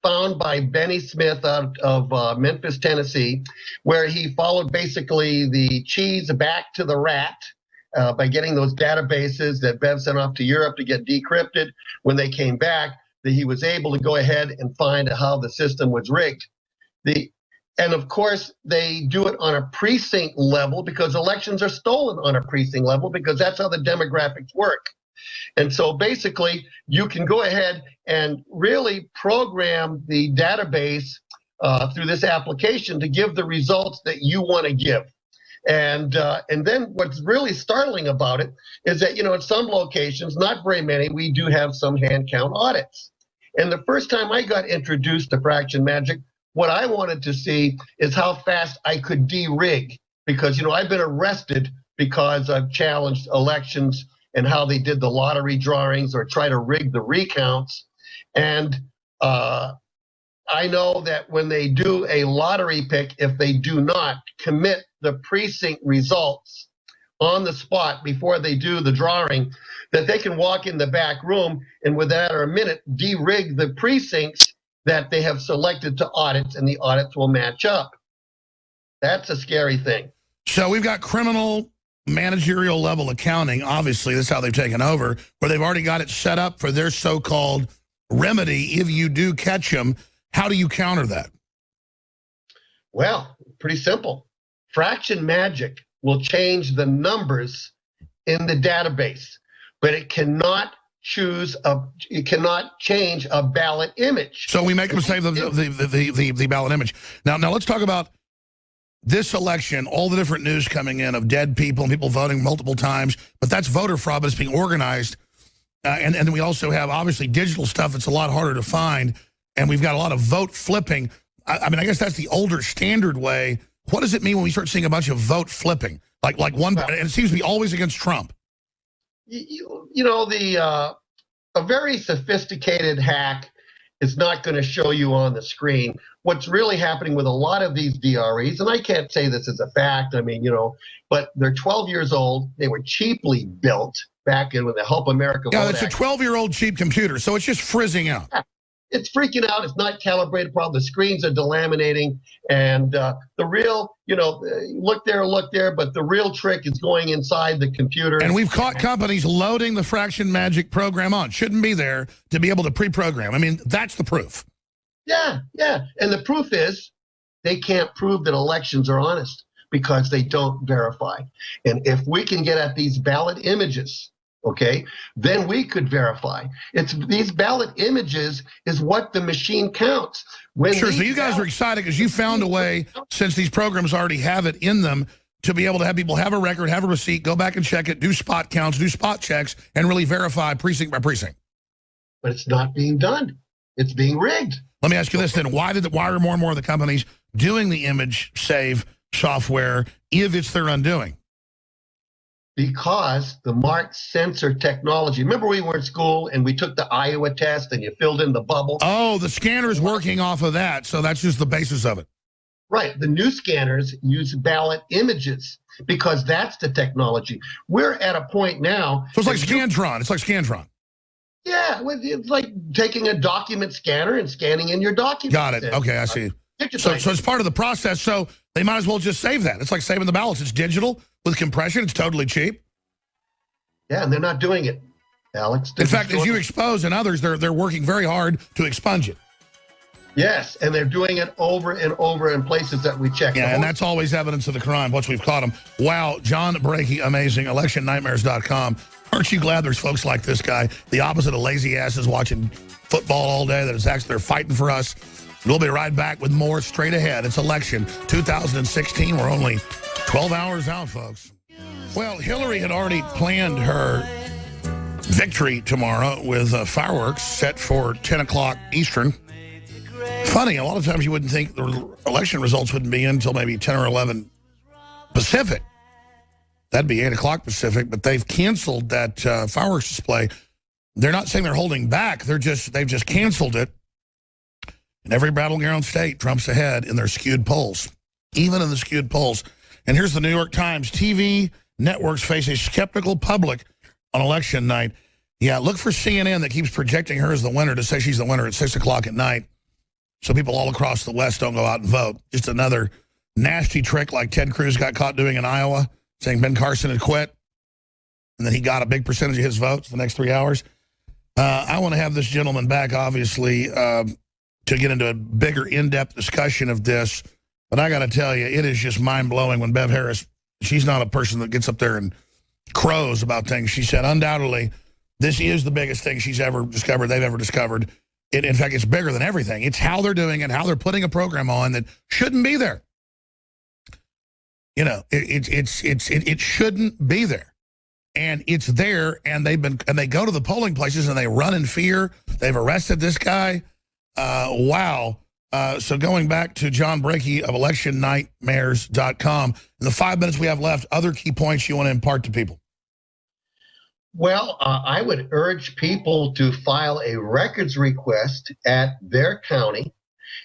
found by Benny Smith out of Memphis, Tennessee, where he followed basically the cheese back to the rat by getting those databases that Bev sent off to Europe to get decrypted. When they came back, that he was able to go ahead and find how the system was rigged. And of course, they do it on a precinct level because elections are stolen on a precinct level because that's how the demographics work. And so basically, you can go ahead and really program the database through this application to give the results that you want to give. And then what's really startling about it is that, in some locations, not very many, we do have some hand count audits. And the first time I got introduced to Fraction Magic, what I wanted to see is how fast I could de-rig. Because, I've been arrested because I've challenged elections and how they did the lottery drawings or try to rig the recounts. And I know that when they do a lottery pick, if they do not commit the precinct results on the spot before they do the drawing, that they can walk in the back room and within a minute de-rig the precincts that they have selected to audit, and the audits will match up. That's a scary thing. So we've got criminal managerial level accounting. Obviously, that's how they've taken over, where they've already got it set up for their so-called remedy. If you do catch them, how do you counter that? Well, pretty simple. Fraction Magic will change the numbers in the database, but it cannot change a ballot image. So we make them save the ballot image. Now let's talk about this election, all the different news coming in of dead people and people voting multiple times, but that's voter fraud, but it's being organized. And then we also have, obviously, digital stuff that's a lot harder to find, and we've got a lot of vote flipping. I mean, I guess that's the older standard way. What does it mean when we start seeing a bunch of vote flipping? Like one, and it seems to be always against Trump. A very sophisticated hack is not going to show you on the screen what's really happening with a lot of these DREs. And I can't say this as a fact. I mean, but they're 12 years old. They were cheaply built back in with the Help America Vote Act. It's a 12-year-old cheap computer, so it's just frizzing out. Yeah. It's freaking out. It's not calibrated properly. The screens are delaminating. And the real, look there, but the real trick is going inside the computer. And we've caught companies loading the Fraction Magic program on. Shouldn't be there to be able to pre-program. I mean, that's the proof. Yeah. And the proof is they can't prove that elections are honest because they don't verify. And if we can get at these ballot images, okay, then we could verify. These ballot images is what the machine counts. Sure, so you guys are excited because you found a way, since these programs already have it in them, to be able to have people have a record, have a receipt, go back and check it, do spot counts, do spot checks, and really verify precinct by precinct. But it's not being done. It's being rigged. Let me ask you this then. Why are more and more of the companies doing the image save software if it's their undoing? Because the mark sensor technology. Remember we were in school and we took the Iowa test and you filled in the bubble? Oh, the scanner's working off of that, so that's just the basis of it. Right. The new scanners use ballot images because that's the technology. We're at a point now. So it's like Scantron. It's like Scantron. Yeah, it's like taking a document scanner and scanning in your document. Got it. Okay, I see. So it's part of the process, so they might as well just save that. It's like saving the ballots. It's digital with compression. It's totally cheap. Yeah, and they're not doing it, Alex. In fact, as you expose and others, they're working very hard to expunge it. Yes, and they're doing it over and over in places that we check. Yeah, and that's always evidence of the crime once we've caught them. Wow, John Brakey, amazing. ElectionNightmares.com. Aren't you glad there's folks like this guy, the opposite of lazy asses watching football all day, that is actually they're fighting for us. We'll be right back with more straight ahead. It's election 2016. We're only 12 hours out, folks. Well, Hillary had already planned her victory tomorrow with fireworks set for 10 o'clock Eastern. Funny, a lot of times you wouldn't think the election results wouldn't be in until maybe 10 or 11 Pacific. That'd be 8 o'clock Pacific, but they've canceled that fireworks display. They're not saying they're holding back. They've just canceled it. In every battleground state, Trump's ahead in their skewed polls, even in the skewed polls. And here's the New York Times. TV networks face a skeptical public on election night. Yeah, look for CNN that keeps projecting her as the winner to say she's the winner at 6 o'clock at night so people all across the West don't go out and vote. Just another nasty trick like Ted Cruz got caught doing in Iowa, saying Ben Carson had quit, and then he got a big percentage of his votes the next 3 hours. I want to have this gentleman back, obviously, to get into a bigger, in-depth discussion of this. But I got to tell you, it is just mind-blowing when Bev Harris, she's not a person that gets up there and crows about things. She said, undoubtedly, this is the biggest thing she's ever discovered, they've ever discovered. In fact, it's bigger than everything. It's how they're doing it, how they're putting a program on that shouldn't be there. You know, it shouldn't be there. And it's there, and they go to the polling places and they run in fear. They've arrested this guy. Wow. So going back to John Brakey of electionnightmares.com, in the 5 minutes we have left, other key points you want to impart to people. Well, I would urge people to file a records request at their county,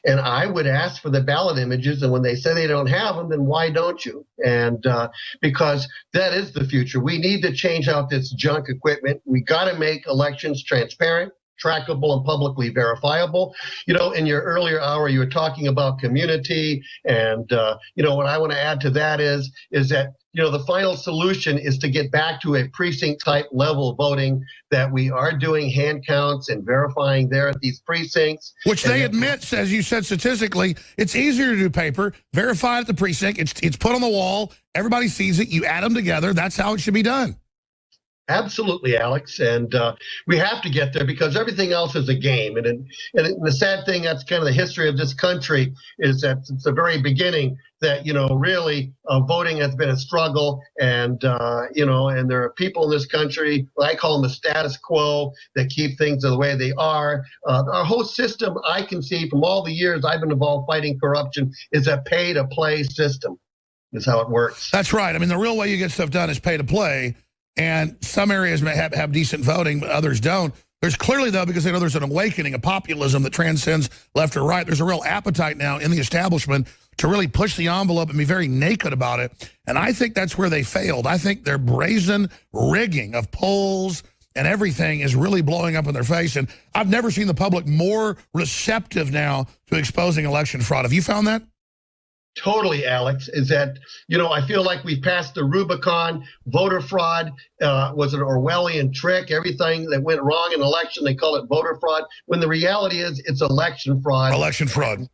and I would ask for the ballot images, and when they say they don't have them, then why don't you? And because that is the future. We need to change out this junk equipment. We got to make elections transparent, trackable, and publicly verifiable. You know, in your earlier hour, you were talking about community, and you know, what I want to add to that is that, you know, the final solution is to get back to a precinct type level voting, that we are doing hand counts and verifying there at these precincts. Which they admit, as you said, statistically, it's easier to do paper, verify at the precinct, it's put on the wall, everybody sees it, you add them together, that's how it should be done. Absolutely, Alex, and we have to get there because everything else is a game. And the sad thing, that's kind of the history of this country, is that since the very beginning that, you know, really voting has been a struggle, and, you know, and there are people in this country, I call them the status quo, that keep things the way they are. Our whole system, I can see from all the years I've been involved fighting corruption, is a pay-to-play system, is how it works. That's right. I mean, the real way you get stuff done is pay to play. And some areas may have decent voting, but others don't. There's clearly, though, because they know there's an awakening, a populism that transcends left or right. There's a real appetite now in the establishment to really push the envelope and be very naked about it. And I think that's where they failed. I think their brazen rigging of polls and everything is really blowing up in their face. And I've never seen the public more receptive now to exposing election fraud. Have you found that? Totally, Alex, is that, you know, I feel like we've passed the Rubicon. Voter fraud was an Orwellian trick. Everything that went wrong in election, they call it voter fraud, when the reality is it's election fraud. Election fraud.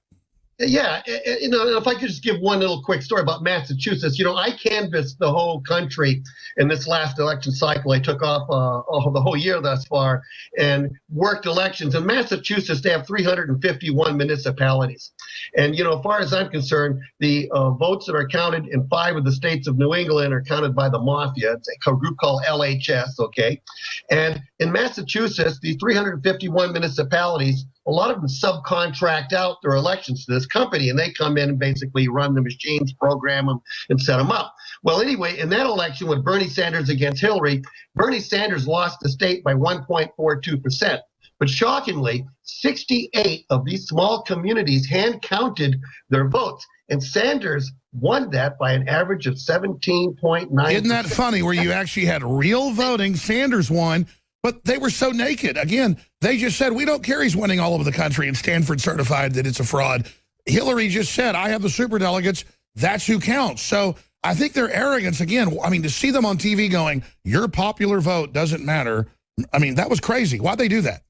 Yeah, you know, if I could just give one little quick story about Massachusetts. You know, I canvassed the whole country in this last election cycle. I took off the whole year thus far and worked elections. In Massachusetts, they have 351 municipalities. And, you know, as far as I'm concerned, the votes that are counted in 5 of the states of New England are counted by the mafia. It's a group called LHS, okay? And in Massachusetts, the 351 municipalities, a lot of them subcontract out their elections to this company, and they come in and basically run the machines, program them, and set them up. Well, anyway, in that election with Bernie Sanders against Hillary, Bernie Sanders lost the state by 1.42%. But shockingly, 68 of these small communities hand-counted their votes, and Sanders won that by an average of 17.9%. Isn't that funny, where you actually had real voting? Sanders won, but they were so naked. Again, they just said, we don't care he's winning all over the country, and Stanford certified that it's a fraud. Hillary just said, I have the superdelegates. That's who counts. So I think their arrogance, again, I mean, to see them on TV going, your popular vote doesn't matter. I mean, that was crazy. Why'd they do that?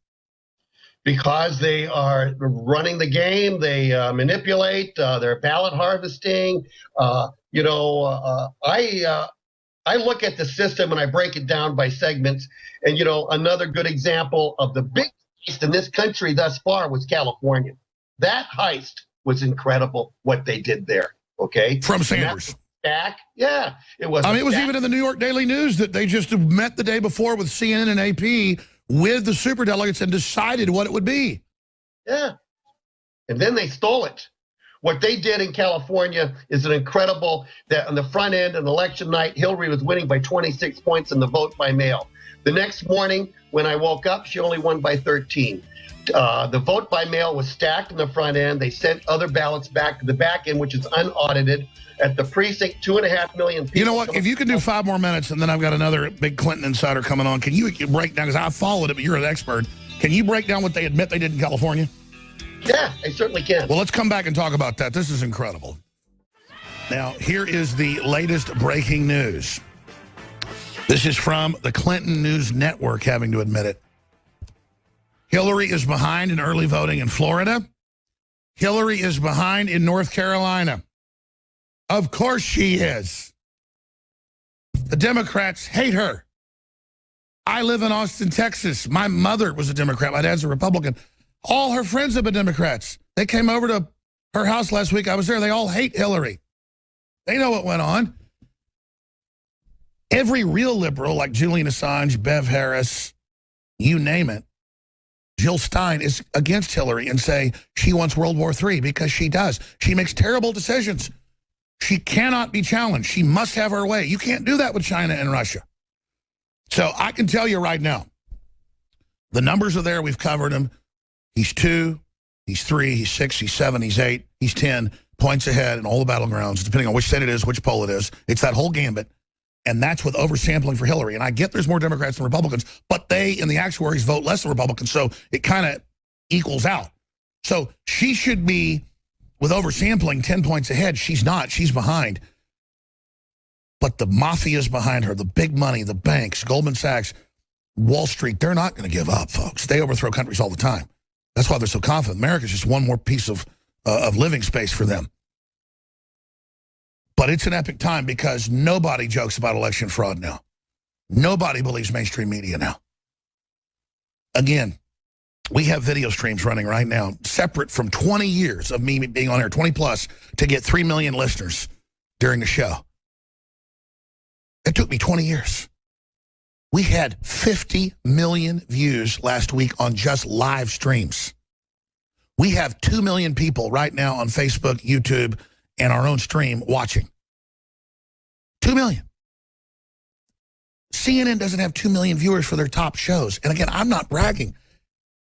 Because they are running the game. They manipulate. They're ballot harvesting. You know, I look at the system and I break it down by segments. And, you know, another good example of the big heist in this country thus far was California. That heist was incredible, what they did there, okay? From Sanders. Back, yeah. It was. I mean, it was even in the New York Daily News that they just met the day before with CNN and AP with the superdelegates and decided what it would be. Yeah. And then they stole it. What they did in California is an incredible, that on the front end of election night, Hillary was winning by 26 points in the vote by mail. The next morning, when I woke up, she only won by 13. The vote by mail was stacked in the front end. They sent other ballots back to the back end, which is unaudited. At the precinct, 2.5 million people. You know what? If you can do 5 more minutes, and then I've got another big Clinton insider coming on, can you break down, because I followed it, but you're an expert. Can you break down what they admit they did in California? Yeah, I certainly can. Well, let's come back and talk about that. This is incredible. Now, here is the latest breaking news. This is from the Clinton News Network having to admit it. Hillary is behind in early voting in Florida. Hillary is behind in North Carolina. Of course she is. The Democrats hate her. I live in Austin, Texas. My mother was a Democrat. My dad's a Republican. All her friends have been Democrats. They came over to her house last week. I was there. They all hate Hillary. They know what went on. Every real liberal, like Julian Assange, Bev Harris, you name it, Jill Stein is against Hillary and say she wants World War III because she does. She makes terrible decisions. She cannot be challenged. She must have her way. You can't do that with China and Russia. So I can tell you right now, the numbers are there. We've covered them. He's 2, he's 3, he's 6, he's 7, he's 8, he's 10 points ahead in all the battlegrounds, depending on which state it is, which poll it is. It's that whole gambit. And that's with oversampling for Hillary. And I get there's more Democrats than Republicans, but they, in the actuaries, vote less than Republicans. So it kind of equals out. So she should be, with oversampling, 10 points ahead. She's not. She's behind. But the mafia's behind her, the big money, the banks, Goldman Sachs, Wall Street, they're not going to give up, folks. They overthrow countries all the time. That's why they're so confident. America's just one more piece of living space for them. But it's an epic time because nobody jokes about election fraud now. Nobody believes mainstream media now. Again, we have video streams running right now, separate from 20 years of me being on air, 20 plus, to get 3 million listeners during the show. It took me 20 years. We had 50 million views last week on just live streams. We have 2 million people right now on Facebook, YouTube, and our own stream watching. 2 million. CNN doesn't have 2 million viewers for their top shows. And again, I'm not bragging.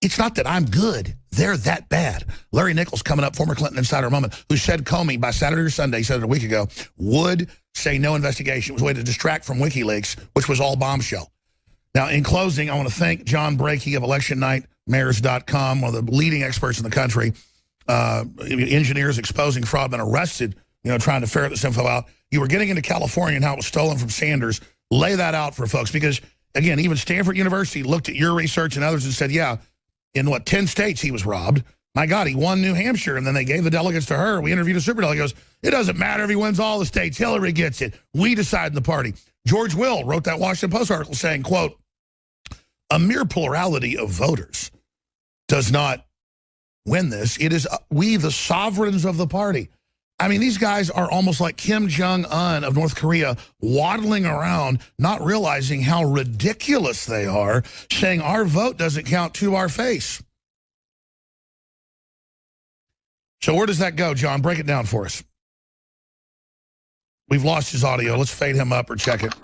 It's not that I'm good. They're that bad. Larry Nichols coming up, former Clinton insider moment, who said Comey by Saturday or Sunday, he said it a week ago, would say no investigation. It was a way to distract from WikiLeaks, which was all bombshell. Now, in closing, I want to thank John Brakey of ElectionNightMares.com, one of the leading experts in the country. Engineers exposing fraud, been arrested, trying to ferret this info out. You were getting into California and how it was stolen from Sanders. Lay that out for folks because, again, even Stanford University looked at your research and others and said, yeah, in 10 states he was robbed. My God, he won New Hampshire, and then they gave the delegates to her. We interviewed a superdelegate. He goes, it doesn't matter if he wins all the states. Hillary gets it. We decide in the party. George Will wrote that Washington Post article saying, quote, a mere plurality of voters does not win this. It is we, the sovereigns of the party. I mean, these guys are almost like Kim Jong-un of North Korea, waddling around, not realizing how ridiculous they are, saying our vote doesn't count to our face. So where does that go, John? Break it down for us. We've lost his audio. Let's fade him up or check it.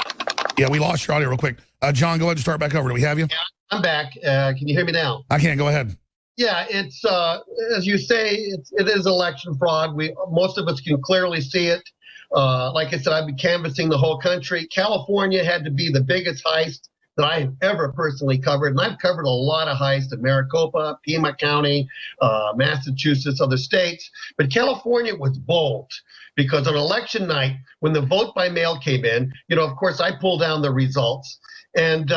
Yeah, we lost your audio real quick. John, go ahead and start back over. Do we have you? Yeah, I'm back. Can you hear me now? I can. Go ahead. Yeah, it's as you say, it is election fraud. Most of us can clearly see it. Like I said, I've been canvassing the whole country. California had to be the biggest heist that I have ever personally covered, and I've covered a lot of heists in Maricopa, Pima County, Massachusetts, other states. But California was bold because on election night, when the vote by mail came in, of course, I pulled down the results, and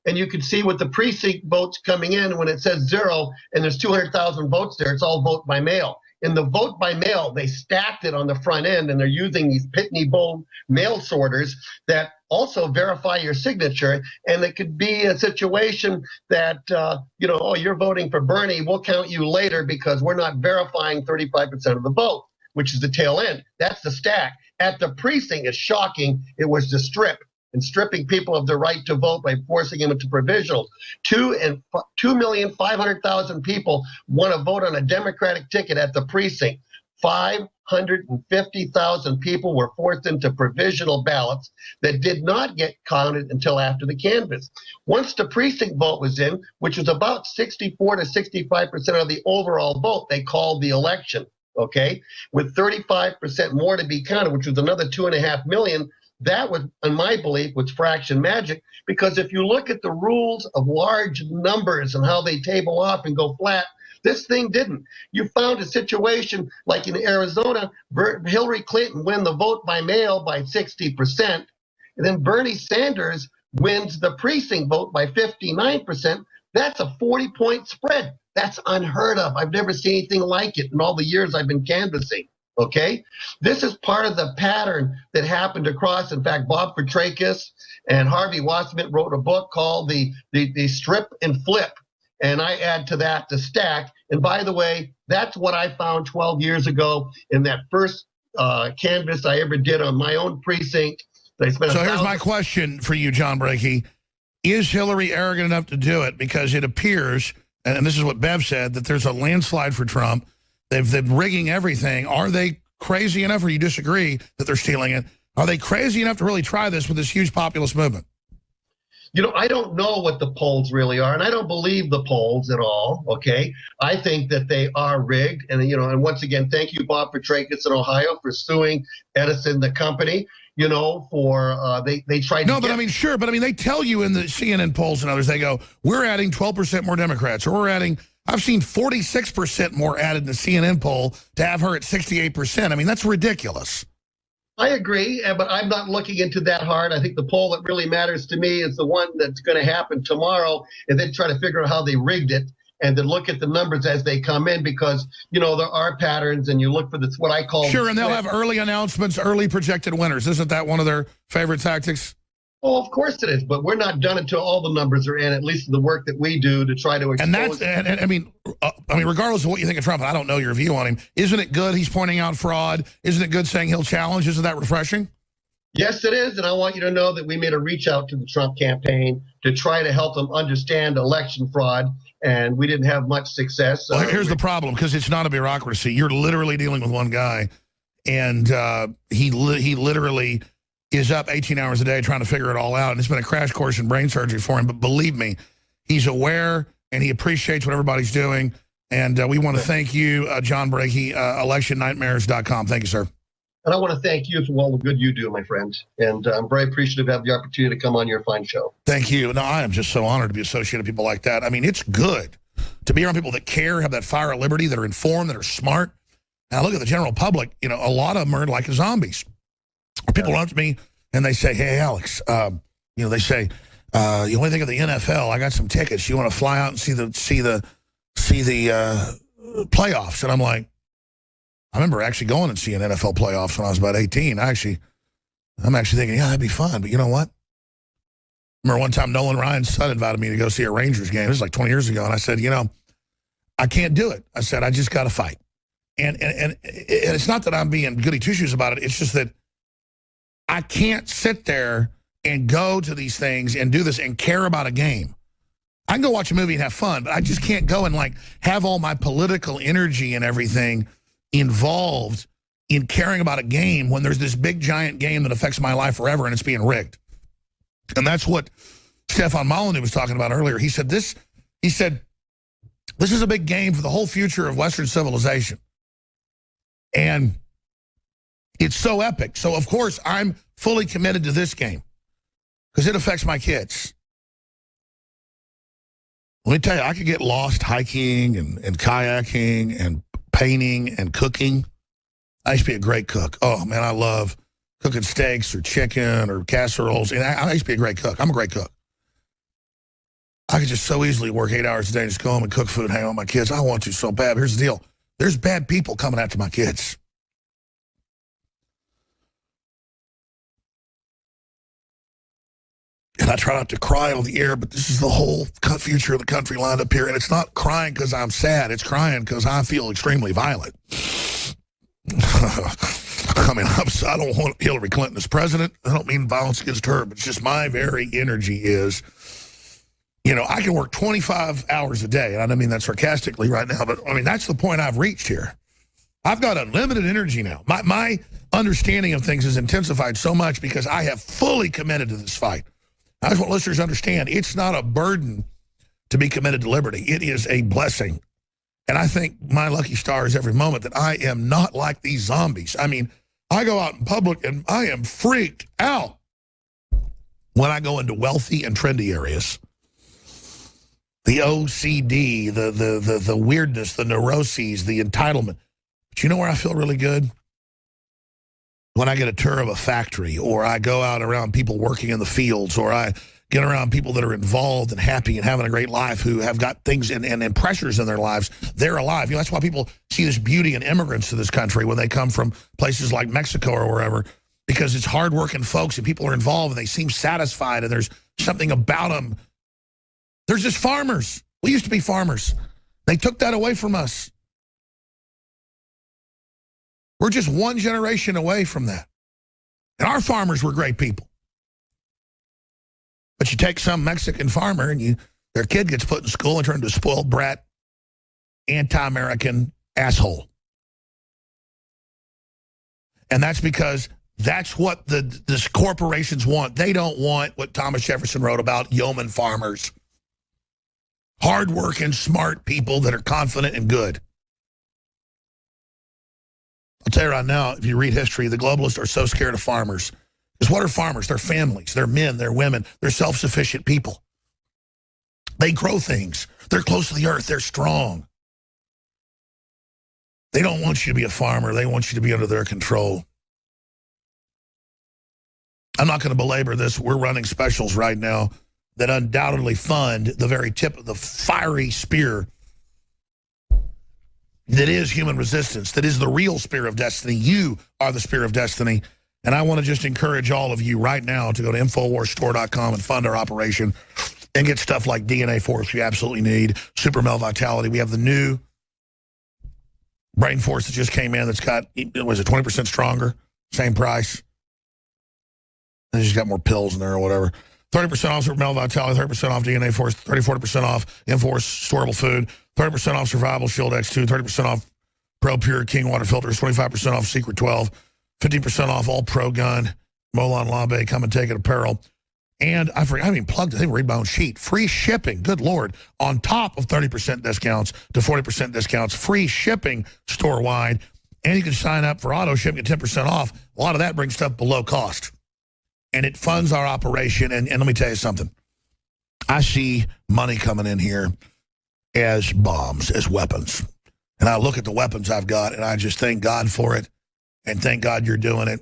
you can see with the precinct votes coming in, when it says 0 and there's 200,000 votes there, it's all vote by mail. In the vote by mail, they stacked it on the front end, and they're using these Pitney Bowes mail sorters that also verify your signature. And it could be a situation that, oh, you're voting for Bernie, we'll count you later because we're not verifying 35% of the vote, which is the tail end. That's the stack. At the precinct, it's shocking. It was the strip. And stripping people of their right to vote by forcing them into provisionals. 2,500,000 people want to vote on a Democratic ticket at the precinct. 550,000 people were forced into provisional ballots that did not get counted until after the canvass. Once the precinct vote was in, which was about 64 to 65% of the overall vote, they called the election, okay? With 35% more to be counted, which was another 2.5 million, that was, in my belief, was fraction magic, because if you look at the rules of large numbers and how they table off and go flat, this thing didn't. You found a situation like in Arizona, Hillary Clinton win the vote by mail by 60%, and then Bernie Sanders wins the precinct vote by 59%. That's a 40-point spread. That's unheard of. I've never seen anything like it in all the years I've been canvassing. Okay? This is part of the pattern that happened across. In fact, Bob Petrakis and Harvey Wasserman wrote a book called the Strip and Flip. And I add to that the stack. And by the way, that's what I found 12 years ago in that first canvass I ever did on my own precinct. So here's my question for you, John Brakey. Is Hillary arrogant enough to do it? Because it appears, and this is what Bev said, that there's a landslide for Trump. They've been rigging everything. Are they crazy enough, or you disagree that they're stealing it? Are they crazy enough to really try this with this huge populist movement? You know, I don't know what the polls really are, and I don't believe the polls at all, okay? I think that they are rigged, and, you know, and once again, thank you, Bob Petrakis in Ohio, for suing Edison, the company, you know, for, they tried to but I mean, sure, but I mean, they tell you in the CNN polls and others, they go, we're adding 12% more Democrats, or we're adding, I've seen 46% more added in the CNN poll to have her at 68%. I mean, that's ridiculous. I agree, but I'm not looking into that hard. I think the poll that really matters to me is the one that's going to happen tomorrow, and then try to figure out how they rigged it, and then look at the numbers as they come in, because, you know, there are patterns, and you look for this, what I call... Sure, and they'll have early announcements, early projected winners. Isn't that one of their favorite tactics? Oh, of course it is, but we're not done until all the numbers are in, at least the work that we do to try to expose... And I mean, regardless of what you think of Trump, and I don't know your view on him, isn't it good he's pointing out fraud? Isn't it good saying he'll challenge? Isn't that refreshing? Yes, it is, and I want you to know that we made a reach out to the Trump campaign to try to help them understand election fraud, and we didn't have much success. Well, here's the problem, because it's not a bureaucracy. You're literally dealing with one guy, and he literally is up 18 hours a day trying to figure it all out, and it's been a crash course in brain surgery for him. But believe me, he's aware, and he appreciates what everybody's doing. And we want to thank you, John Brakey, electionnightmares.com. Thank you, sir. And I want to thank you for all the good you do, my friend. And I'm very appreciative to have the opportunity to come on your fine show. Thank you. No, I am just so honored to be associated with people like that. I mean, it's good to be around people that care, have that fire of liberty, that are informed, that are smart. Now, look at the general public. You know, a lot of them are like zombies. People run up to me and they say, hey, Alex, you know, they say, you only think of the NFL. I got some tickets. You want to fly out and see the playoffs? And I'm like, I remember actually going and seeing NFL playoffs when I was about 18. I'm actually thinking, yeah, that'd be fun. But you know what? I remember one time Nolan Ryan's son invited me to go see a Rangers game. This was like 20 years ago. And I said, you know, I can't do it. I said, I just got to fight. And it's not that I'm being goody two-shoes about it. It's just that I can't sit there and go to these things and do this and care about a game. I can go watch a movie and have fun, but I just can't go and like have all my political energy and everything involved in caring about a game when there's this big giant game that affects my life forever and it's being rigged. And that's what Stefan Molyneux was talking about earlier. He said this is a big game for the whole future of Western civilization. And it's so epic. So, of course, I'm fully committed to this game because it affects my kids. Let me tell you, I could get lost hiking and kayaking and painting and cooking. I used to be a great cook. Oh, man, I love cooking steaks or chicken or casseroles. And I used to be a great cook. I'm a great cook. I could just so easily work 8 hours a day and just go home and cook food and hang out with my kids. I want to so bad. Here's the deal. There's bad people coming after my kids. And I try not to cry on the air, but this is the whole future of the country lined up here. And it's not crying because I'm sad. It's crying because I feel extremely violent. I mean, I don't want Hillary Clinton as president. I don't mean violence against her, but it's just my very energy is, you know, I can work 25 hours a day. And I don't mean that sarcastically right now, but I mean, that's the point I've reached here. I've got unlimited energy now. My understanding of things has intensified so much because I have fully committed to this fight. I just want listeners to understand, it's not a burden to be committed to liberty. It is a blessing. And I think my lucky star is every moment that I am not like these zombies. I mean, I go out in public and I am freaked out when I go into wealthy and trendy areas. The OCD, the weirdness, the neuroses, the entitlement. But you know where I feel really good? When I get a tour of a factory, or I go out around people working in the fields, or I get around people that are involved and happy and having a great life, who have got things and pressures in their lives. They're alive. You know, that's why people see this beauty in immigrants to this country when they come from places like Mexico or wherever, because it's hardworking folks and people are involved and they seem satisfied and there's something about them. They're just farmers. We used to be farmers. They took that away from us. We're just one generation away from that. And our farmers were great people. But you take some Mexican farmer and their kid gets put in school and turned into a spoiled brat, anti-American asshole. And that's because that's what the corporations want. They don't want what Thomas Jefferson wrote about, yeoman farmers. Hardworking, smart people that are confident and good. I'll tell you right now, if you read history, the globalists are so scared of farmers. Because what are farmers? They're families. They're men. They're women. They're self-sufficient people. They grow things. They're close to the earth. They're strong. They don't want you to be a farmer. They want you to be under their control. I'm not going to belabor this. We're running specials right now that undoubtedly fund the very tip of the fiery spear that is human resistance, that is the real spear of destiny. You are the spear of destiny. And I want to just encourage all of you right now to go to InfoWarsStore.com and fund our operation and get stuff like DNA Force you absolutely need, Super Male Vitality. We have the new Brain Force that just came in that's got, was it 20% stronger? Same price. And it's just got more pills in there or whatever. 30% off Super Male Vitality, 30% off DNA Force, 40% off InForce Storable Food, 30% off Survival Shield X2, 30% off Pro Pure King Water Filters, 25% off Secret 12, 15% off all Pro Gun, Molon Labe, Come and Take It apparel. And I haven't even plugged it. I didn't read my own sheet. Free shipping, good Lord, on top of 30% discounts to 40% discounts. Free shipping store-wide. And you can sign up for auto shipping at 10% off. A lot of that brings stuff below cost. And it funds our operation. And let me tell you something. I see money coming in here as bombs, as weapons. And I look at the weapons I've got, and I just thank God for it. And thank God you're doing it.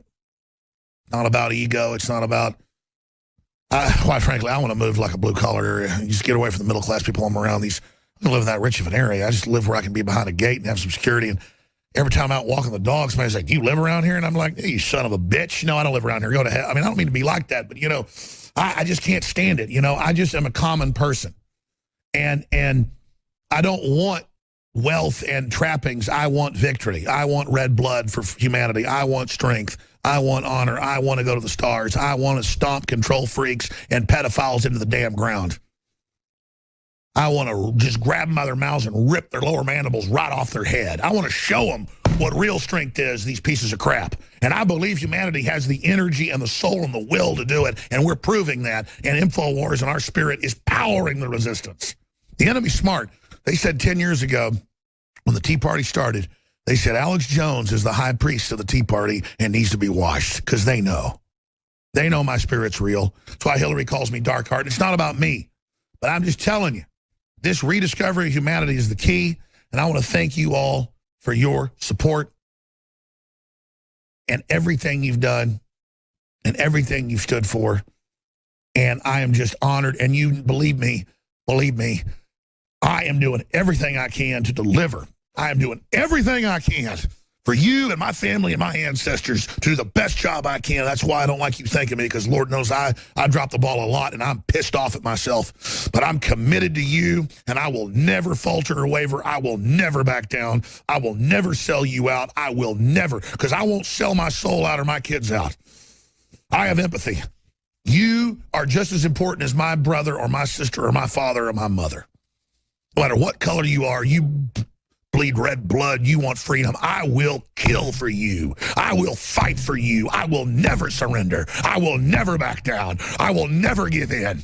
Not about ego. It's not about, quite frankly, I want to move like a blue-collar area. You just get away from the middle-class people I'm around. I don't live in that rich of an area. I just live where I can be behind a gate and have some security. And every time I'm out walking the dog, somebody's like, do you live around here? And I'm like, hey, you son of a bitch. No, I don't live around here. Go to hell. I mean, I don't mean to be like that, but, you know, I just can't stand it. You know, I just am a common person. And I don't want wealth and trappings. I want victory. I want red blood for humanity. I want strength. I want honor. I want to go to the stars. I want to stomp control freaks and pedophiles into the damn ground. I want to just grab them by their mouths and rip their lower mandibles right off their head. I want to show them what real strength is, these pieces of crap. And I believe humanity has the energy and the soul and the will to do it, and we're proving that. And InfoWars and our spirit is powering the resistance. The enemy's smart. They said 10 years ago, when the Tea Party started, they said Alex Jones is the high priest of the Tea Party and needs to be washed, because they know. They know my spirit's real. That's why Hillary calls me dark heart. It's not about me, but I'm just telling you, this rediscovery of humanity is the key, and I want to thank you all for your support and everything you've done and everything you've stood for. And I am just honored, and you believe me, I am doing everything I can to deliver. I am doing everything I can for you and my family and my ancestors to do the best job I can. That's why I don't like you thanking me, because Lord knows I drop the ball a lot, and I'm pissed off at myself. But I'm committed to you, and I will never falter or waver. I will never back down. I will never sell you out. I will never, because I won't sell my soul out or my kids out. I have empathy. You are just as important as my brother or my sister or my father or my mother. No matter what color you are, you bleed red blood. You want freedom. I will kill for you. I will fight for you. I will never surrender. I will never back down. I will never give in.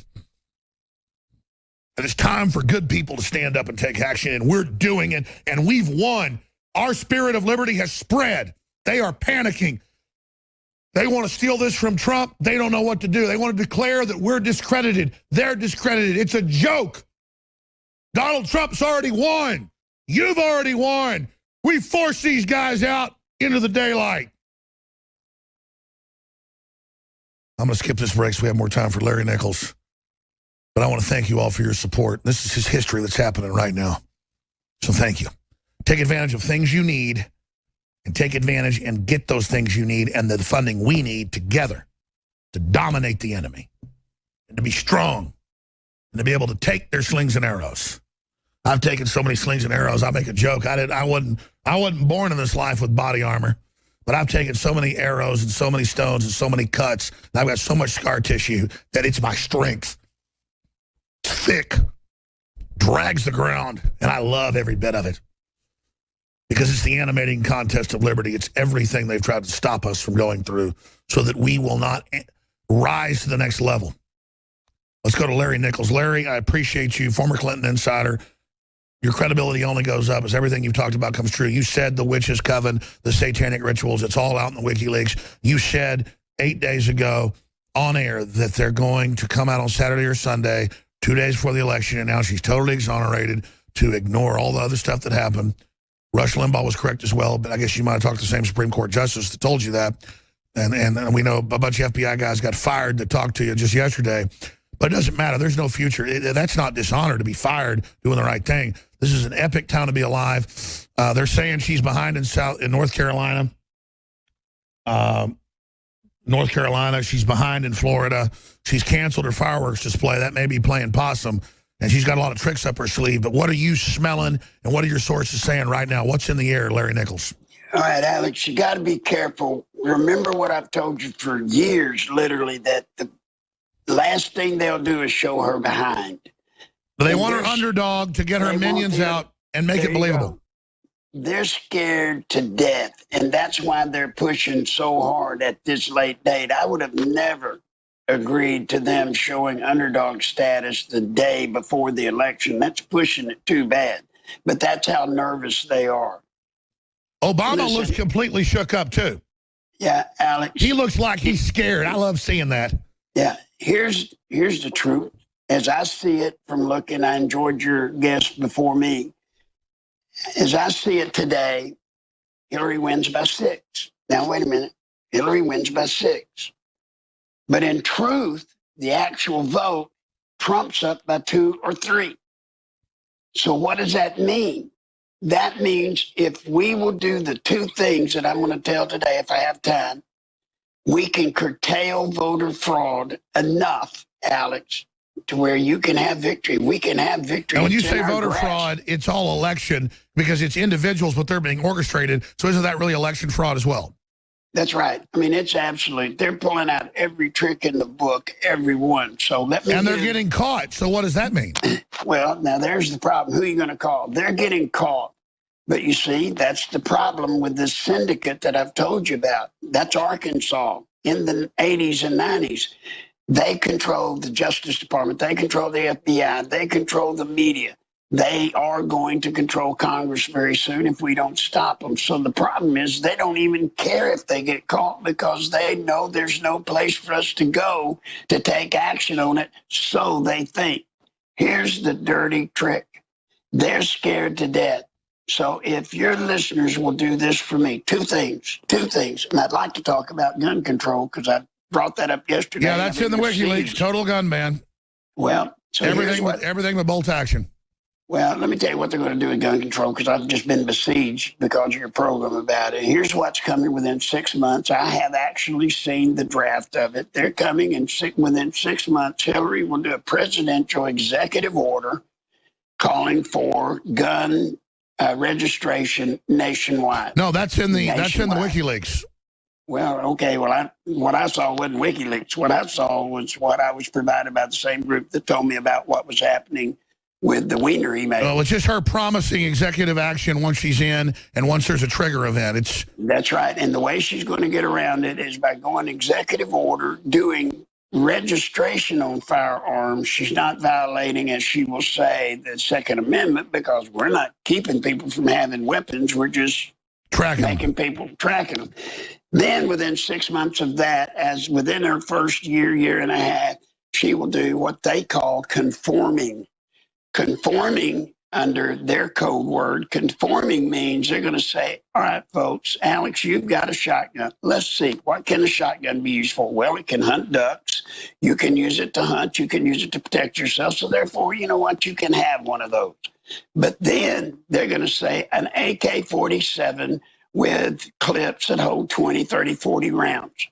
And it's time for good people to stand up and take action, and we're doing it, and we've won. Our spirit of liberty has spread. They are panicking. They want to steal this from Trump. They don't know what to do. They want to declare that we're discredited. They're discredited. It's a joke. Donald Trump's already won. You've already won. We forced these guys out into the daylight. I'm going to skip this break so we have more time for Larry Nichols. But I want to thank you all for your support. This is his history that's happening right now. So thank you. Take advantage of things you need, and take advantage and get those things you need and the funding we need together to dominate the enemy and to be strong and to be able to take their slings and arrows. I've taken so many slings and arrows. I make a joke. I wasn't born in this life with body armor, but I've taken so many arrows and so many stones and so many cuts, and I've got so much scar tissue that it's my strength. It's thick, drags the ground, and I love every bit of it. Because it's the animating contest of liberty. It's everything they've tried to stop us from going through so that we will not rise to the next level. Let's go to Larry Nichols. Larry, I appreciate you, former Clinton insider. Your credibility only goes up as everything you've talked about comes true. You said the witches' coven, the satanic rituals, it's all out in the WikiLeaks. You said 8 days ago on air that they're going to come out on Saturday or Sunday, 2 days before the election, and now she's totally exonerated to ignore all the other stuff that happened. Rush Limbaugh was correct as well, but I guess you might have talked to the same Supreme Court justice that told you that. And we know a bunch of FBI guys got fired that talked to you just yesterday. But it doesn't matter. There's no future. That's not dishonor to be fired doing the right thing. This is an epic time to be alive. They're saying she's behind in North Carolina. North Carolina. She's behind in Florida. She's canceled her fireworks display. That may be playing possum. And she's got a lot of tricks up her sleeve. But what are you smelling, and what are your sources saying right now? What's in the air, Larry Nichols? All right, Alex, you got to be careful. Remember what I've told you for years, literally, that the last thing they'll do is show her behind. But they want her underdog to get her minions out and make it believable. They're scared to death, and that's why they're pushing so hard at this late date. I would have never agreed to them showing underdog status the day before the election. That's pushing it too bad. But that's how nervous they are. Obama looks completely shook up, too. Yeah, Alex. He looks like he's scared. I love seeing that. Yeah, here's the truth. As I see it from looking, I enjoyed your guest before me. As I see it today, Hillary wins by 6. Now, wait a minute. Hillary wins by 6. But in truth, the actual vote, Trump's up by 2 or 3. So what does that mean? That means if we will do the 2 things that I'm going to tell today, if I have time, we can curtail voter fraud enough, Alex, to where you can have victory. We can have victory. And when you say voter fraud, it's all election because it's individuals, but they're being orchestrated. So isn't that really election fraud as well? That's right. I mean, it's absolute. They're pulling out every trick in the book, every one. So let me. And they're getting caught. So what does that mean? Well, now there's the problem. Who are you going to call? They're getting caught. But you see, that's the problem with this syndicate that I've told you about. That's Arkansas in the 80s and 90s. They control the Justice Department. They control the FBI. They control the media. They are going to control Congress very soon if we don't stop them. So the problem is they don't even care if they get caught because they know there's no place for us to go to take action on it. So they think. Here's the dirty trick. They're scared to death. So if your listeners will do this for me, 2 things. And I'd like to talk about gun control because I brought that up yesterday. Yeah, that's in the WikiLeaks, total gun ban. Well, so everything with bolt action. Well, let me tell you what they're going to do with gun control because I've just been besieged because of your program about it. Here's what's coming within 6 months. I have actually seen the draft of it. They're coming within 6 months. Hillary will do a presidential executive order calling for gun registration nationwide. No, that's in the WikiLeaks. Well, okay. Well, what I saw wasn't WikiLeaks. What I saw was what I was provided by the same group that told me about what was happening with the wiener he made. Well, it's just her promising executive action once she's in and once there's a trigger event. That's right. And the way she's going to get around it is by going executive order, doing registration on firearms. She's not violating, as she will say, the Second Amendment, because we're not keeping people from having weapons. We're just making people tracking them. Then within 6 months of that, as within her first year and a half, she will do what they call conforming. Conforming, under their code word, conforming means they're going to say, all right, folks, Alex, you've got a shotgun. Let's see, what can a shotgun be used for? Well, it can hunt ducks. You can use it to hunt. You can use it to protect yourself. So therefore, you know what? You can have one of those. But then they're going to say an AK-47 with clips that hold 20, 30, 40 rounds.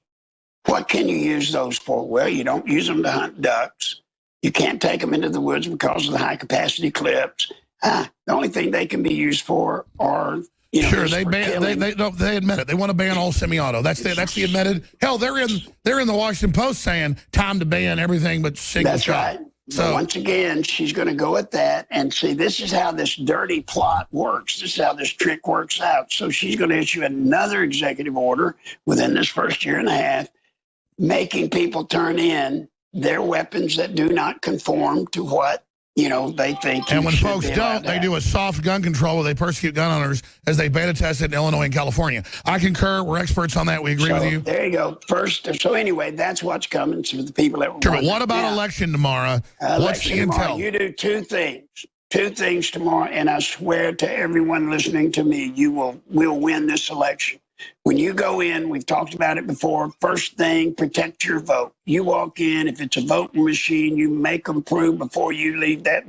What can you use those for? Well, you don't use them to hunt ducks. You can't take them into the woods because of the high-capacity clips. The only thing they can be used for are, you know, sure, they admit it. They want to ban all semi-auto. That's the admitted. Hell, they're in the Washington Post saying time to ban everything but single shot. Right. So once again, she's going to go at that and see, this is how this dirty plot works. This is how this trick works out. So she's going to issue another executive order within this first year and a half, making people turn in their weapons that do not conform to what, you know, they think. And when folks don't, they do a soft gun control where they persecute gun owners, as they beta tested in Illinois and California. I concur. We're experts on that. We agree with you. There you go. So anyway, that's what's coming to the people that. Sure, but what about election tomorrow? What's the intel? You do two things. Two things tomorrow, and I swear to everyone listening to me, we'll win this election. When you go in, we've talked about it before, first thing, protect your vote. You walk in, if it's a voting machine, you make them prove before you leave that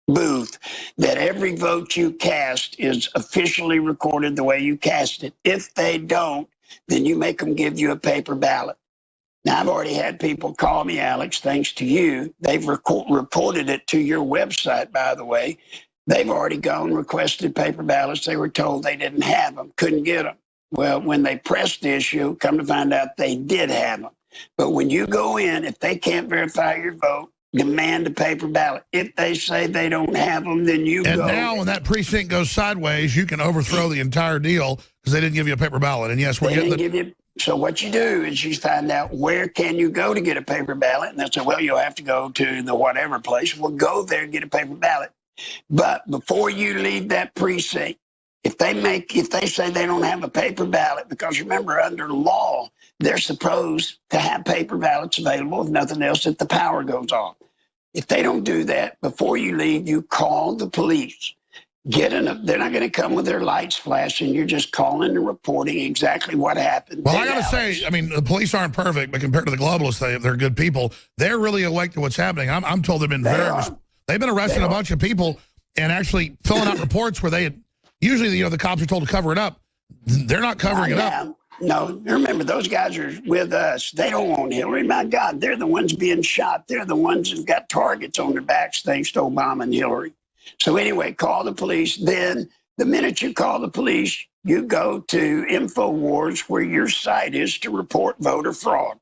booth that every vote you cast is officially recorded the way you cast it. If they don't, then you make them give you a paper ballot. Now, I've already had people call me, Alex, thanks to you. They've reported it to your website, by the way. They've already gone, requested paper ballots. They were told they didn't have them, couldn't get them. Well, when they pressed the issue, come to find out they did have them. But when you go in, if they can't verify your vote, demand a paper ballot. If they say they don't have them, then you go. And now when that precinct goes sideways, you can overthrow the entire deal because they didn't give you a paper ballot. And yes, we're getting So what you do is you find out where can you go to get a paper ballot. And they'll say, well, you'll have to go to the whatever place. Well, go there and get a paper ballot. But before you leave that precinct, if they say they don't have a paper ballot, because remember, under law, they're supposed to have paper ballots available, if nothing else, if the power goes off. If they don't do that, before you leave, you call the police. They're not going to come with their lights flashing. You're just calling and reporting exactly what happened. Well, I got to say, I mean, the police aren't perfect, but compared to the globalists, they're good people. They're really awake to what's happening. I'm told they've been arresting a bunch of people and actually filling out reports where they had. Usually, you know, the cops are told to cover it up. They're not covering it up. No, remember, those guys are with us. They don't want Hillary. My God, they're the ones being shot. They're the ones who've got targets on their backs thanks to Obama and Hillary. So anyway, call the police. Then the minute you call the police, you go to InfoWars, where your site is, to report voter fraud.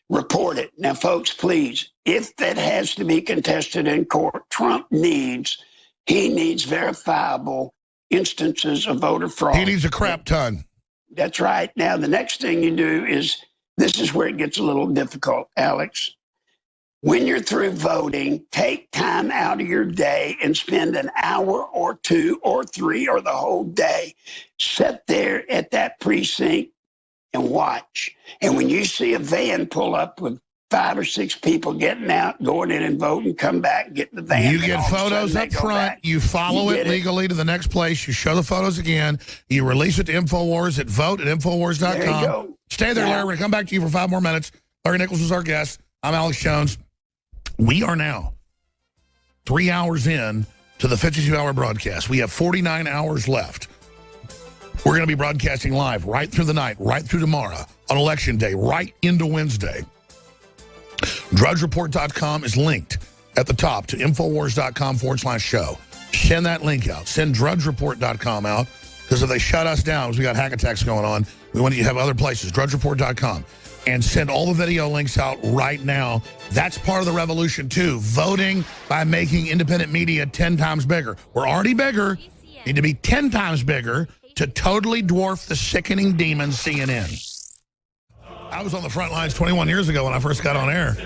Report it. Now, folks, please, if that has to be contested in court, Trump needs verifiable instances of voter fraud. He needs a crap ton. That's right. Now, the next thing you do is, this is where it gets a little difficult, Alex. When you're through voting, take time out of your day and spend an hour or two or three or the whole day. Sit there at that precinct and watch. And when you see a van pull up with 5 or 6 people getting out, going in and voting, come back, get in the van. You get photos up front. You follow it legally to the next place. You show the photos again. You release it to InfoWars at vote@infowars.com. Stay there, Larry. We're going to come back to you for 5 more minutes. Larry Nichols is our guest. I'm Alex Jones. We are now 3 hours in to the 52-hour broadcast. We have 49 hours left. We're going to be broadcasting live right through the night, right through tomorrow, on Election Day, right into Wednesday. DrudgeReport.com is linked at the top to Infowars.com/show. Send that link out. Send DrudgeReport.com out, because if they shut us down, because we got hack attacks going on, we want you to have other places. DrudgeReport.com. and send all the video links out right now. That's part of the revolution, too. Voting by making independent media 10 times bigger. We're already bigger. Need to be 10 times bigger to totally dwarf the sickening demon CNN. I was on the front lines 21 years ago when I first got on air.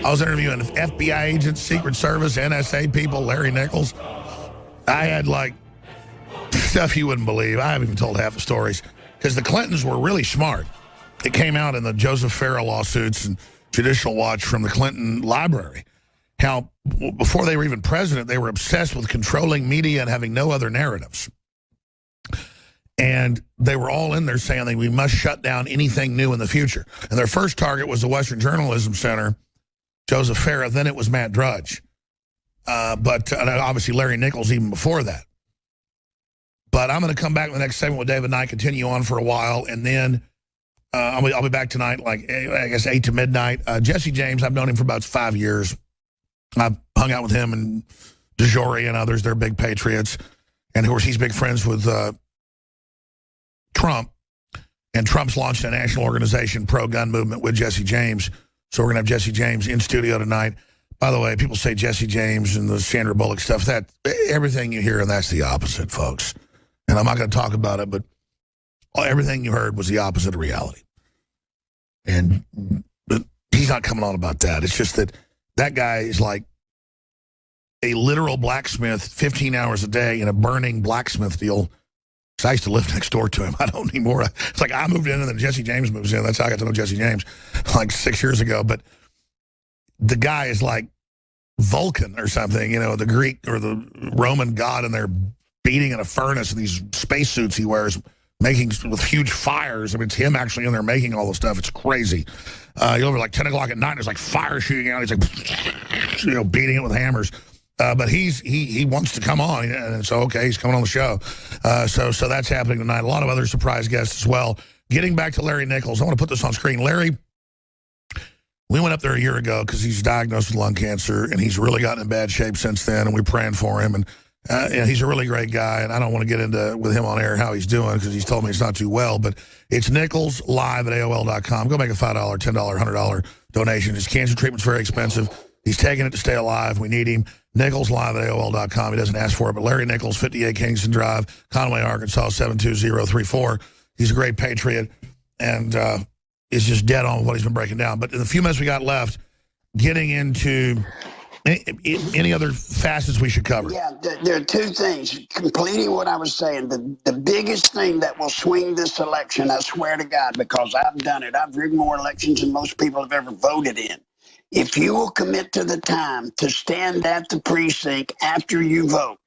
I was interviewing FBI agents, Secret Service, NSA people, Larry Nichols. I had, like, stuff you wouldn't believe. I haven't even told half the stories because the Clintons were really smart. It came out in the Joseph Farah lawsuits and Judicial Watch from the Clinton library. How, before they were even president, they were obsessed with controlling media and having no other narratives. And they were all in there saying that we must shut down anything new in the future. And their first target was the Western Journalism Center, Joseph Farah. Then it was Matt Drudge. But obviously Larry Nichols even before that. But I'm going to come back in the next segment with David Knight, continue on for a while, and then I'll be back tonight, like, I guess, 8 to midnight. Jesse James, I've known him for about 5 years. I've hung out with him and DeJory and others. They're big patriots. And, of course, he's big friends with Trump. And Trump's launched a national organization, pro-gun movement, with Jesse James. So we're going to have Jesse James in studio tonight. By the way, people say Jesse James and the Sandra Bullock stuff. That everything you hear, and that's the opposite, folks. And I'm not going to talk about it, but everything you heard was the opposite of reality. And he's not coming on about that. It's just that that guy is like a literal blacksmith 15 hours a day in a burning blacksmith deal. So I used to live next door to him. I don't anymore. It's like I moved in and then Jesse James moves in. That's how I got to know Jesse James like 6 years ago. But the guy is like Vulcan or something, you know, the Greek or the Roman god, and they're beating in a furnace in these spacesuits he wears, making with huge fires. I mean, it's him actually in there making all the stuff. It's crazy. You're over like 10 o'clock at night, and there's like fire shooting out. He's like, you know, beating it with hammers. But he wants to come on, and so okay, he's coming on the show. So that's happening tonight. A lot of other surprise guests as well. Getting back to Larry Nichols, I want to put this on screen. Larry, we went up there a year ago because he's diagnosed with lung cancer, and he's really gotten in bad shape since then, and we're praying for him. And he's a really great guy, and I don't want to get into with him on air how he's doing because he's told me it's not too well. But it's NicholsLive@AOL.com. Go make a $5, $10, $100 donation. His cancer treatment's very expensive. He's taking it to stay alive. We need him. NicholsLive@AOL.com. He doesn't ask for it, but Larry Nichols, 58 Kingston Drive, Conway, Arkansas, 72034. He's a great patriot, and is just dead on with what he's been breaking down. But in the few minutes we got left, getting into any other facets we should cover? Yeah, there are two things. Completing what I was saying, the biggest thing that will swing this election, I swear to God, because I've done it. I've rigged more elections than most people have ever voted in. If you will commit to the time to stand at the precinct after you vote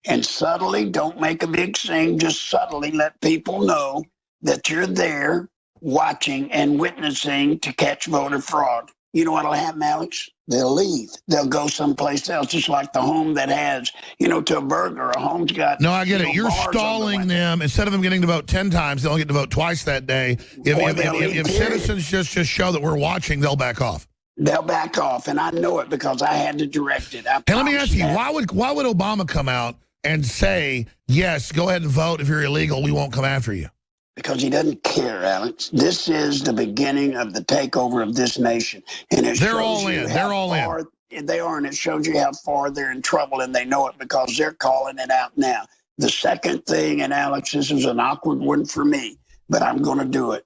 and subtly, don't make a big scene, just subtly let people know that you're there watching and witnessing to catch voter fraud. You know what'll happen, Alex? They'll leave. They'll go someplace else, just like the home that has, you know, to a burger, a home's got... No, I get it. You're stalling them. Instead of them getting to vote 10 times, they'll get to vote twice that day. If citizens just show that we're watching, they'll back off. They'll back off, and I know it because I had to direct it. Hey, let me ask you, why would Obama come out and say, yes, go ahead and vote. If you're illegal, we won't come after you? Because he doesn't care, Alex. This is the beginning of the takeover of this nation. And they're all in. They're all in. They are, and it shows you how far they're in trouble, and they know it because they're calling it out now. The second thing, and Alex, this is an awkward one for me, but I'm going to do it.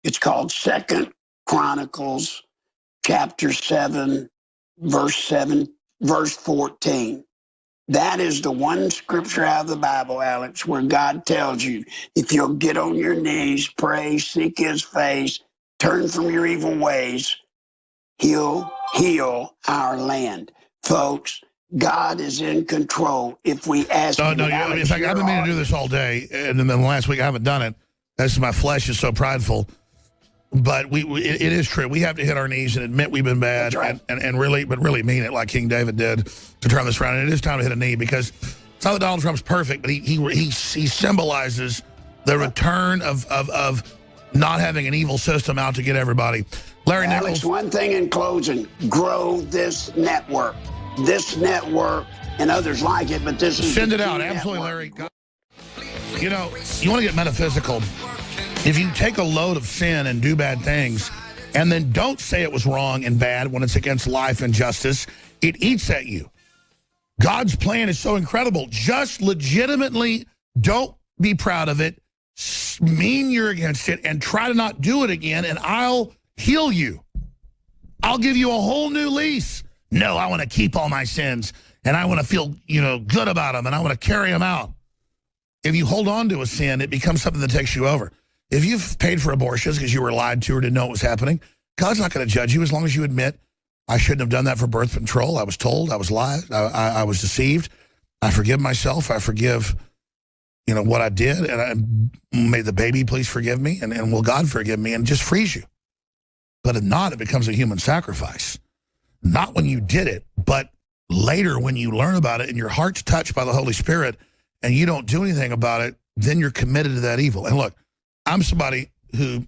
It's called 2 Chronicles, chapter 7, verse 14. That is the one scripture out of the Bible, Alex, where God tells you, if you'll get on your knees, pray, seek his face, turn from your evil ways, he'll heal our land. Folks, God is in control if we ask him. In fact, I've been meaning to do this all day, and then the last week I haven't done it. That's my flesh is so prideful. But it is true. We have to hit our knees and admit we've been bad, right, and really mean it like King David did to turn this around. And it is time to hit a knee because it's not that Donald Trump's perfect, but he symbolizes the return of not having an evil system out to get everybody. Larry Nichols. One thing in closing: grow this network and others like it. But this is send it out. Absolutely, Larry. You know, you want to get metaphysical. If you take a load of sin and do bad things, and then don't say it was wrong and bad when it's against life and justice, it eats at you. God's plan is so incredible. Just legitimately don't be proud of it, mean you're against it, and try to not do it again, and I'll heal you. I'll give you a whole new lease. No, I want to keep all my sins, and I want to feel, good about them, and I want to carry them out. If you hold on to a sin, it becomes something that takes you over. If you've paid for abortions because you were lied to or didn't know what was happening, God's not going to judge you as long as you admit, I shouldn't have done that for birth control. I was told, I was lied, I was deceived. I forgive myself. I forgive, what I did, and may the baby please forgive me, and will God forgive me, and just frees you. But if not, it becomes a human sacrifice. Not when you did it, but later when you learn about it and your heart's touched by the Holy Spirit and you don't do anything about it, then you're committed to that evil. And look, I'm somebody who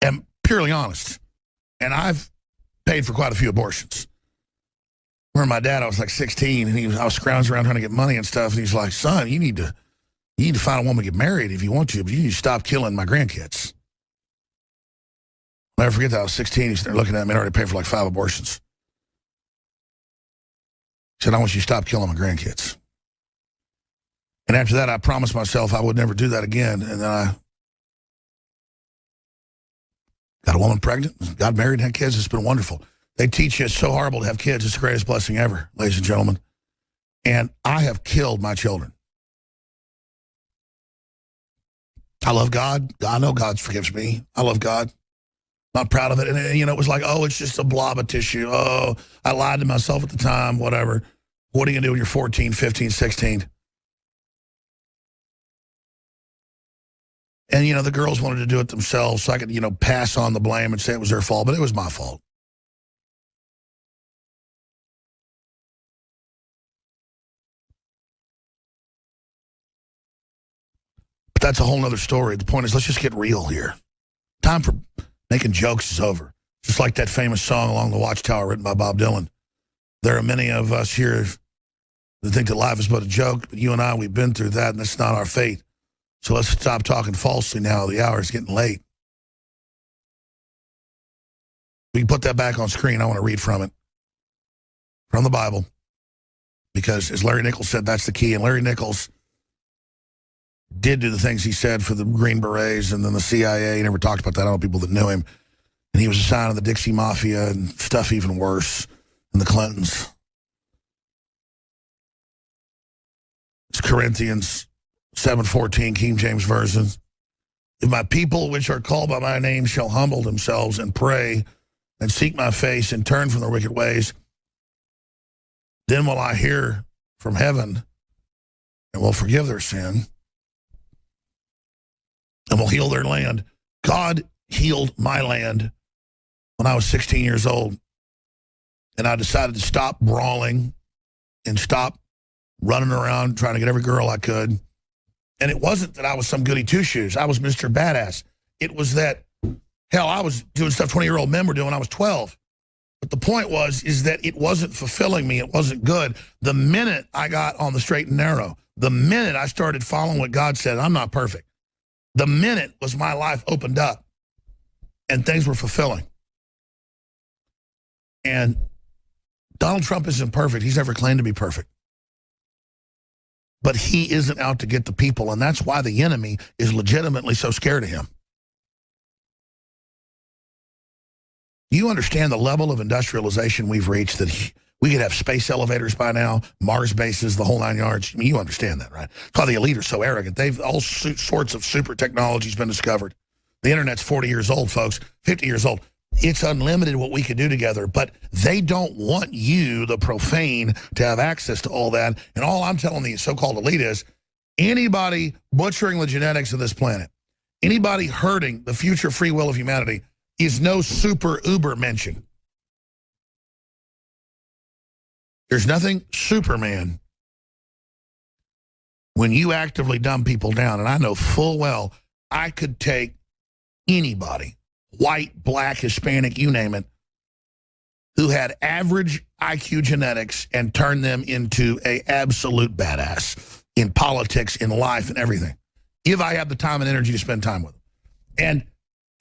am purely honest, and I've paid for quite a few abortions. Where my dad, I was like 16, and I was scrounging around trying to get money and stuff, and he's like, son, you need to find a woman to get married if you want to, but you need to stop killing my grandkids. I'll never forget that. I was 16. He's there looking at me and already paid for like 5 abortions. He said, I want you to stop killing my grandkids. And after that, I promised myself I would never do that again. And then I got a woman pregnant, got married, and had kids. It's been wonderful. They teach you it's so horrible to have kids. It's the greatest blessing ever, ladies and gentlemen. And I have killed my children. I love God. I know God forgives me. I love God. Not proud of it. And it was like, oh, it's just a blob of tissue. Oh, I lied to myself at the time, whatever. What are you going to do when you're 14, 15, 16? And, the girls wanted to do it themselves so I could, pass on the blame and say it was their fault, but it was my fault. But that's a whole nother story. The point is, let's just get real here. Time for making jokes is over. Just like that famous song Along the Watchtower written by Bob Dylan. There are many of us here that think that life is but a joke, but you and I, we've been through that, and that's not our fate. So let's stop talking falsely now. The hour is getting late. We can put that back on screen. I want to read from it. From the Bible. Because as Larry Nichols said, that's the key. And Larry Nichols did do the things he said for the Green Berets and then the CIA. He never talked about that. I know people that knew him. And he was a sign of the Dixie Mafia and stuff even worse than the Clintons. It's Corinthians 7:14, King James Version. If my people which are called by my name shall humble themselves and pray and seek my face and turn from their wicked ways, then will I hear from heaven and will forgive their sin and will heal their land. God healed my land when I was 16 years old, and I decided to stop brawling and stop running around trying to get every girl I could. And it wasn't that I was some goody two-shoes. I was Mr. Badass. It was that, hell, I was doing stuff 20-year-old men were doing when I was 12. But the point is that it wasn't fulfilling me. It wasn't good. The minute I got on the straight and narrow, the minute I started following what God said, I'm not perfect. The minute was my life opened up and things were fulfilling. And Donald Trump isn't perfect. He's never claimed to be perfect. But he isn't out to get the people, and that's why the enemy is legitimately so scared of him. You understand the level of industrialization we've reached, that we could have space elevators by now, Mars bases, the whole 9 yards. I mean, you understand that, right? That's why the elite are so arrogant. All sorts of super technology's been discovered. The internet's 40 years old, folks, 50 years old. It's unlimited what we could do together, but they don't want you, the profane, to have access to all that. And all I'm telling the so-called elite is, anybody butchering the genetics of this planet, anybody hurting the future free will of humanity is no super uber mention. There's nothing Superman when you actively dumb people down. And I know full well I could take anybody, white, black, Hispanic, you name it, who had average IQ genetics and turn them into an absolute badass in politics, in life, and everything, if I have the time and energy to spend time with them. And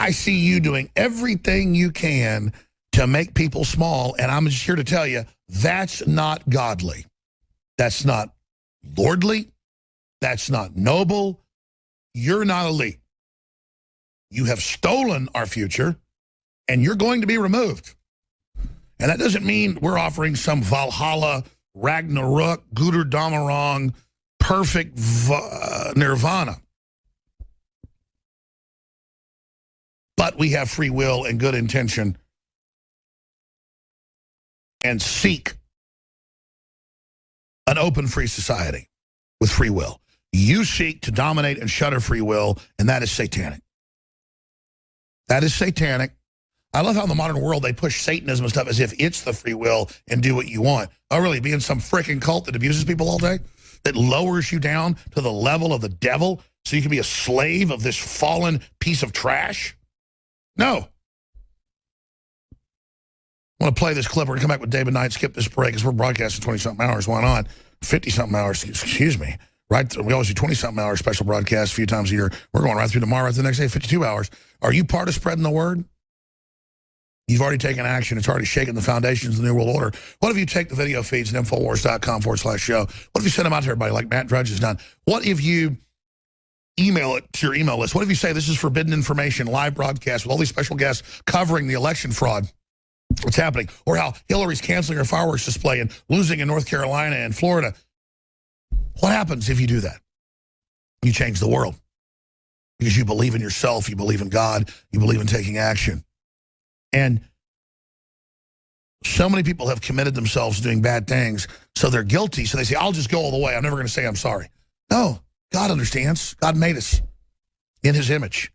I see you doing everything you can to make people small, and I'm just here to tell you, that's not godly. That's not lordly. That's not noble. You're not elite. You have stolen our future, and you're going to be removed. And that doesn't mean we're offering some Valhalla, Ragnarok, Guder Damarong, perfect nirvana. But we have free will and good intention and seek an open, free society with free will. You seek to dominate and shutter free will, and that is satanic. That is satanic. I love how in the modern world they push Satanism and stuff as if it's the free will and do what you want. Oh, really? Being some freaking cult that abuses people all day? That lowers you down to the level of the devil so you can be a slave of this fallen piece of trash? No. I want to play this clip. We're going to come back with David Knight, skip this break, because we're broadcasting 20-something hours. Why not? 50-something hours, excuse me. Right? We always do 20-something hours special broadcasts a few times a year. We're going right through tomorrow, right the next day, 52 hours. Are you part of spreading the word? You've already taken action. It's already shaken the foundations of the New World Order. What if you take the video feeds at Infowars.com/show? What if you send them out to everybody like Matt Drudge has done? What if you email it to your email list? What if you say this is forbidden information, live broadcast with all these special guests covering the election fraud? What's happening? Or how Hillary's canceling her fireworks display and losing in North Carolina and Florida. What happens if you do that? You change the world. Because you believe in yourself, you believe in God, you believe in taking action. And so many people have committed themselves to doing bad things, so they're guilty, so they say, I'll just go all the way. I'm never going to say I'm sorry. No, God understands. God made us in his image.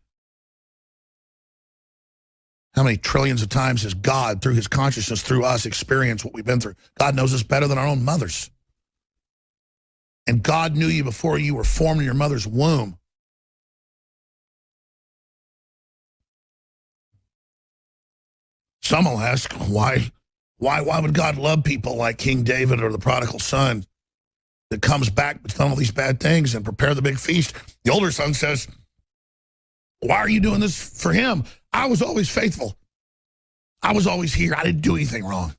How many trillions of times has God, through his consciousness, through us, experienced what we've been through? God knows us better than our own mothers. And God knew you before you were formed in your mother's womb. Some will ask, why would God love people like King David or the prodigal son that comes back with all these bad things and prepare the big feast? The older son says, why are you doing this for him? I was always faithful. I was always here. I didn't do anything wrong.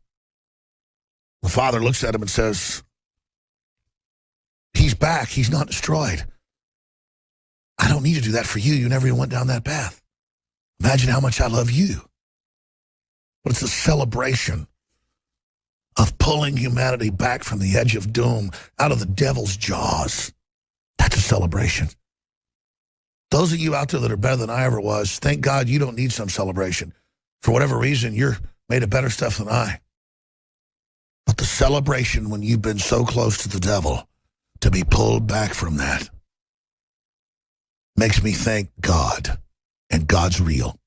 The father looks at him and says, he's back. He's not destroyed. I don't need to do that for you. You never even went down that path. Imagine how much I love you. But it's a celebration of pulling humanity back from the edge of doom, out of the devil's jaws. That's a celebration. Those of you out there that are better than I ever was, thank God you don't need some celebration. For whatever reason, you're made of better stuff than I. But the celebration when you've been so close to the devil, to be pulled back from that, makes me thank God, and God's real.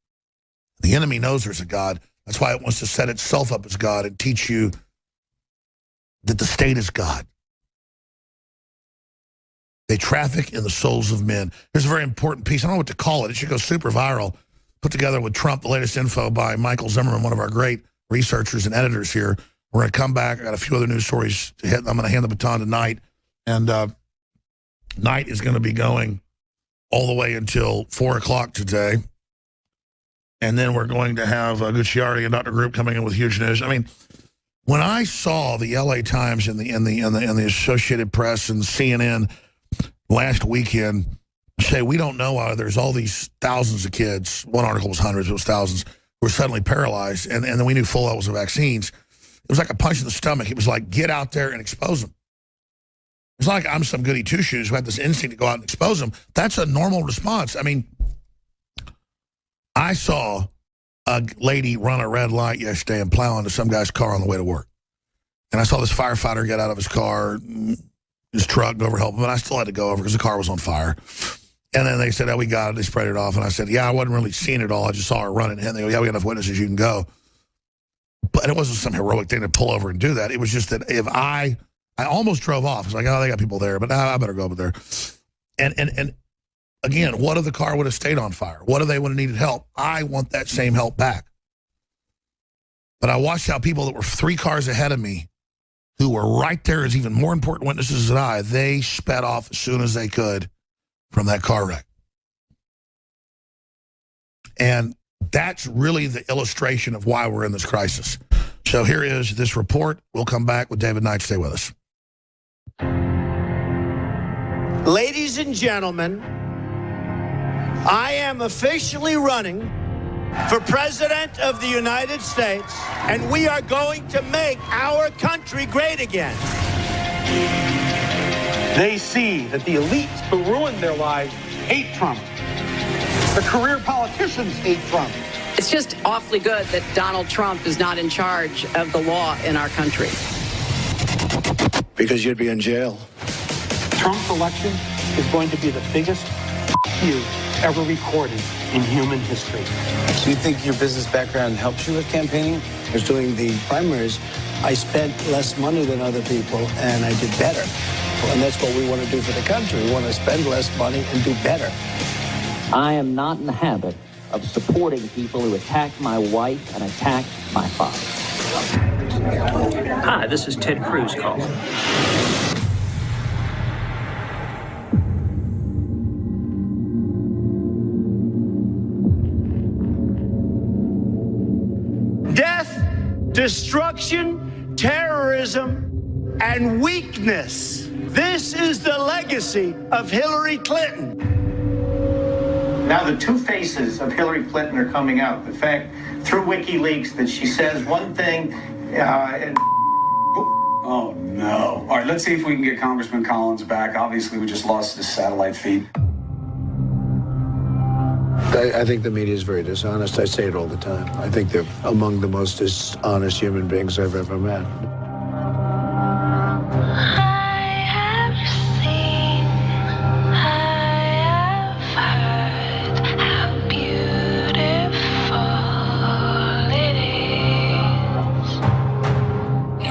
The enemy knows there's a God. That's why it wants to set itself up as God and teach you that the state is God. They traffic in the souls of men. Here's a very important piece. I don't know what to call it. It should go super viral. Put together with Trump, the latest info by Michael Zimmerman, one of our great researchers and editors here. We're going to come back. I got a few other news stories to hit. I'm going to hand the baton to Knight. And Knight is going to be going all the way until 4 o'clock today. And then we're going to have Gucciardi and Dr. Group coming in with huge news. I mean, when I saw the LA Times and the Associated Press and CNN last weekend say, we don't know why there's all these thousands of kids, one article was hundreds, it was thousands, who were suddenly paralyzed, and then we knew full well it was the vaccines. It was like a punch in the stomach. It was like, get out there and expose them. It's like I'm some goody two-shoes who had this instinct to go out and expose them. That's a normal response. I mean, I saw a lady run a red light yesterday and plow into some guy's car on the way to work. And I saw this firefighter get out of his car, his truck, go over help him, and I still had to go over because the car was on fire. And then they said, oh, we got it. They sprayed it off. And I said, yeah, I wasn't really seeing it all. I just saw her running. And they go, yeah, we got enough witnesses. You can go. But it wasn't some heroic thing to pull over and do that. It was just that if I almost drove off. I was like, oh, they got people there, but I better go over there. And again, what if the car would have stayed on fire? What if they would have needed help? I want that same help back. But I watched how people that were 3 cars ahead of me, who were right there as even more important witnesses than I, they sped off as soon as they could from that car wreck. And that's really the illustration of why we're in this crisis. So here is this report. We'll come back with David Knight. Stay with us. Ladies and gentlemen, I am officially running for President of the United States, and we are going to make our country great again. They see that the elites who ruined their lives hate Trump. The career politicians hate Trump. It's just awfully good that Donald Trump is not in charge of the law in our country. Because you'd be in jail. Trump's election is going to be the biggest you ever recorded in human history. Do you think your business background helps you with campaigning? I was doing the primaries. I spent less money than other people, and I did better. And that's what we want to do for the country. We want to spend less money and do better. I am not in the habit of supporting people who attack my wife and attack my father. Hi, this is Ted Cruz calling. Death, destruction, terrorism, and weakness. This is the legacy of Hillary Clinton. Now the two faces of Hillary Clinton are coming out. The fact through WikiLeaks that she says one thing and... Oh, no. All right, let's see if we can get Congressman Collins back. Obviously, we just lost his satellite feed. I think the media is very dishonest. I say it all the time. I think they're among the most dishonest human beings I've ever met.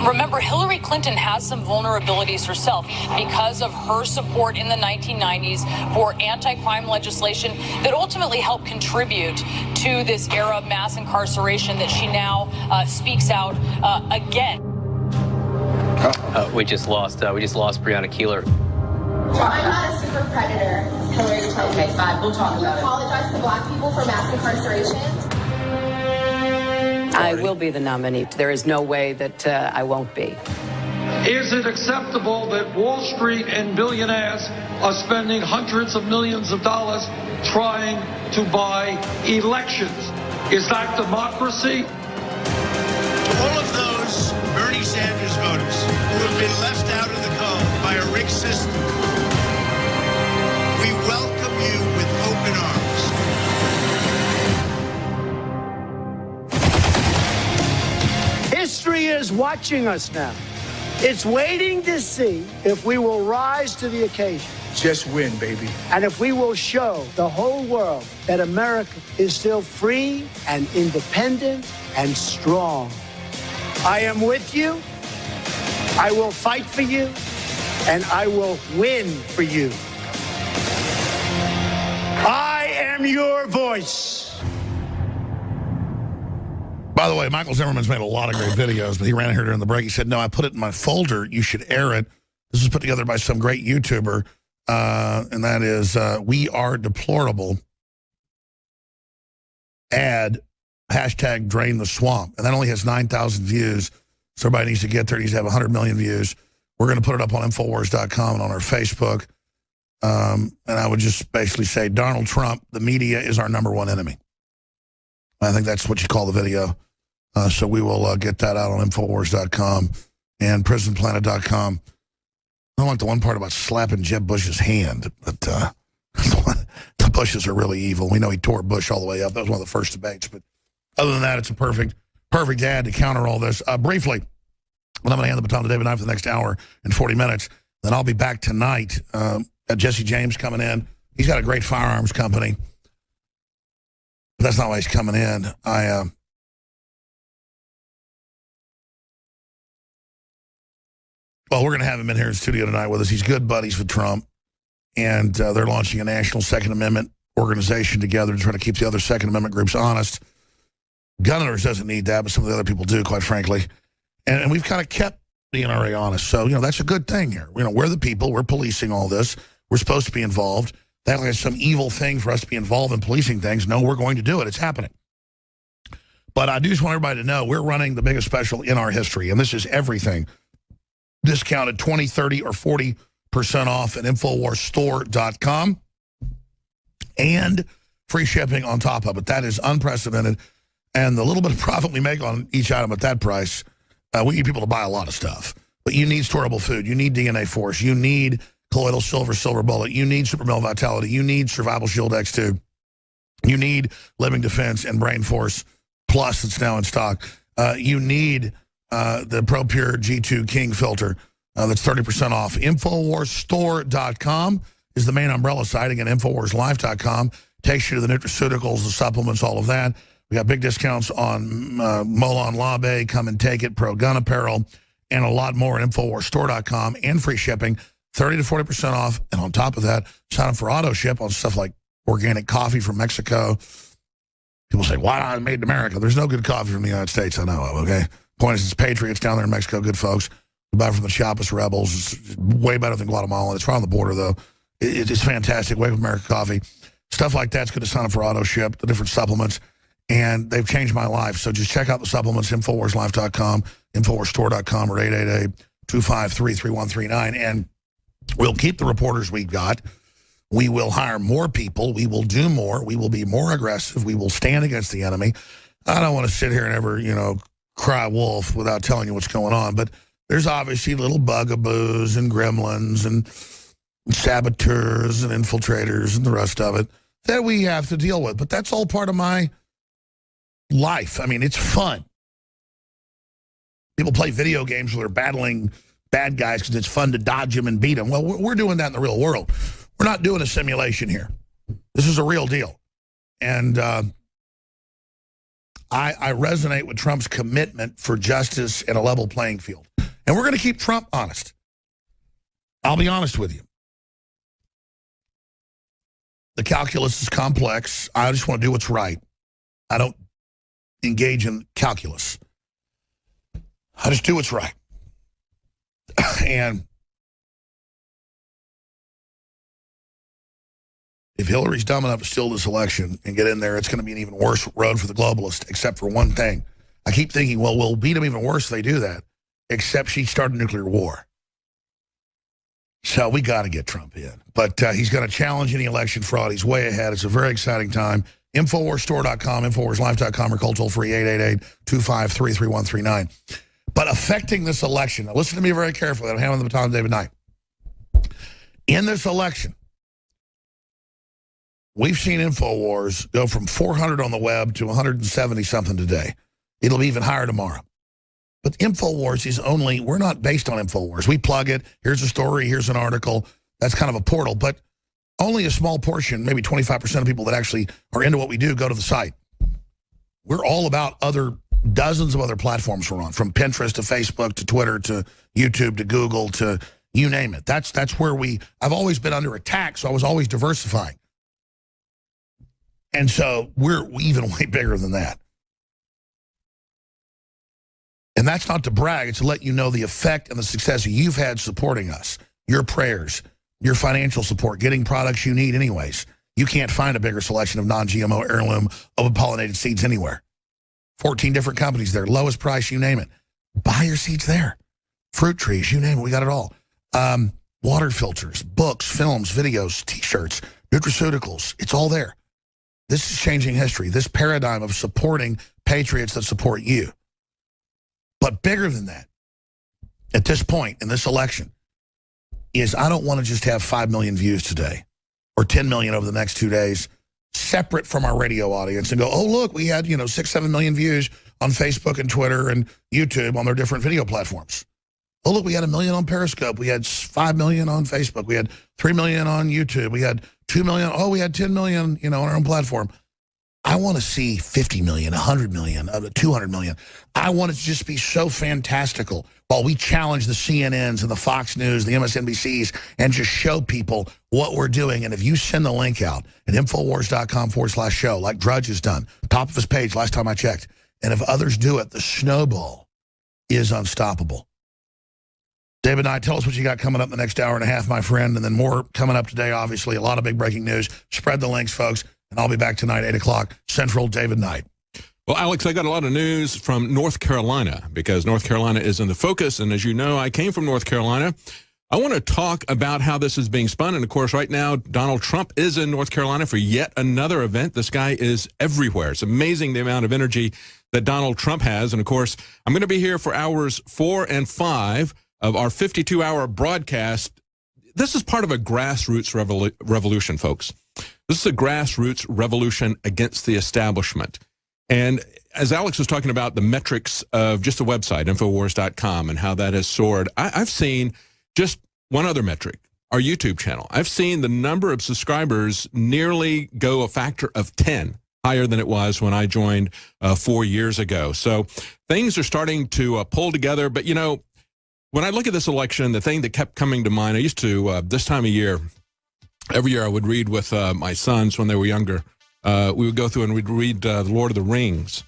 Remember, Hillary Clinton has some vulnerabilities herself because of her support in the 1990s for anti-crime legislation that ultimately helped contribute to this era of mass incarceration that she now speaks out again. We just lost Breonna Keeler. I'm not a super predator, Hillary Clinton. Okay, fine, we'll talk about it. Apologize to black people for mass incarceration. I will be the nominee. There is no way that I won't be. Is it acceptable that Wall Street and billionaires are spending hundreds of millions of dollars trying to buy elections? Is that democracy? To all of those Bernie Sanders voters who have been left out of the cold by a rigged system, we welcome you with open arms. History is watching us now. It's waiting to see if we will rise to the occasion. Just win, baby. And if we will show the whole world that America is still free and independent and strong. I am with you. I will fight for you. And I will win for you. I am your voice. By the way, Michael Zimmerman's made a lot of great videos, but he ran in here during the break. He said, no, I put it in my folder. You should air it. This was put together by some great YouTuber, and that is We Are Deplorable. Ad, hashtag Drain the Swamp. And that only has 9,000 views, so everybody needs to get there. It needs to have 100 million views. We're going to put it up on Infowars.com and on our Facebook. And I would just basically say, Donald Trump, the media is our #1 enemy. I think that's what you call the video. So we will get that out on Infowars.com and PrisonPlanet.com. I don't like the one part about slapping Jeb Bush's hand, but the Bushes are really evil. We know he tore Bush all the way up. That was one of the first debates. But other than that, it's a perfect ad to counter all this. Briefly, and I'm going to hand the baton to David Knight for the next hour and 40 minutes. Then I'll be back tonight. Jesse James coming in. He's got a great firearms company. But that's not why he's coming in. Well, we're going to have him in here in the studio tonight with us. He's good buddies with Trump, and they're launching a national Second Amendment organization together to try to keep the other Second Amendment groups honest. Gun owners doesn't need that, but some of the other people do, quite frankly. And we've kind of kept the NRA honest. So, that's a good thing here. We're the people. We're policing all this. We're supposed to be involved. They act like it's some evil thing for us to be involved in policing things. No, we're going to do it. It's happening. But I do just want everybody to know we're running the biggest special in our history, and this is everything. Discounted 20, 30, or 40% off at InfoWarsStore.com, and free shipping on top of it. That is unprecedented. And the little bit of profit we make on each item at that price, we need people to buy a lot of stuff. But you need storable food. You need DNA Force. You need Colloidal Silver, Silver Bullet. You need Super Male Vitality. You need Survival Shield X2. You need Living Defense and Brain Force Plus that's now in stock. You need the ProPure G2 King filter that's 30% off. InfoWarsStore.com is the main umbrella site. Again, InfoWarsLife.com takes you to the nutraceuticals, the supplements, all of that. We got big discounts on Molon Labe, Come and Take It, Pro Gun Apparel, and a lot more at InfoWarsStore.com, and free shipping, 30 to 40% off. And on top of that, sign up for auto ship on stuff like organic coffee from Mexico. People say, why not made in America? There's no good coffee from the United States I know of, okay? Point is, it's Patriots down there in Mexico, good folks. We buy from the Chiapas Rebels. It's way better than Guatemala. It's right on the border, though. It's fantastic. Wake Up America coffee. Stuff like that's good to sign up for auto ship, the different supplements. And they've changed my life. So just check out the supplements, InfoWarsLife.com, InfoWarsStore.com, or 888-253-3139. And we'll keep the reporters we've got. We will hire more people. We will do more. We will be more aggressive. We will stand against the enemy. I don't want to sit here and ever, cry wolf without telling you what's going on. But there's obviously little bugaboos and gremlins and saboteurs and infiltrators and the rest of it that we have to deal with. But that's all part of my life. I mean, it's fun. People play video games where they're battling bad guys because it's fun to dodge them and beat them. Well, we're doing that in the real world. We're not doing a simulation here. This is a real deal. And I resonate with Trump's commitment for justice and a level playing field. And we're going to keep Trump honest. I'll be honest with you. The calculus is complex. I just want to do what's right. I don't engage in calculus. I just do what's right. And if Hillary's dumb enough to steal this election and get in there, it's going to be an even worse road for the globalists, except for one thing. I keep thinking, well, we'll beat them even worse if they do that, except she started a nuclear war. So we got to get Trump in. But he's going to challenge any election fraud. He's way ahead. It's a very exciting time. InfoWarsStore.com, InfoWarsLife.com, or call toll-free 888-253-3139. But affecting this election, now listen to me very carefully. I'm handing the baton to David Knight. In this election, we've seen InfoWars go from 400 on the web to 170-something today. It'll be even higher tomorrow. But InfoWars is only, we're not based on InfoWars. We plug it. Here's a story. Here's an article. That's kind of a portal. But only a small portion, maybe 25% of people that actually are into what we do, go to the site. We're all about dozens of other platforms we're on, from Pinterest to Facebook to Twitter to YouTube to Google to you name it. That's where I've always been under attack, so I was always diversifying. And so we're even way bigger than that. And that's not to brag. It's to let you know the effect and the success you've had supporting us. Your prayers, your financial support, getting products you need anyways. You can't find a bigger selection of non-GMO heirloom oven-pollinated seeds anywhere. 14 different companies there. Lowest price, you name it. Buy your seeds there. Fruit trees, you name it. We got it all. Water filters, books, films, videos, T-shirts, nutraceuticals. It's all there. This is changing history. This paradigm of supporting patriots that support you. But bigger than that, at this point in this election, is I don't want to just have 5 million views today or 10 million over the next 2 days, separate from our radio audience, and go, oh, look, we had 6, 7 million views on Facebook and Twitter and YouTube on their different video platforms. Oh, look, we had 1 million on Periscope. We had 5 million on Facebook. We had 3 million on YouTube. We had 2 million. Oh, we had 10 million, on our own platform. I want to see 50 million, 100 million, 200 million. I want it to just be so fantastical while we challenge the CNNs and the Fox News, the MSNBCs, and just show people what we're doing. And if you send the link out at Infowars.com/show, like Drudge has done, top of his page last time I checked, and if others do it, the snowball is unstoppable. David Knight, tell us what you got coming up the next hour and a half, my friend, and then more coming up today, obviously. A lot of big breaking news. Spread the links, folks, and I'll be back tonight, 8 o'clock Central. David Knight. Well, Alex, I got a lot of news from North Carolina because North Carolina is in the focus, and as you know, I came from North Carolina. I want to talk about how this is being spun, and of course, right now, Donald Trump is in North Carolina for yet another event. This guy is everywhere. It's amazing the amount of energy that Donald Trump has, and of course, I'm going to be here for hours 4 and 5 of our 52-hour broadcast. This is part of a grassroots revolution, folks. This is a grassroots revolution against the establishment. And as Alex was talking about the metrics of just the website, Infowars.com, and how that has soared, I've seen just one other metric, our YouTube channel. I've seen the number of subscribers nearly go a factor of 10 higher than it was when I joined 4 years ago. So things are starting to pull together. But, you know, when I look at this election, the thing that kept coming to mind, I used to, this time of year, every year I would read with my sons when they were younger. We would go through and we'd read The Lord of the Rings.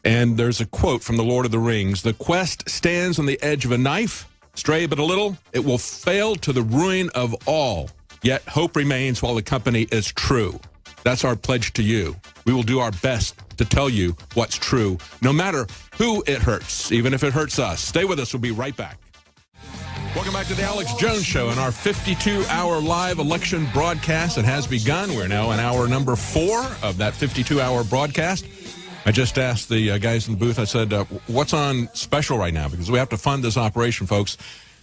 And there's a quote from The Lord of the Rings. "The quest stands on the edge of a knife. Stray but a little, it will fail to the ruin of all. Yet hope remains while the company is true." That's our pledge to you. We will do our best to tell you what's true, no matter who it hurts, even if it hurts us. Stay with us. We'll be right back. Welcome back to the Alex Jones Show and our 52-hour live election broadcast. It has begun. We're now in hour number 4 of that 52-hour broadcast. I just asked the guys in the booth, I said, what's on special right now? Because we have to fund this operation, folks.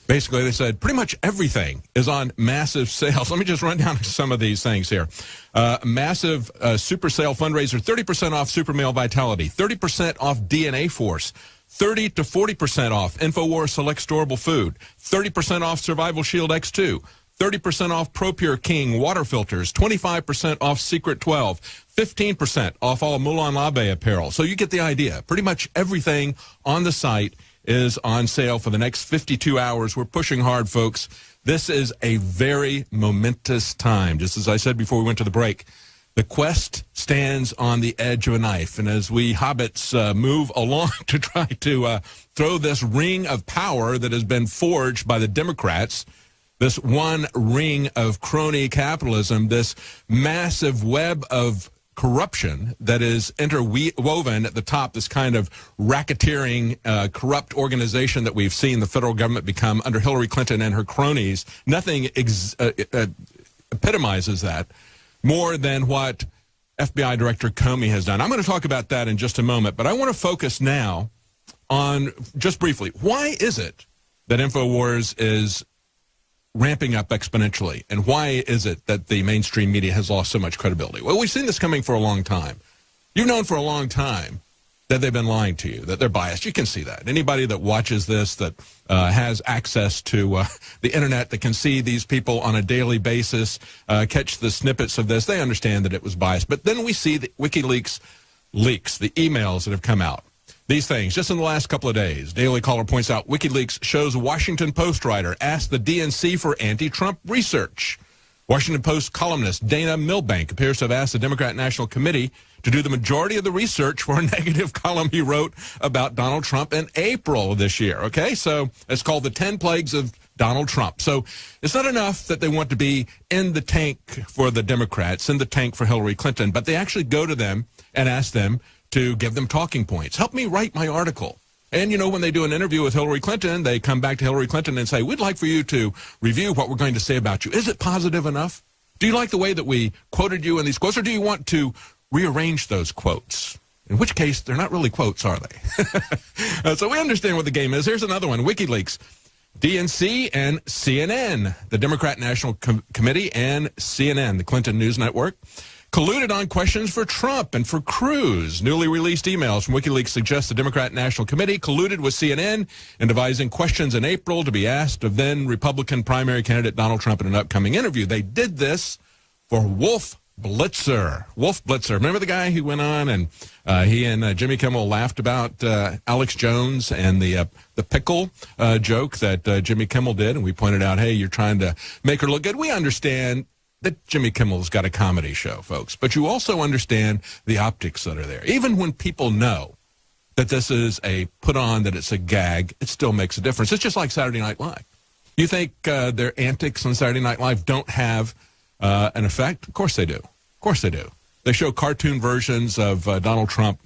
Basically, they said pretty much everything is on massive sales. Let me just run down some of these things here. Massive super sale fundraiser, 30% off Super Male Vitality, 30% off DNA Force, 30 to 40% off InfoWars Select Storable Food, 30% off Survival Shield X2, 30% off ProPure King water filters, 25% off Secret 12, 15% off all Moulin Labe apparel. So you get the idea. Pretty much everything on the site is on sale for the next 52 hours. We're pushing hard, folks. This is a very momentous time. Just as I said before we went to the break, the quest stands on the edge of a knife. And as we hobbits move along to try to throw this ring of power that has been forged by the Democrats, this one ring of crony capitalism, this massive web of corruption that is interwoven at the top, this kind of racketeering, corrupt organization that we've seen the federal government become under Hillary Clinton and her cronies. Nothing epitomizes that more than what FBI Director Comey has done. I'm going to talk about that in just a moment, but I want to focus now on, just briefly, why is it that InfoWars is ramping up exponentially, and why is it that the mainstream media has lost so much credibility? Well, we've seen this coming for a long time. You've known for a long time that they've been lying to you, that they're biased. You can see that. Anybody that watches this, that has access to the internet, that can see these people on a daily basis, catch the snippets of this, they understand that it was biased. But then we see the WikiLeaks leaks, the emails that have come out. These things, just in the last couple of days, Daily Caller points out WikiLeaks shows a Washington Post writer asked the DNC for anti-Trump research. Washington Post columnist Dana Milbank appears to have asked the Democrat National Committee to do the majority of the research for a negative column he wrote about Donald Trump in April of this year. Okay, so it's called The 10 Plagues of Donald Trump. So it's not enough that they want to be in the tank for the Democrats, in the tank for Hillary Clinton, but they actually go to them and ask them to give them talking points. Help me write my article. And, you know, when they do an interview with Hillary Clinton, they come back to Hillary Clinton and say, we'd like for you to review what we're going to say about you. Is it positive enough? Do you like the way that we quoted you in these quotes, or do you want to rearrange those quotes? In which case, they're not really quotes, are they? So we understand what the game is. Here's another one, WikiLeaks. DNC and CNN, the Democrat National Committee and CNN, the Clinton News Network, colluded on questions for Trump and for Cruz. Newly released emails from WikiLeaks suggest the Democrat National Committee colluded with CNN in devising questions in April to be asked of then Republican primary candidate Donald Trump in an upcoming interview. They did this for Wolf Blitzer. Wolf Blitzer. Remember the guy who went on and he and Jimmy Kimmel laughed about Alex Jones and the pickle joke that Jimmy Kimmel did, and we pointed out, hey, you're trying to make her look good. We understand that Jimmy Kimmel's got a comedy show, folks, but you also understand the optics that are there. Even when people know that this is a put on, that it's a gag, it still makes a difference. It's just like Saturday Night Live. You think their antics on Saturday Night Live don't have an effect? Of course they do. Of course they do. They show cartoon versions of Donald Trump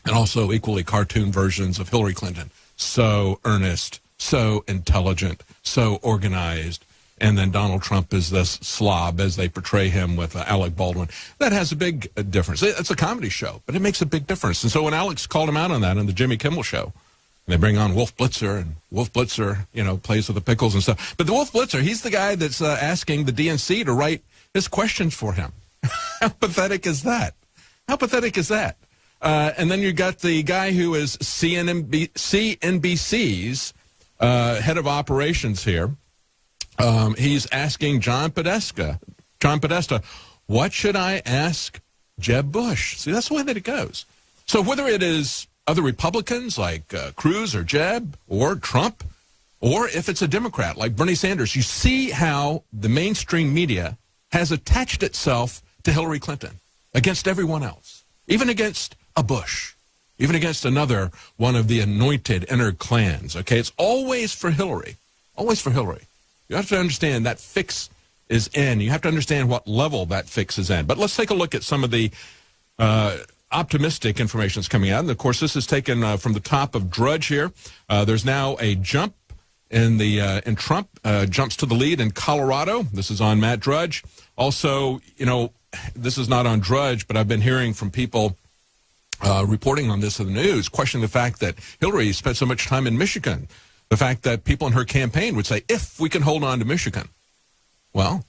and also equally cartoon versions of Hillary Clinton. So earnest, so intelligent, so organized. And then Donald Trump is this slob as they portray him with Alec Baldwin. That has a big difference. It's a comedy show, but it makes a big difference. And so when Alex called him out on that on the Jimmy Kimmel Show, and they bring on Wolf Blitzer, and Wolf Blitzer, plays with the pickles and stuff. But the Wolf Blitzer, he's the guy that's asking the DNC to write his questions for him. How pathetic is that? How pathetic is that? And then you got the guy who is CNBC's head of operations here. He's asking John Podesta, what should I ask Jeb Bush? See, that's the way that it goes. So whether it is other Republicans like Cruz or Jeb or Trump, or if it's a Democrat like Bernie Sanders, you see how the mainstream media has attached itself to Hillary Clinton against everyone else, even against a Bush, even against another one of the anointed inner clans. Okay, it's always for Hillary, always for Hillary. You have to understand that fix is in. You have to understand what level that fix is in. But let's take a look at some of the optimistic information that's coming out. And, of course, this is taken from the top of Drudge here. There's now a jump in Trump, jumps to the lead in Colorado. This is on Matt Drudge. Also, this is not on Drudge, but I've been hearing from people reporting on this in the news, questioning the fact that Hillary spent so much time in Michigan. The fact that people in her campaign would say, if we can hold on to Michigan. Well,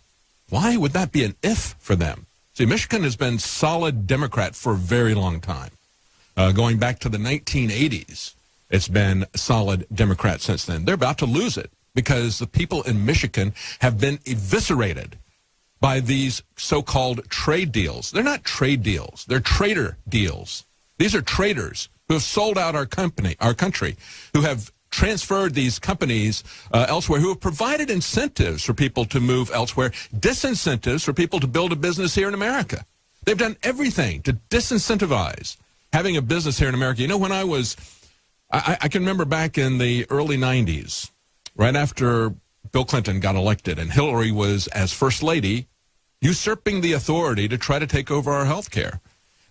why would that be an if for them? See, Michigan has been solid Democrat for a very long time. Going back to the 1980s, it's been solid Democrat since then. They're about to lose it because the people in Michigan have been eviscerated by these so-called trade deals. They're not trade deals. They're traitor deals. These are traitors who have sold out our country, who have transferred these companies elsewhere, who have provided incentives for people to move elsewhere, disincentives for people to build a business here in America. They've done everything to disincentivize having a business here in America. When I can remember back in the early 90s, right after Bill Clinton got elected and Hillary was, as First Lady, usurping the authority to try to take over our health care.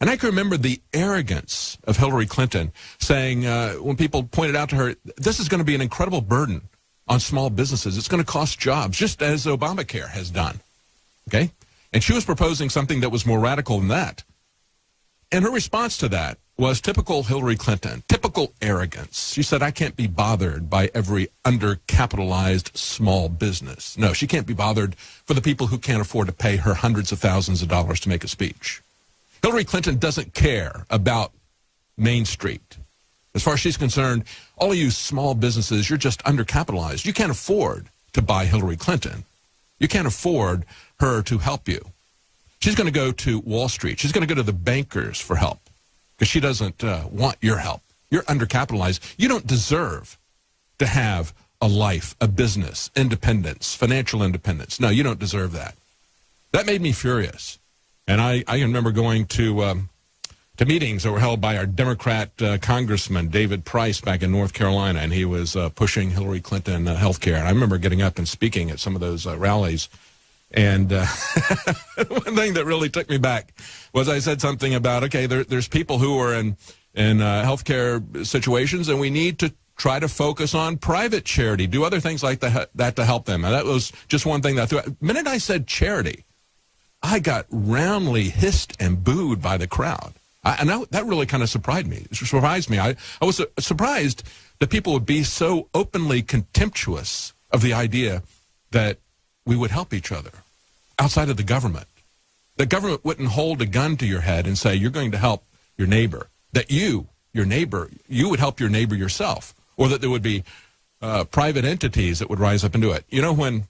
And I can remember the arrogance of Hillary Clinton saying, when people pointed out to her, this is going to be an incredible burden on small businesses. It's going to cost jobs, just as Obamacare has done. Okay? And she was proposing something that was more radical than that. And her response to that was typical Hillary Clinton, typical arrogance. She said, I can't be bothered by every undercapitalized small business. No, she can't be bothered for the people who can't afford to pay her hundreds of thousands of dollars to make a speech. Hillary Clinton doesn't care about Main Street. As far as she's concerned, all of you small businesses, you're just undercapitalized. You can't afford to buy Hillary Clinton. You can't afford her to help you. She's going to go to Wall Street. She's going to go to the bankers for help because she doesn't want your help. You're undercapitalized. You don't deserve to have a life, a business, independence, financial independence. No, you don't deserve that. That made me furious. And I remember going to meetings that were held by our Democrat Congressman David Price back in North Carolina, and he was pushing Hillary Clinton health care. And I remember getting up and speaking at some of those rallies. And one thing that really took me back was I said something about, okay, there's people who are in healthcare situations, and we need to try to focus on private charity, do other things like that to help them. And that was just one thing that I threw out. The minute I said charity, I got roundly hissed and booed by the crowd. That really kind of surprised me. I was surprised that people would be so openly contemptuous of the idea that we would help each other outside of the government. The government wouldn't hold a gun to your head and say, you're going to help your neighbor. That you would help your neighbor yourself. Or that there would be private entities that would rise up and do it. When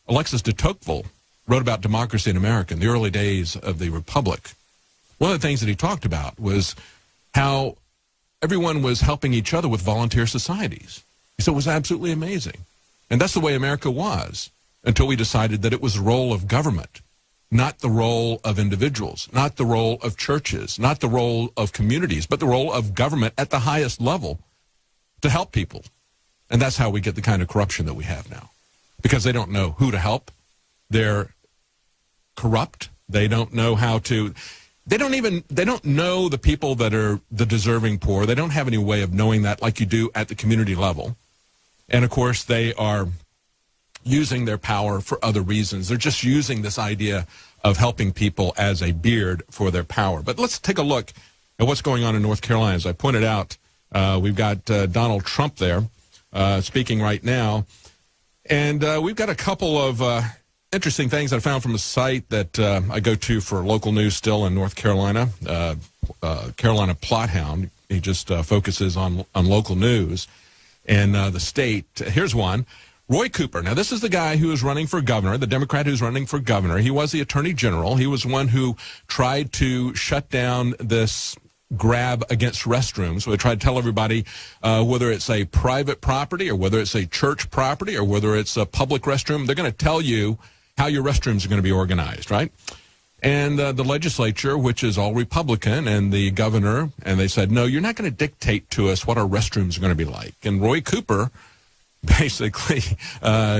Alexis de Tocqueville wrote about democracy in America in the early days of the Republic, one of the things that he talked about was how everyone was helping each other with volunteer societies. He said it was absolutely amazing. And that's the way America was until we decided that it was the role of government, not the role of individuals, not the role of churches, not the role of communities, but the role of government at the highest level to help people. And that's how we get the kind of corruption that we have now. because they don't know who to help. They're corrupt. They don't know how to. They don't know the people that are the deserving poor. They don't have any way of knowing that like you do at the community level. And, of course, they are using their power for other reasons. They're just using this idea of helping people as a beard for their power. But let's take a look at what's going on in North Carolina. As I pointed out, we've got Donald Trump there speaking right now. And we've got a couple of interesting things I found from a site that I go to for local news still in North Carolina, Carolina Plot Hound. He just focuses on local news in the state. Here's one. Roy Cooper. Now, this is the guy who is running for governor, the Democrat who's running for governor. He was the attorney general. He was one who tried to shut down this grab against restrooms. So they tried to tell everybody whether it's a private property or whether it's a church property or whether it's a public restroom, they're going to tell you how your restrooms are going to be organized, right? And the legislature, which is all Republican, and the governor, and they said, no, you're not going to dictate to us what our restrooms are going to be like. And Roy Cooper basically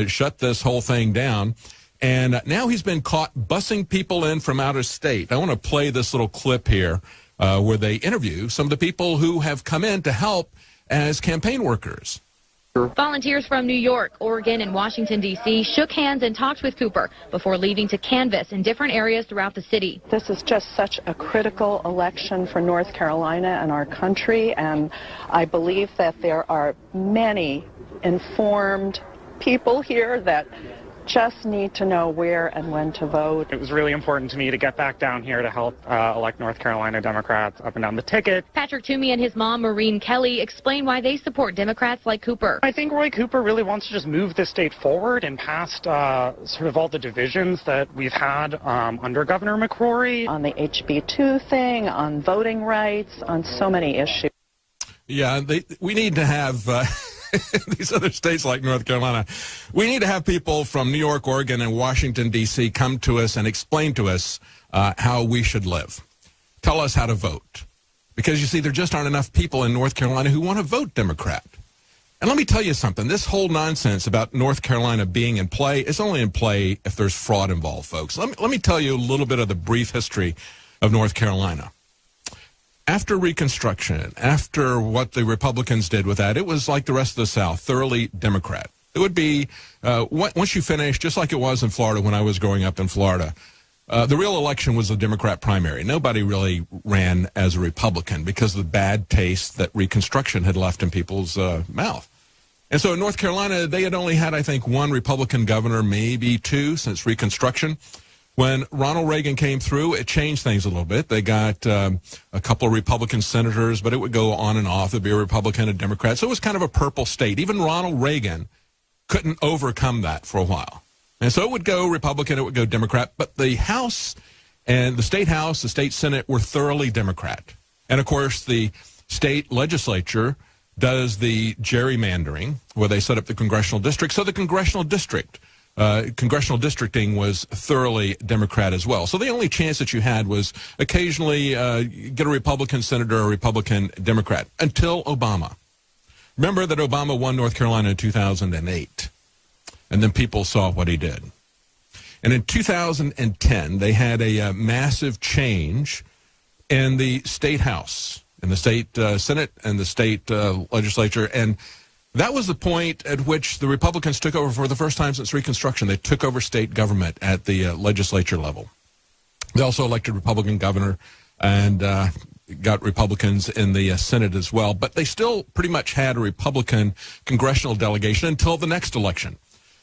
shut this whole thing down. And now he's been caught busing people in from out of state. I want to play this little clip here where they interview some of the people who have come in to help as campaign workers. Volunteers from New York, Oregon, and Washington, D.C. shook hands and talked with Cooper before leaving to canvass in different areas throughout the city. This is just such a critical election for North Carolina and our country, and I believe that there are many informed people here that just need to know where and when to vote. It was really important to me to get back down here to help elect North Carolina Democrats up and down the ticket. Patrick Toomey and his mom, Maureen Kelly, explain why they support Democrats like Cooper. I think Roy Cooper really wants to just move the state forward and past sort of all the divisions that we've had under Governor McCrory. On the HB2 thing, on voting rights, on so many issues. Yeah, we need to have... these other states like North Carolina, we need to have people from New York, Oregon, and Washington, D.C. come to us and explain to us how we should live. Tell us how to vote. Because, you see, there just aren't enough people in North Carolina who want to vote Democrat. And let me tell you something. This whole nonsense about North Carolina being in play is only in play if there's fraud involved, folks. Let me tell you a little bit of the brief history of North Carolina. After Reconstruction, after what the Republicans did with that, it was like the rest of the South, thoroughly Democrat. It would be, once you finish, just like it was in Florida when I was growing up in Florida, the real election was a Democrat primary. Nobody really ran as a Republican because of the bad taste that Reconstruction had left in people's mouth. And so in North Carolina, they had only had, I think, one Republican governor, maybe two, since Reconstruction. When Ronald Reagan came through, it changed things a little bit. They got a couple of Republican senators, but it would go on and off. It would be a Republican, a Democrat. So it was kind of a purple state. Even Ronald Reagan couldn't overcome that for a while. And so it would go Republican, it would go Democrat. But the House and the State House, the State Senate were thoroughly Democrat. And, of course, the state legislature does the gerrymandering where they set up the congressional district. So the congressional districting was thoroughly Democrat as well. So the only chance that you had was occasionally get a Republican senator or a Republican Democrat until Obama. Remember that Obama won North Carolina in 2008, and then people saw what he did. And in 2010, they had a massive change in the state house, in the state Senate and the state legislature, and that was the point at which the Republicans took over for the first time since Reconstruction. They took over state government at the legislature level. They also elected Republican governor and got Republicans in the Senate as well. But they still pretty much had a Republican congressional delegation until the next election.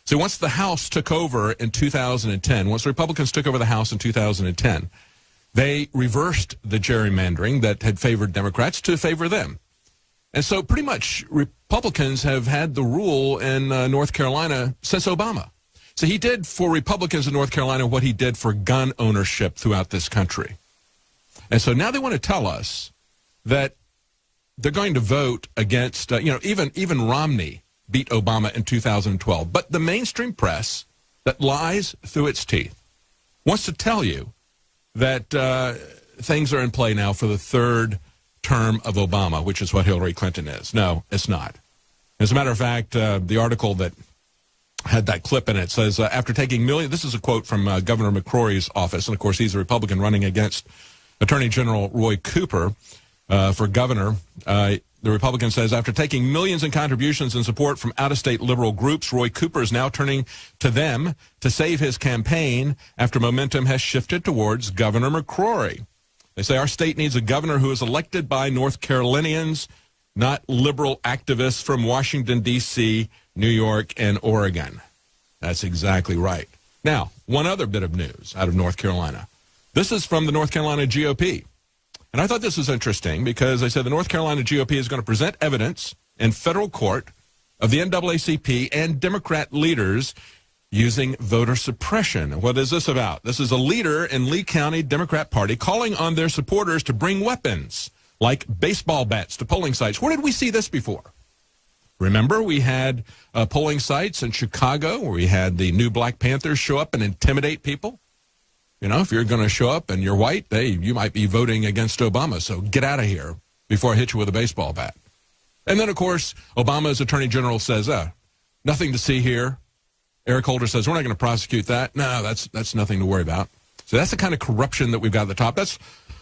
So once the House took over in 2010, once the Republicans took over the House in 2010, they reversed the gerrymandering that had favored Democrats to favor them. And so pretty much Republicans have had the rule in North Carolina since Obama. So he did for Republicans in North Carolina what he did for gun ownership throughout this country. And so now they want to tell us that they're going to vote against, even Romney beat Obama in 2012. But the mainstream press that lies through its teeth wants to tell you that things are in play now for the third term of Obama, which is what Hillary Clinton is. No, it's not. As a matter of fact, the article that had that clip in it. It says, after taking millions, this is a quote from Governor McCrory's office, and of course he's a Republican running against Attorney General Roy Cooper for governor. The Republican says, after taking millions in contributions and support from out-of-state liberal groups, Roy Cooper is now turning to them to save his campaign after momentum has shifted towards Governor McCrory. They say our state needs a governor who is elected by North Carolinians, not liberal activists from Washington, D.C., New York, and Oregon. That's exactly right. Now, one other bit of news out of North Carolina. This is from the North Carolina GOP. And I thought this was interesting because they said the North Carolina GOP is going to present evidence in federal court of the NAACP and Democrat leaders using voter suppression. What is this about? This is a leader in Lee County Democrat Party calling on their supporters to bring weapons like baseball bats to polling sites. Where did we see this before? Remember, we had polling sites in Chicago where we had the new Black Panthers show up and intimidate people. You know, if you're going to show up and you're white, hey, you might be voting against Obama, so get out of here before I hit you with a baseball bat. And then, of course, Obama's attorney general says, nothing to see here. Eric Holder says, we're not going to prosecute that. No, that's nothing to worry about. So that's the kind of corruption that we've got at the top. That's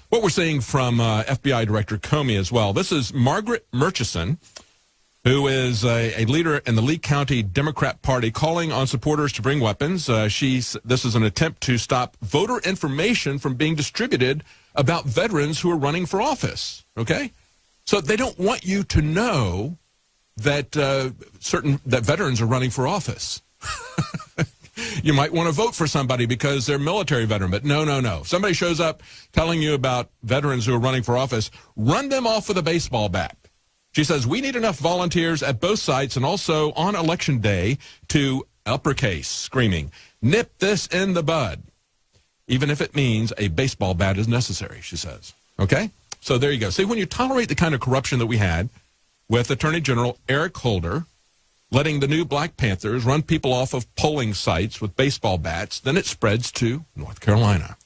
what we're seeing from FBI Director Comey as well. This is Margaret Murchison, who is a leader in the Lee County Democrat Party, calling on supporters to bring weapons. This is an attempt to stop voter information from being distributed about veterans who are running for office, okay? So they don't want you to know that that veterans are running for office. You might want to vote for somebody because they're a military veteran, but no. If somebody shows up telling you about veterans who are running for office, run them off with a baseball bat. She says, we need enough volunteers at both sites and also on Election Day to, uppercase, screaming, nip this in the bud, even if it means a baseball bat is necessary, she says. Okay? So there you go. See, when you tolerate the kind of corruption that we had with Attorney General Eric Holder letting the new Black Panthers run people off of polling sites with baseball bats, then it spreads to North Carolina.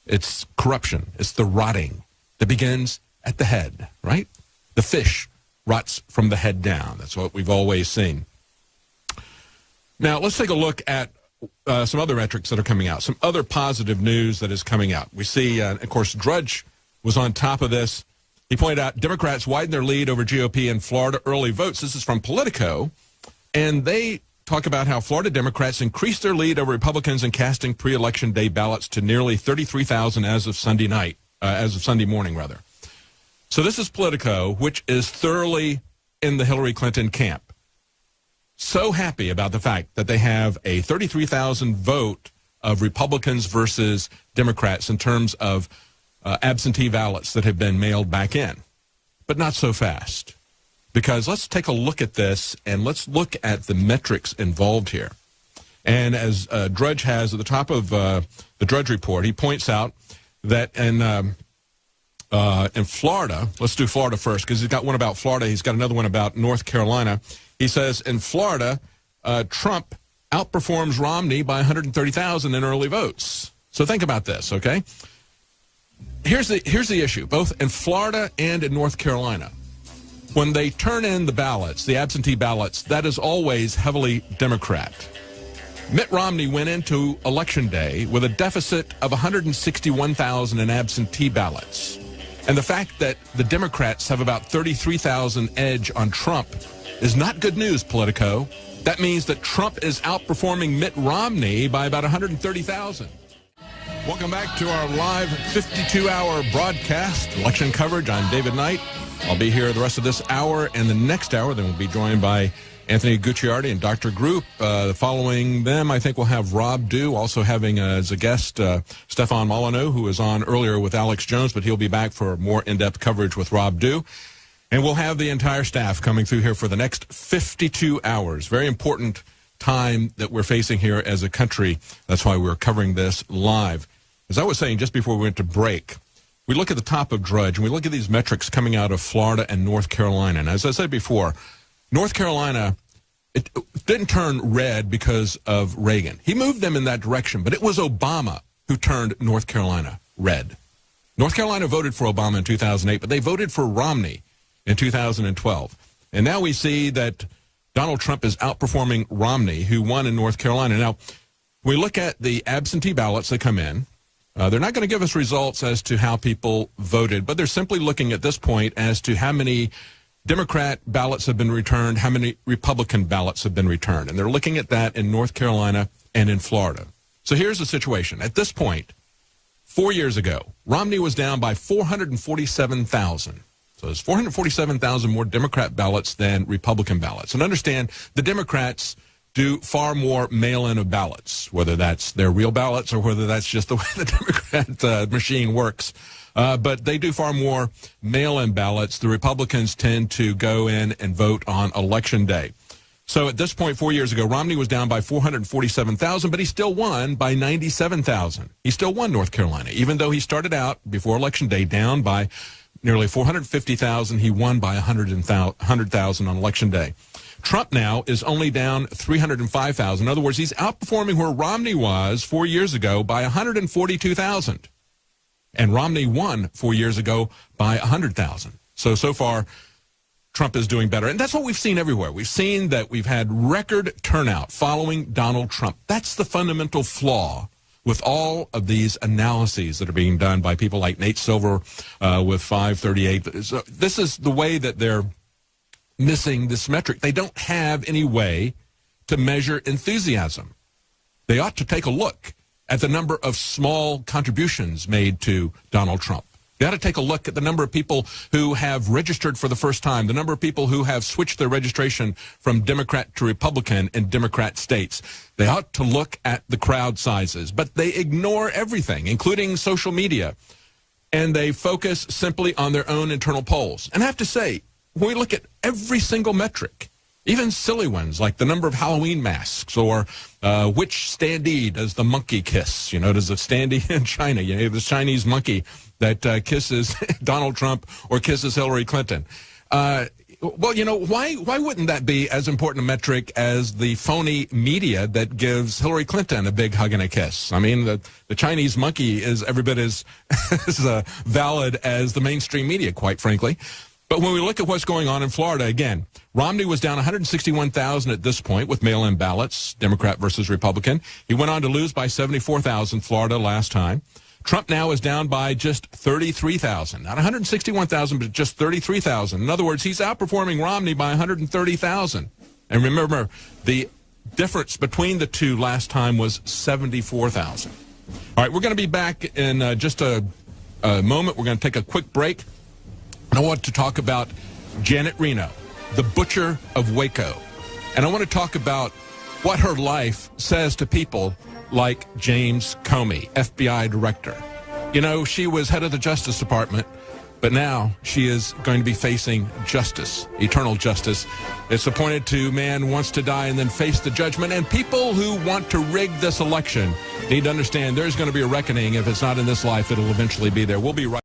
It's corruption. It's the rotting that begins at the head, right? The fish rots from the head down. That's what we've always seen. Now, let's take a look at some other metrics that are coming out, some other positive news that is coming out. We see, of course, Drudge was on top of this. He pointed out Democrats widen their lead over GOP in Florida early votes. This is from Politico, and they talk about how Florida Democrats increased their lead over Republicans in casting pre-election day ballots to nearly 33,000 as of Sunday morning, rather. So this is Politico, which is thoroughly in the Hillary Clinton camp. So happy about the fact that they have a 33,000 vote of Republicans versus Democrats in terms of absentee ballots that have been mailed back in. But not so fast. Because let's take a look at this and let's look at the metrics involved here. And as Drudge has at the top of the Drudge report, he points out that in Florida, let's do Florida first because he's got one about Florida. He's got another one about North Carolina. He says in Florida, Trump outperforms Romney by 130,000 in early votes. So think about this, okay? Here's the issue, both in Florida and in North Carolina. When they turn in the ballots, the absentee ballots, that is always heavily Democrat. Mitt Romney went into Election Day with a deficit of 161,000 in absentee ballots. And the fact that the Democrats have about 33,000 edge on Trump is not good news, Politico. That means that Trump is outperforming Mitt Romney by about 130,000. Welcome back to our live 52-hour broadcast, election coverage. I'm David Knight. I'll be here the rest of this hour and the next hour. Then we'll be joined by Anthony Gucciardi and Dr. Group. Following them, I think we'll have Rob Dew, also having as a guest Stefan Molyneux, who was on earlier with Alex Jones, but he'll be back for more in-depth coverage with Rob Dew. And we'll have the entire staff coming through here for the next 52 hours. Very important time that we're facing here as a country. That's why we're covering this live. As I was saying just before we went to break, we look at the top of Drudge, and we look at these metrics coming out of Florida and North Carolina. And as I said before, North Carolina, it didn't turn red because of Reagan. He moved them in that direction, but it was Obama who turned North Carolina red. North Carolina voted for Obama in 2008, but they voted for Romney in 2012. And now we see that Donald Trump is outperforming Romney, who won in North Carolina. Now, we look at the absentee ballots that come in. They're not going to give us results as to how people voted, but they're simply looking at this point as to how many Democrat ballots have been returned, how many Republican ballots have been returned. And they're looking at that in North Carolina and in Florida. So here's the situation. At this point, 4 years ago, Romney was down by 447,000. So there's 447,000 more Democrat ballots than Republican ballots. And understand, the Democrats do far more mail-in of ballots, whether that's their real ballots or whether that's just the way the Democrat machine works. But they do far more mail-in ballots. The Republicans tend to go in and vote on Election Day. So at this point, 4 years ago, Romney was down by 447,000, but he still won by 97,000. He still won North Carolina, even though he started out before Election Day down by nearly 450,000. He won by 100,000 on Election Day. Trump now is only down 305,000. In other words, he's outperforming where Romney was 4 years ago by 142,000. And Romney won 4 years ago by 100,000. So far, Trump is doing better. And that's what we've seen everywhere. We've seen that we've had record turnout following Donald Trump. That's the fundamental flaw with all of these analyses that are being done by people like Nate Silver with 538. So this is the way that they're missing this metric. They don't have any way to measure enthusiasm. They ought to take a look at the number of small contributions made to Donald Trump. You ought to take a look at the number of people who have registered for the first time, the number of people who have switched their registration from Democrat to Republican in Democrat states. They ought to look at the crowd sizes, but they ignore everything, including social media, and they focus simply on their own internal polls. And I have to say, when we look at every single metric, even silly ones like the number of Halloween masks or which standee does the monkey kiss? Does the standee in China, the Chinese monkey that kisses Donald Trump or kisses Hillary Clinton? Well, why wouldn't that be as important a metric as the phony media that gives Hillary Clinton a big hug and a kiss? I mean, the Chinese monkey is every bit as valid as the mainstream media, quite frankly. But when we look at what's going on in Florida, again, Romney was down 161,000 at this point with mail-in ballots, Democrat versus Republican. He went on to lose by 74,000 Florida last time. Trump now is down by just 33,000. Not 161,000, but just 33,000. In other words, he's outperforming Romney by 130,000. And remember, the difference between the two last time was 74,000. All right, we're going to be back in just a moment. We're going to take a quick break. And I want to talk about Janet Reno, the butcher of Waco. And I want to talk about what her life says to people like James Comey, FBI director. She was head of the Justice Department, but now she is going to be facing justice, eternal justice. It's appointed to man who wants to die and then face the judgment. And people who want to rig this election need to understand there's going to be a reckoning. If it's not in this life, it'll eventually be there. We'll be right